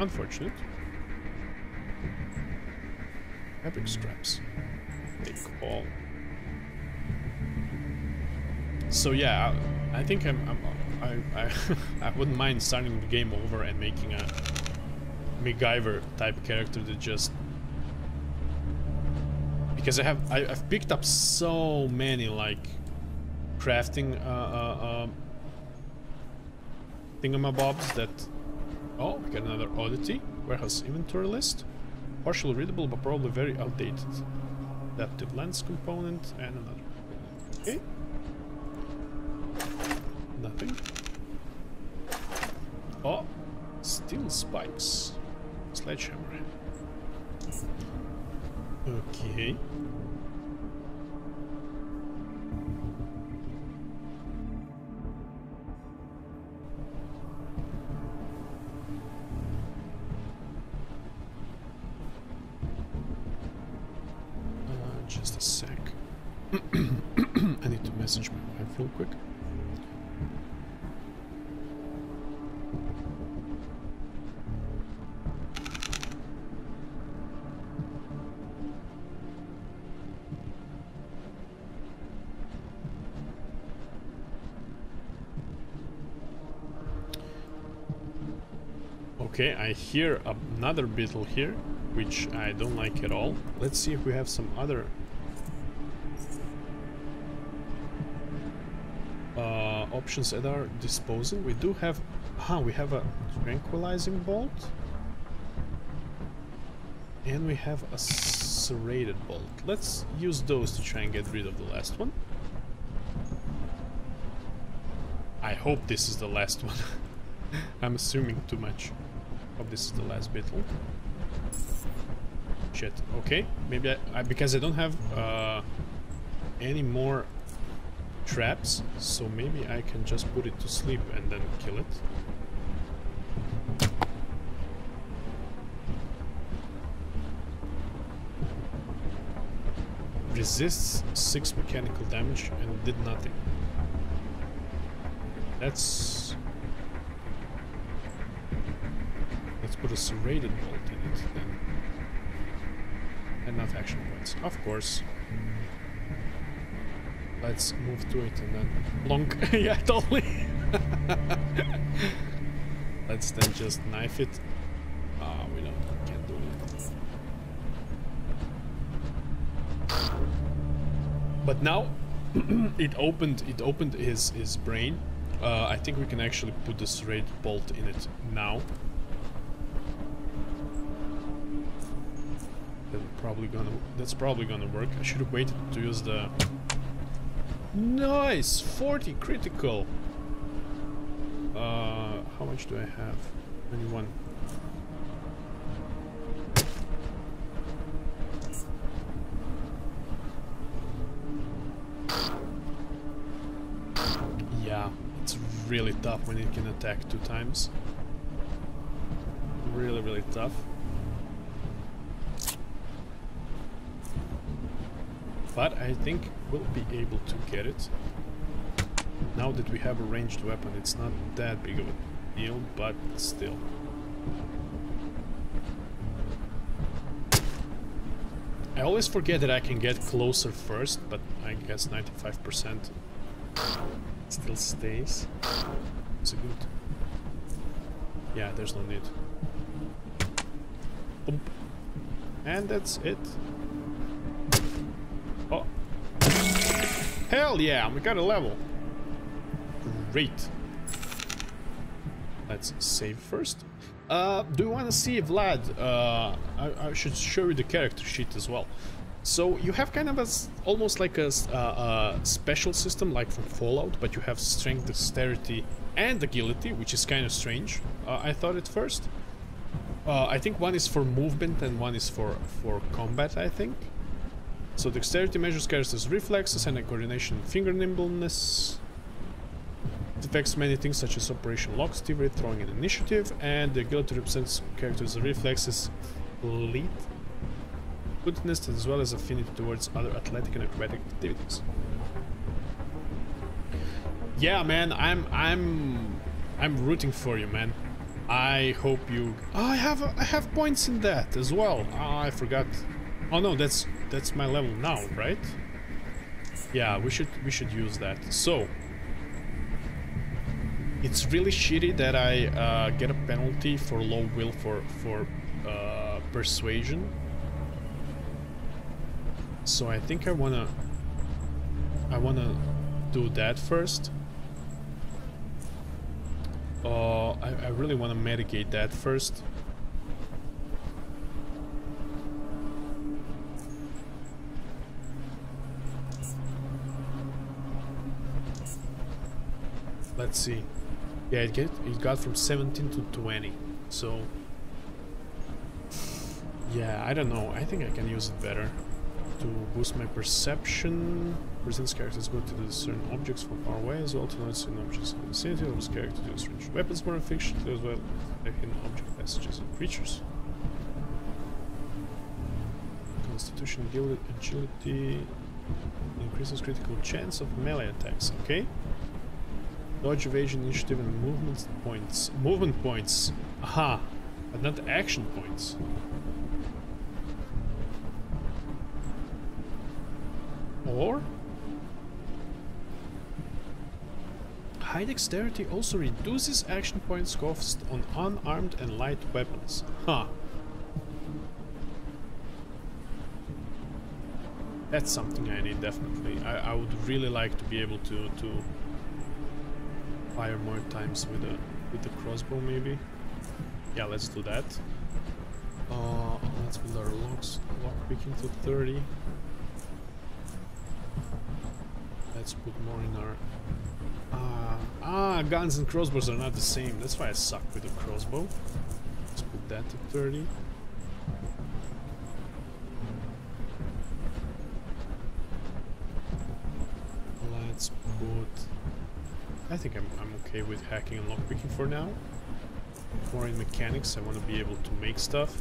unfortunate. Epic scraps. Take all. So yeah, I think I wouldn't mind starting the game over and making a MacGyver type character that just, because I've picked up so many like crafting thingamabobs that... Oh, we got another oddity. Warehouse inventory list. Partially readable, but probably very outdated. Adaptive lens component and another. Okay. Nothing. Oh, steel spikes. Sledgehammer. Okay. Just a sec. I need to message my wife real quick. Okay, I hear another beetle here, which I don't like at all. Let's see if we have some other options at our disposal. We do have... we have a tranquilizing bolt. And we have a serrated bolt. Let's use those to try and get rid of the last one. I hope this is the last one. I'm assuming too much. Hope this is the last beetle. Shit. Okay. Maybe I because I don't have any more traps, so maybe I can just put it to sleep and then kill it. Resists 6 mechanical damage and did nothing. Let's put a serrated bolt in it then. Enough action points, of course. Let's move to it and then plonk. Yeah, totally. Let's then just knife it. We can't do it. But now it opened his brain. I think we can actually put the serrated bolt in it now. That's probably gonna work. I should have waited to use the... Nice! 40 critical! How much do I have? 21. Yeah, it's really tough when it can attack 2 times. Really, really tough. But I think we'll be able to get it. Now that we have a ranged weapon, it's not that big of a deal, but still. I always forget that I can get closer first, but I guess 95% still stays. It's a good... Yeah, there's no need. Boom. And that's it. Oh. Hell yeah, we got a level. Great. Let's save first. Do you want to see Vlad? I should show you the character sheet as well. So you have kind of almost like a special system like from Fallout, but you have strength, dexterity, and agility, which is kind of strange. I thought at first. I think one is for movement and one is for combat, I think. So dexterity measures characters' reflexes and coordination, finger nimbleness. It affects many things such as operation lock, stevery, throwing, and initiative. And the agility represents characters' reflexes, lead, goodness, as well as affinity towards other athletic and acrobatic activities. Yeah, man, I'm rooting for you, man. I hope you. Oh, I have points in that as well. Oh, I forgot. Oh no, that's my level now, right? Yeah, we should use that. So it's really shitty that I get a penalty for low will for persuasion. So I think I wanna do that first. I really want to mitigate that first. Let's see. Yeah, it got from 17 to 20. So yeah, I don't know. I think I can use it better to boost my perception. Presents characters go to discern objects from far away as well to notice hidden objects in the vicinity. Allows character to use range weapons more efficiently as well as hidden object passages and creatures. Constitution, agility increases critical chance of melee attacks. Okay. Dodge, evasion, initiative, and movement points. Movement points. Aha, but not action points. Or high dexterity also reduces action points cost on unarmed and light weapons. Huh. That's something I need definitely. I would really like to be able to fire more times with the crossbow maybe. Yeah, let's do that. Let's build our lockpicking to 30. Let's put more in our... guns and crossbows are not the same. That's why I suck with the crossbow. Let's put that to 30. Let's put... I think I'm okay with hacking and lockpicking for now. More in mechanics, I want to be able to make stuff.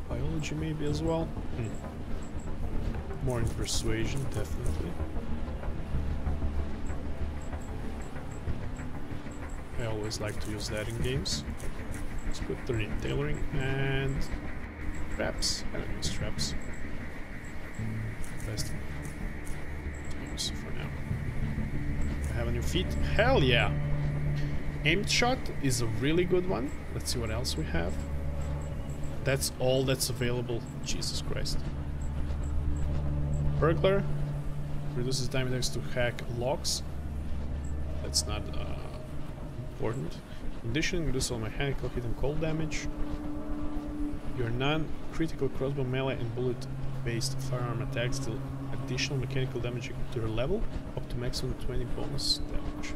Biology maybe as well. More in persuasion, definitely. I always like to use that in games. Let's put 30 in tailoring and traps. I don't use traps. Best use for now. I have a new feat. Hell yeah! Aimed shot is a really good one. Let's see what else we have. That's all that's available. Jesus Christ. Burglar reduces time it takes to hack locks. That's not important. Conditioning reduces all mechanical hit and cold damage. Your non-critical crossbow melee and bullet-based firearm attacks deal additional mechanical damage to your level, up to maximum 20 bonus damage.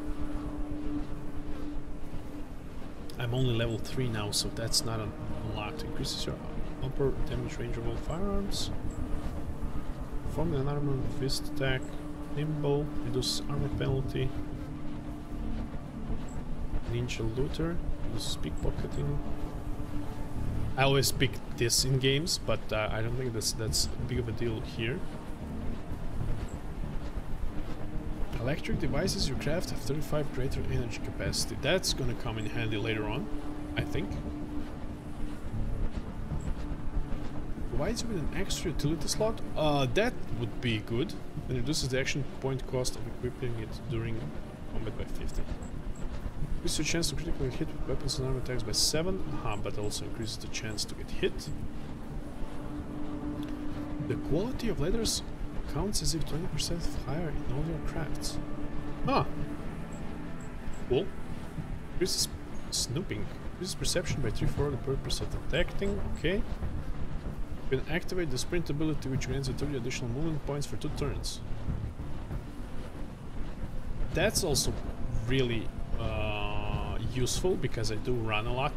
I'm only level 3 now, so that's not a lot. Increases your upper damage range of all firearms. Perform an unarmored fist attack. Nimble. Reduces armor penalty. Ninja looter. Reduces pickpocketing. I always pick this in games, but I don't think that's big of a deal here. Electric devices you craft have 35 greater energy capacity. That's gonna come in handy later on, I think. Provides you with an extra utility slot. That would be good. And reduces the action point cost of equipping it during combat by 50. Increases your chance to critically hit with weapons and armor attacks by 7. But also increases the chance to get hit. The quality of leathers counts as if 20% higher in all your crafts. Cool. Increases snooping. Increases perception by 3 for the purpose of detecting. Okay. You can activate the sprint ability, which grants you 30 additional movement points for 2 turns. That's also really useful because I do run a lot.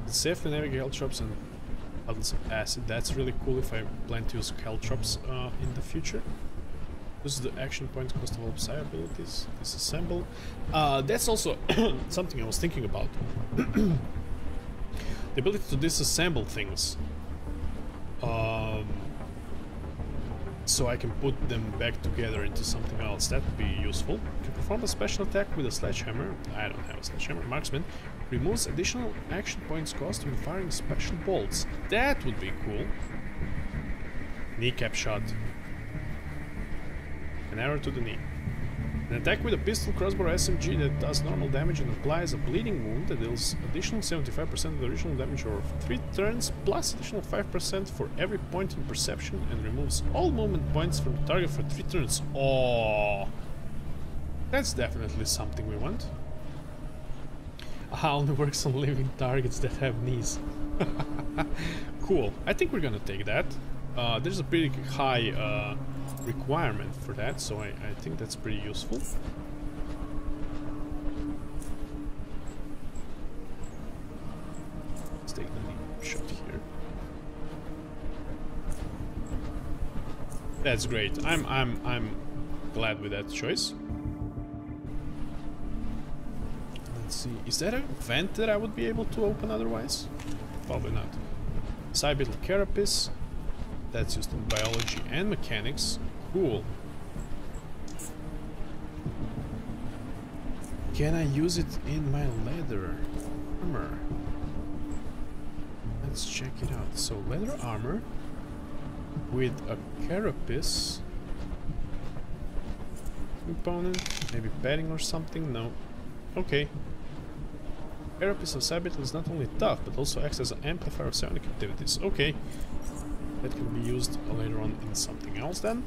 Safely navigate health shops and puddles of acid. That's really cool if I plan to use health shops in the future. This is the action point cost of all psi abilities. Disassemble. That's also something I was thinking about. The ability to disassemble things. So I can put them back together into something else. That would be useful. You can perform a special attack with a sledgehammer. I don't have a sledgehammer. Marksman. Removes additional action points cost when firing special bolts. That would be cool. Kneecap shot. An arrow to the knee. An attack with a pistol, crossbow, or SMG that does normal damage and applies a bleeding wound that deals additional 75% of the original damage over 3 turns, plus additional 5% for every point in perception, and removes all movement points from the target for 3 turns. Oh, that's definitely something we want. Only works on living targets that have knees. Cool. I think we're gonna take that. There's a pretty high requirement for that, so I think that's pretty useful. Let's take the shot here. That's great. I'm glad with that choice. Let's see. Is that a vent that I would be able to open otherwise? Probably not. Cybetal carapace. That's used in biology and mechanics. Cool. Can I use it in my leather armor? Let's check it out. So leather armor with a carapace component, maybe padding or something. No. Okay. Carapace of Cybetal is not only tough, but also acts as an amplifier of psionic activities. Okay. That can be used later on in something else then.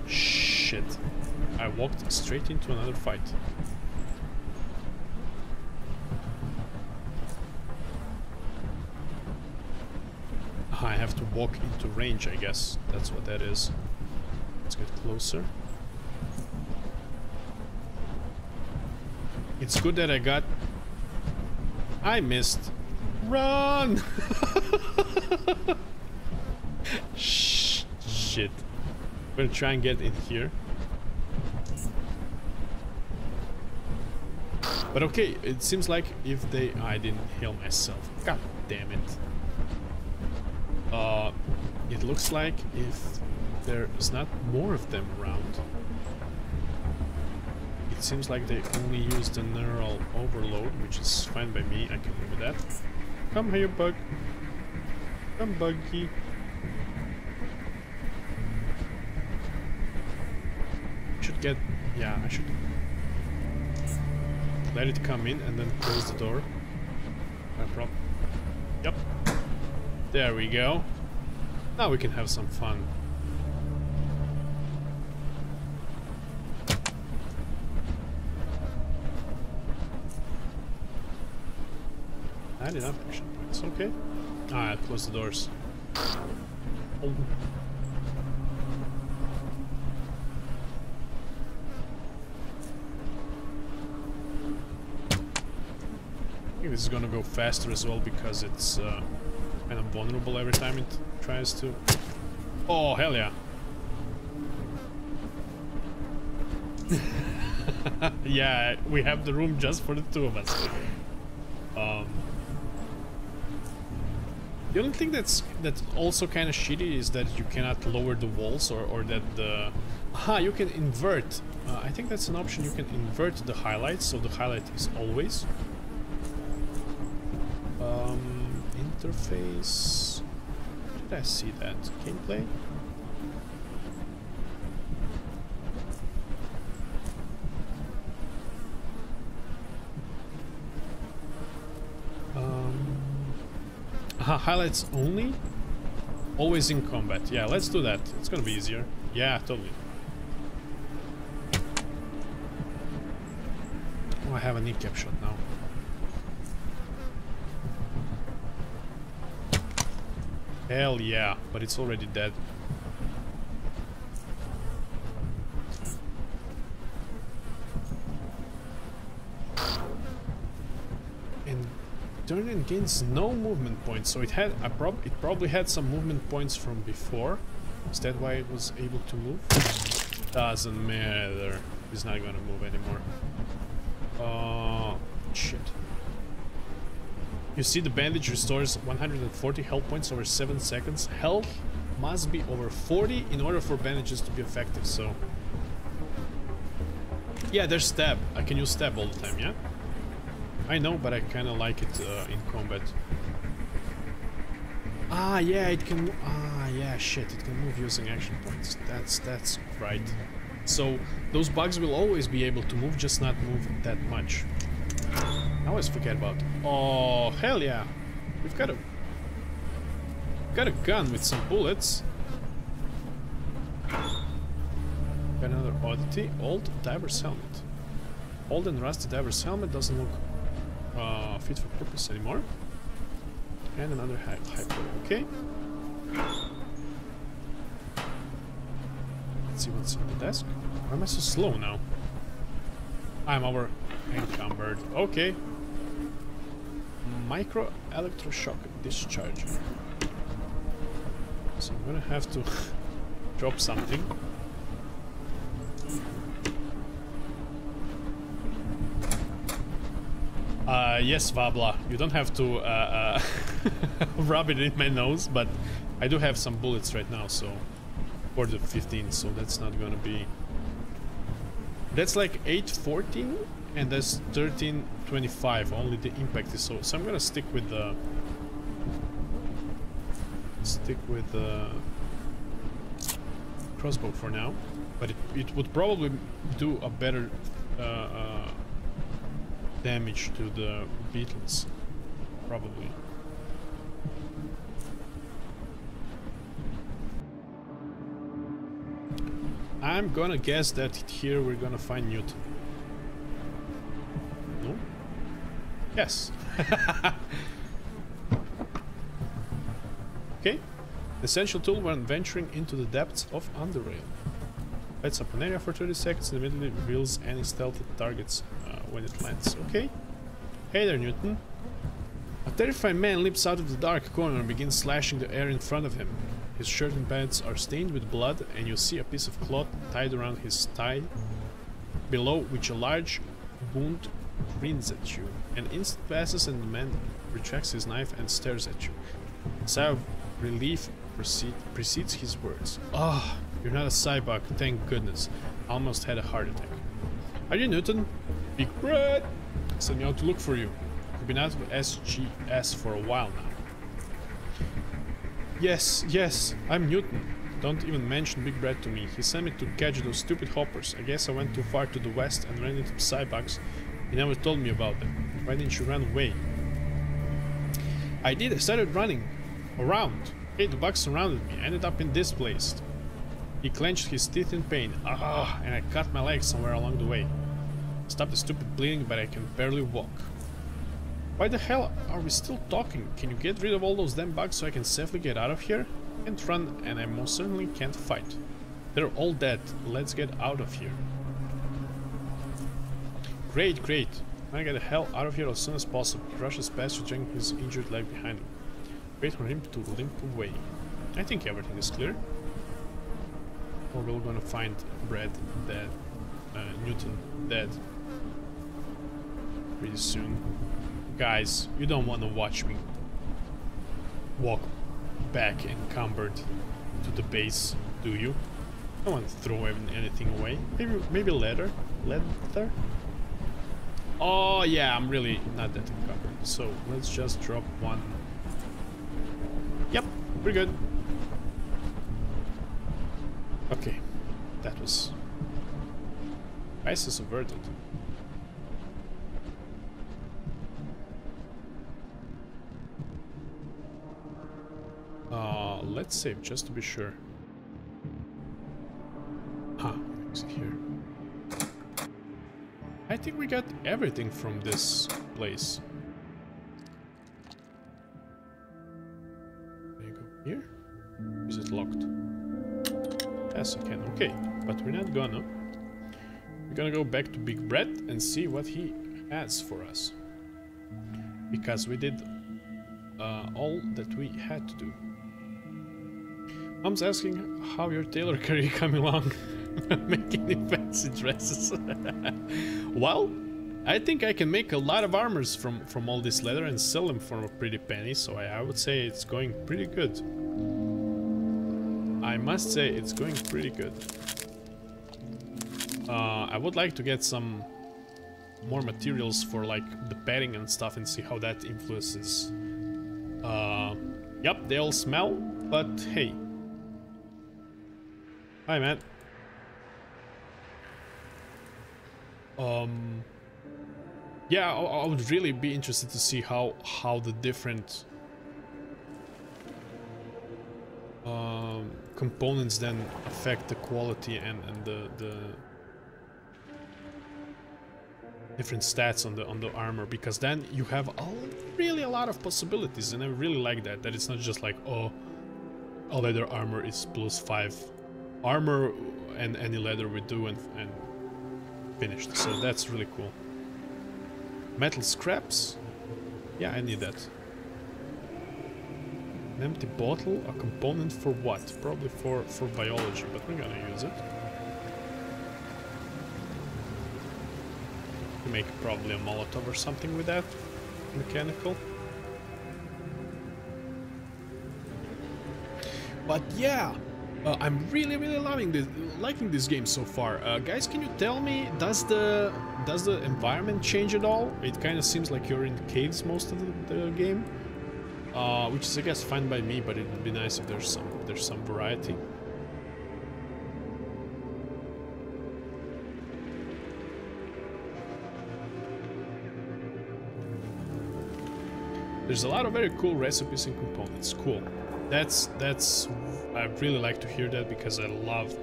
Shit. I walked straight into another fight. I have to walk into range, I guess. That's what that is. Let's get closer. It's good that I missed. Run! Shit. I'm gonna try and get in here. But okay, it seems like if they... I didn't heal myself. God damn it. It looks like if there is not more of them around, it seems like they only use the neural overload, which is fine by me. I can live with that. Come here, bug. Come, buggy. Should get... yeah, I should let it come in and then close the door. No problem. Yep. There we go. Now we can have some fun. Not enough action points, okay. Ah, close the doors. Oh. I think this is gonna go faster as well because it's kind of vulnerable every time it tries to... Oh, hell yeah. Yeah, we have the room just for the two of us. The only thing that's also kind of shitty is that you cannot lower the walls or that the... Aha, you can invert. I think that's an option. You can invert the highlights, so the highlight is always. Interface... Did I see that? Gameplay? Highlights only? Always in combat. Yeah, let's do that. It's gonna be easier. Yeah, totally. Oh, I have a kneecap shot now. Hell yeah, but it's already dead. And turn and gains no movement points, so it had it probably had some movement points from before. Is that why it was able to move? Doesn't matter. It's not gonna move anymore. Shit. You see, the bandage restores 140 health points over 7 seconds. Health must be over 40 in order for bandages to be effective, so... Yeah, there's stab. I can use stab all the time, yeah? I know, but I kind of like it in combat. Ah, yeah, it can... Ah, yeah, shit, it can move using action points. That's right. So those bugs will always be able to move, just not move that much. I always forget about. Oh hell yeah! We've got a gun with some bullets. Got another oddity. Old diver's helmet. Old and rusty diver's helmet doesn't look fit for purpose anymore. And another hyper. Okay. Let's see what's on the desk. Why am I so slow now? I'm over encumbered. Okay. Micro electroshock discharger. So I'm gonna have to drop something. Yes, Vabla, you don't have to rub it in my nose, but I do have some bullets right now, so for the 15, so that's not gonna be. That's like 814, and that's 1325. Only the impact is so. So I'm gonna stick with the crossbow for now, but it would probably do a better damage to the beetles, probably. I'm gonna guess that here we're gonna find Newton. No? Yes. Okay. Essential tool when venturing into the depths of Underrail. Lights up an area for 30 seconds and immediately reveals any stealthy targets when it lands. Okay. Hey there, Newton. A terrified man leaps out of the dark corner and begins slashing the air in front of him. His shirt and pants are stained with blood, and you see a piece of cloth tied around his thigh, below which a large wound grins at you. An instant passes and the man retracts his knife and stares at you. A sigh of relief precedes his words. Ah, oh, you're not a cyborg, thank goodness. I almost had a heart attack. Are you Newton? Big Brad! Sent me out to look for you. You've been out of SGS for a while now. Yes, I'm Newton. Don't even mention Big Brad to me. He sent me to catch those stupid hoppers. I guess I went too far to the west and ran into cybugs. He never told me about them. Why didn't you run away? I did. I started running around. Hey, the bugs surrounded me. I ended up in this place. He clenched his teeth in pain. Ah, and I cut my leg somewhere along the way. Stop the stupid bleeding, but I can barely walk. Why the hell are we still talking? Can you get rid of all those damn bugs so I can safely get out of here? I can't run, and I most certainly can't fight. They're all dead. Let's get out of here. Great. I want to get the hell out of here as soon as possible. He rushes past you, dragging his injured leg behind him. Wait for him to limp away. I think everything is clear. Or we're gonna find Brad dead. Newton dead. Pretty soon. Guys, you don't want to watch me walk back encumbered to the base, do you? I don't want to throw anything away. Maybe leather? Leather? Oh yeah, I'm really not that encumbered. So let's just drop one. Yep, we're good. Okay, that was crisis averted. Let's save just to be sure. Exit here. I think we got everything from this place. Can I go here? Is it locked? Yes, I can. Okay, but we're not gonna. We're gonna go back to Big Brett and see what he has for us. Because we did all that we had to do. Mom's asking how your tailor career coming along. Making any fancy dresses. Well, I think I can make a lot of armors from all this leather and sell them for a pretty penny, so I would say it's going pretty good. I must say it's going pretty good. I would like to get some more materials for like the padding and stuff and see how that influences. Yep, they all smell, but hey. Hi, man. Yeah, I would really be interested to see how the different components then affect the quality and the different stats on the armor, because then you have really a lot of possibilities, and I really like that it's not just like, oh, a leather armor is +5 armor and any leather we do and finished. So that's really cool. Metal scraps, yeah, I need that. An empty bottle, a component for what? Probably for biology, but we're gonna use it. Make probably a Molotov or something with that. Mechanical. But yeah, I'm really liking this game so far. Guys, can you tell me, does the environment change at all? It kind of seems like you're in caves most of the game, which is, I guess, fine by me. But it would be nice if there's some variety. There's a lot of very cool recipes and components. Cool. That's I really like to hear that, because I love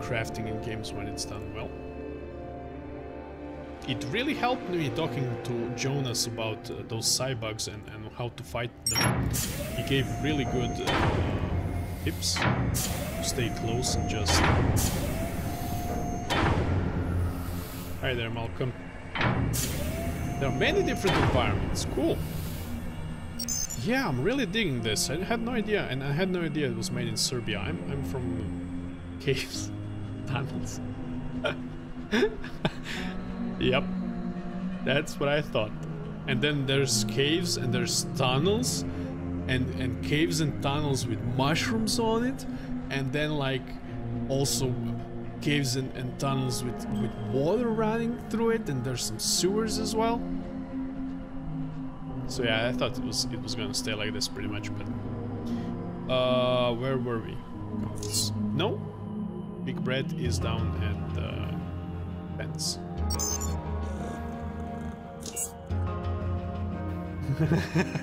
crafting in games when it's done well. It really helped me talking to Jonas about those cybugs and how to fight them. He gave really good tips to stay close and just... Hi there, Malcolm. There are many different environments. Cool. Yeah, I'm really digging this. I had no idea, and I had no idea it was made in Serbia. I'm from caves, tunnels. Yep, that's what I thought. And then there's caves and there's tunnels, and caves and tunnels with mushrooms on it, and then like also caves and tunnels with water running through it, and there's some sewers as well. So yeah, I thought it was gonna stay like this pretty much, but where were we? No, Big Bread is down at the fence.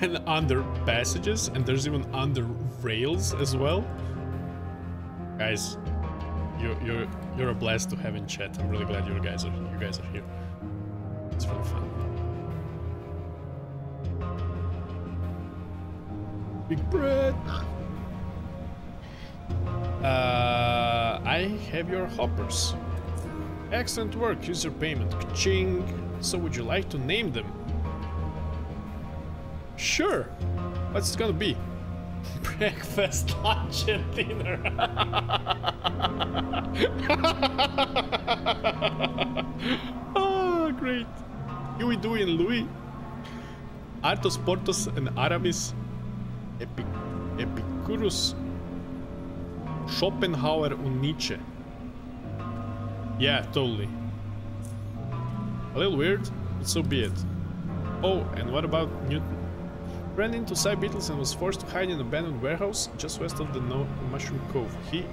And under passages, and there's even under rails as well. Guys, you're a blast to have in chat. I'm really glad you guys are here. It's really fun. Big Bread. I have your hoppers. Excellent work. Use your payment. Ka-ching. So would you like to name them? Sure. What's it gonna be? Breakfast, lunch, and dinner. Oh, great. Huey, Dewey, and Louie. Artos, Portos, and Aramis. Epicurus. Schopenhauer and Nietzsche. Yeah, totally. A little weird, but so be it. Oh, and what about Newton? Ran into Psy Beetles and was forced to hide in an abandoned warehouse just west of the Mushroom Cove. He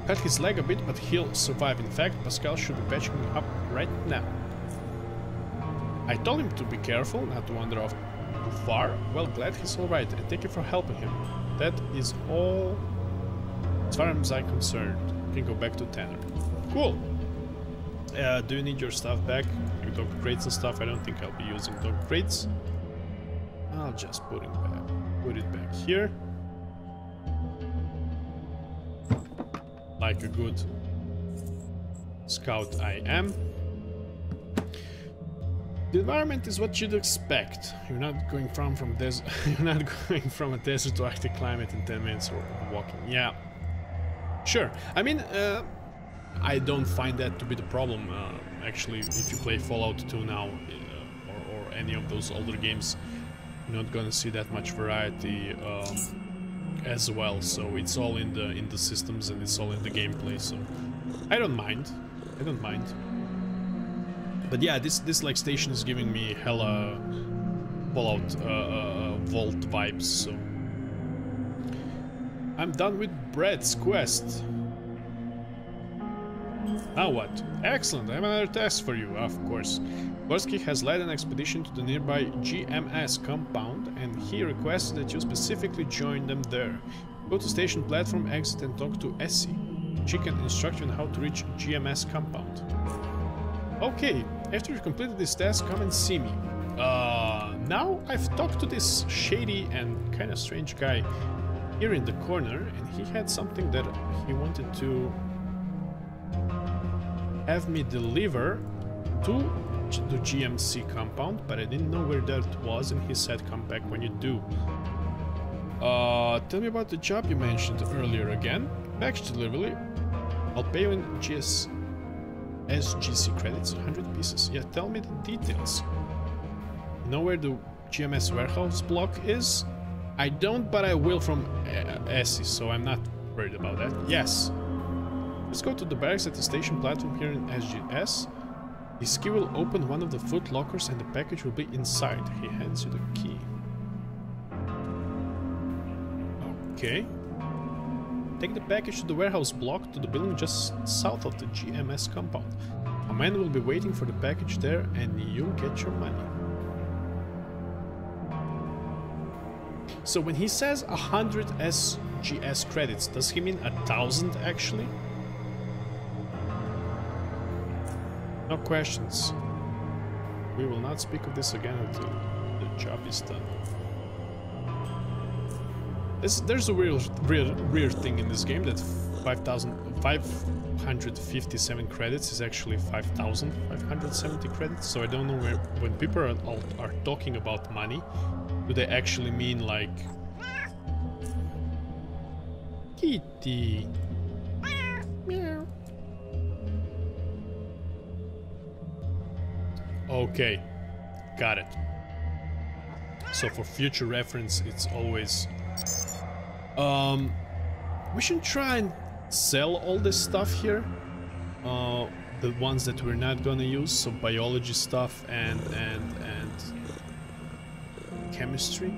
cut his leg a bit, but he'll survive. In fact, Pascal should be patching him up right now. I told him to be careful, not to wander off too far. Well, glad he's alright, and thank you for helping him. That is all as far as I'm concerned. You can go back to Tanner. Cool. Do you need your stuff back? Like dog crates and stuff? I don't think I'll be using dog crates. I'll just put it back here. Like a good scout I am. The environment is what you'd expect. You're not going from desert. You're not going from a desert to Arctic climate in 10 minutes or walking. Yeah, sure. I mean, I don't find that to be the problem. Actually, if you play Fallout 2 now, or any of those older games, you're not gonna see that much variety as well. So it's all in the systems and it's all in the gameplay. So I don't mind. I don't mind. But yeah, this like station is giving me hella Fallout Vault vibes. So I'm done with Brett's quest. Now what? Excellent, I have another task for you, of course. Gorski has led an expedition to the nearby GMS compound, and he requested that you specifically join them there. Go to station platform, exit, and talk to Essie. She can instruct you on how to reach GMS compound. Okay, after you've completed this task, come and see me. Now I've talked to this shady and kind of strange guy here in the corner, and he had something that he wanted to have me deliver to the GMC compound, but I didn't know where that was, and he said come back when you do. Tell me about the job you mentioned earlier again. Package delivery. I'll pay you in SGC credits, 100 pieces. Yeah, tell me the details. You know where the GMS warehouse block is? I don't, but I will from Essie, so I'm not worried about that. Yes. Let's go to the barracks at the station platform here in SGS. This key will open one of the foot lockers and the package will be inside. He hands you the key. Okay. Take the package to the warehouse block to the building just south of the GMS compound. A man will be waiting for the package there and you'll get your money. So when he says 100 SGS credits, does he mean 1,000 actually? No questions. We will not speak of this again until the job is done. There's a weird thing in this game that 557 credits is actually 5,570 credits. So I don't know when people are talking about money, do they actually mean like Kitty? Meow. Okay, got it. So for future reference, it's always we should try and sell all this stuff here, the ones that we're not gonna use, so biology stuff and chemistry.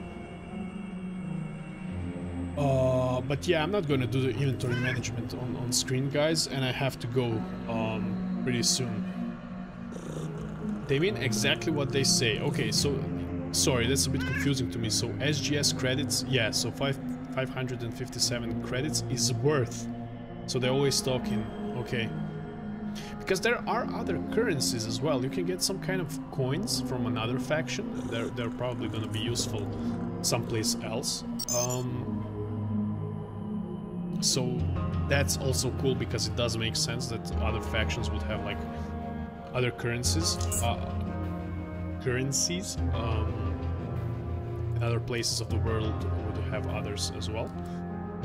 But yeah, I'm not gonna do the inventory management on screen, guys, and I have to go pretty soon. They mean exactly what they say. Okay, so sorry, that's a bit confusing to me. So SGS credits, yeah, so 557 credits is worth. So they're always talking, okay. Because there are other currencies as well. You can get some kind of coins from another faction. They're probably going to be useful someplace else. So that's also cool because it does make sense that other factions would have like other currencies, in other places of the world would have others as well.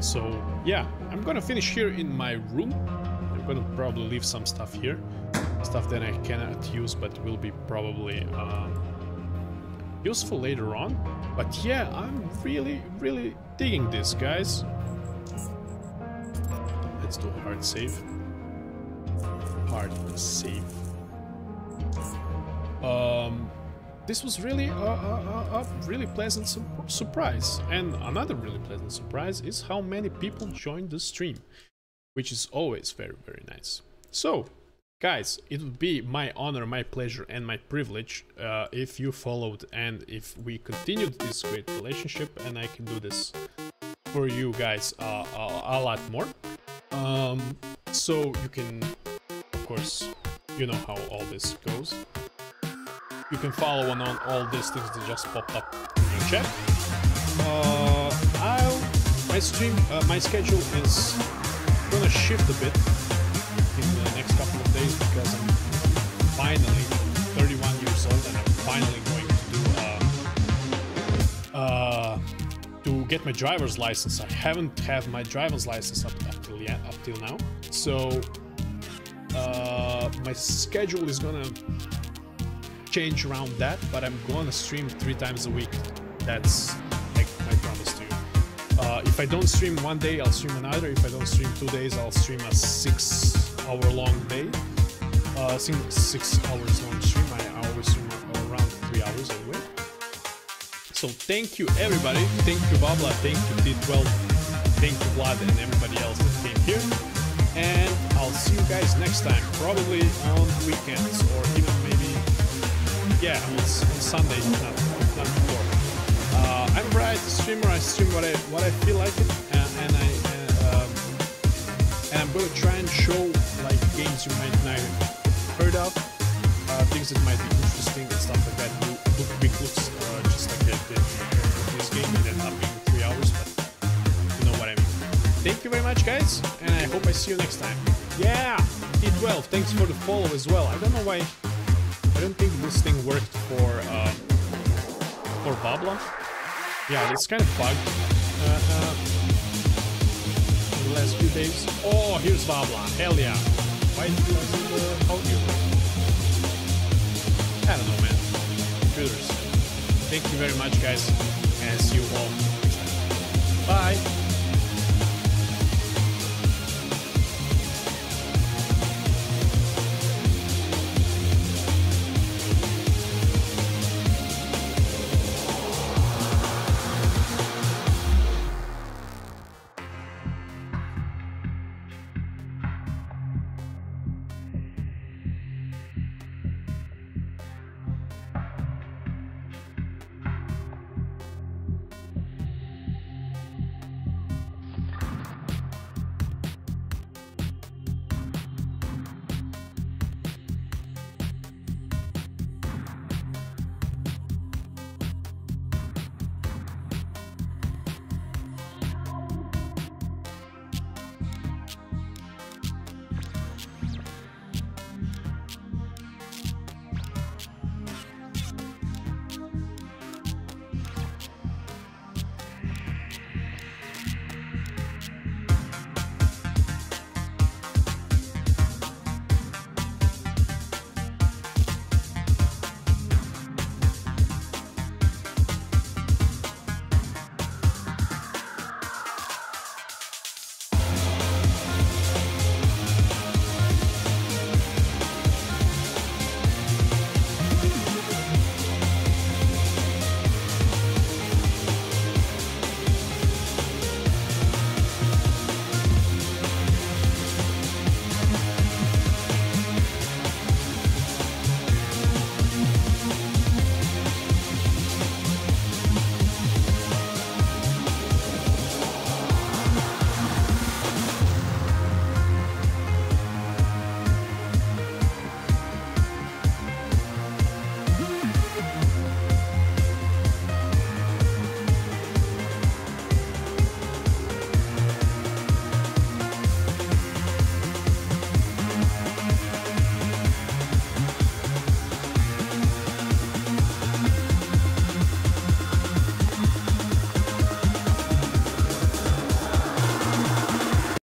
So yeah, I'm gonna finish here in my room. I'm gonna probably leave some stuff here, stuff that I cannot use but will be probably useful later on. But yeah, I'm really digging this, guys. Let's do a hard save. Hard save. This was really a really pleasant surprise, and another really pleasant surprise is how many people joined the stream, which is always very nice. So guys, it would be my honor, my pleasure and my privilege if you followed and if we continued this great relationship, and I can do this for you guys a lot more. So you can, of course, you know how all this goes. You can follow on all these things that just popped up in your chat. My schedule is gonna shift a bit in the next couple of days because I'm finally 31 years old and I'm finally going to get my driver's license. I haven't had my driver's license up till now, so my schedule is gonna change around that, but I'm gonna stream 3 times a week. That's like my promise to you. If I don't stream one day, I'll stream another. If I don't stream 2 days, I'll stream a 6-hour-long day. 6 hours long stream. I always stream around 3 hours anyway. So thank you everybody. Thank you Babla. Thank you D12. Thank you Vlad and everybody else that came here. And I'll I'll see you guys next time, probably on weekends or even maybe, yeah, on Sunday, not before. I'm a variety streamer. I stream what I feel like it, and I'm gonna try and show like games you might not have heard of, things that might be interesting and stuff like that. Do quick looks, just like this game. It ended up being 3 hours, but you know what I mean. Thank you very much, guys, and I hope I see you next time. Yeah, T12, thanks for the follow as well. I don't know why. I don't think this thing worked for Babla. Yeah, it's kind of bugged in the last few days. Oh, here's Babla. Hell yeah. Why did you hold you? I don't know, man. Computers. Thank you very much, guys, and see you all next time. Bye.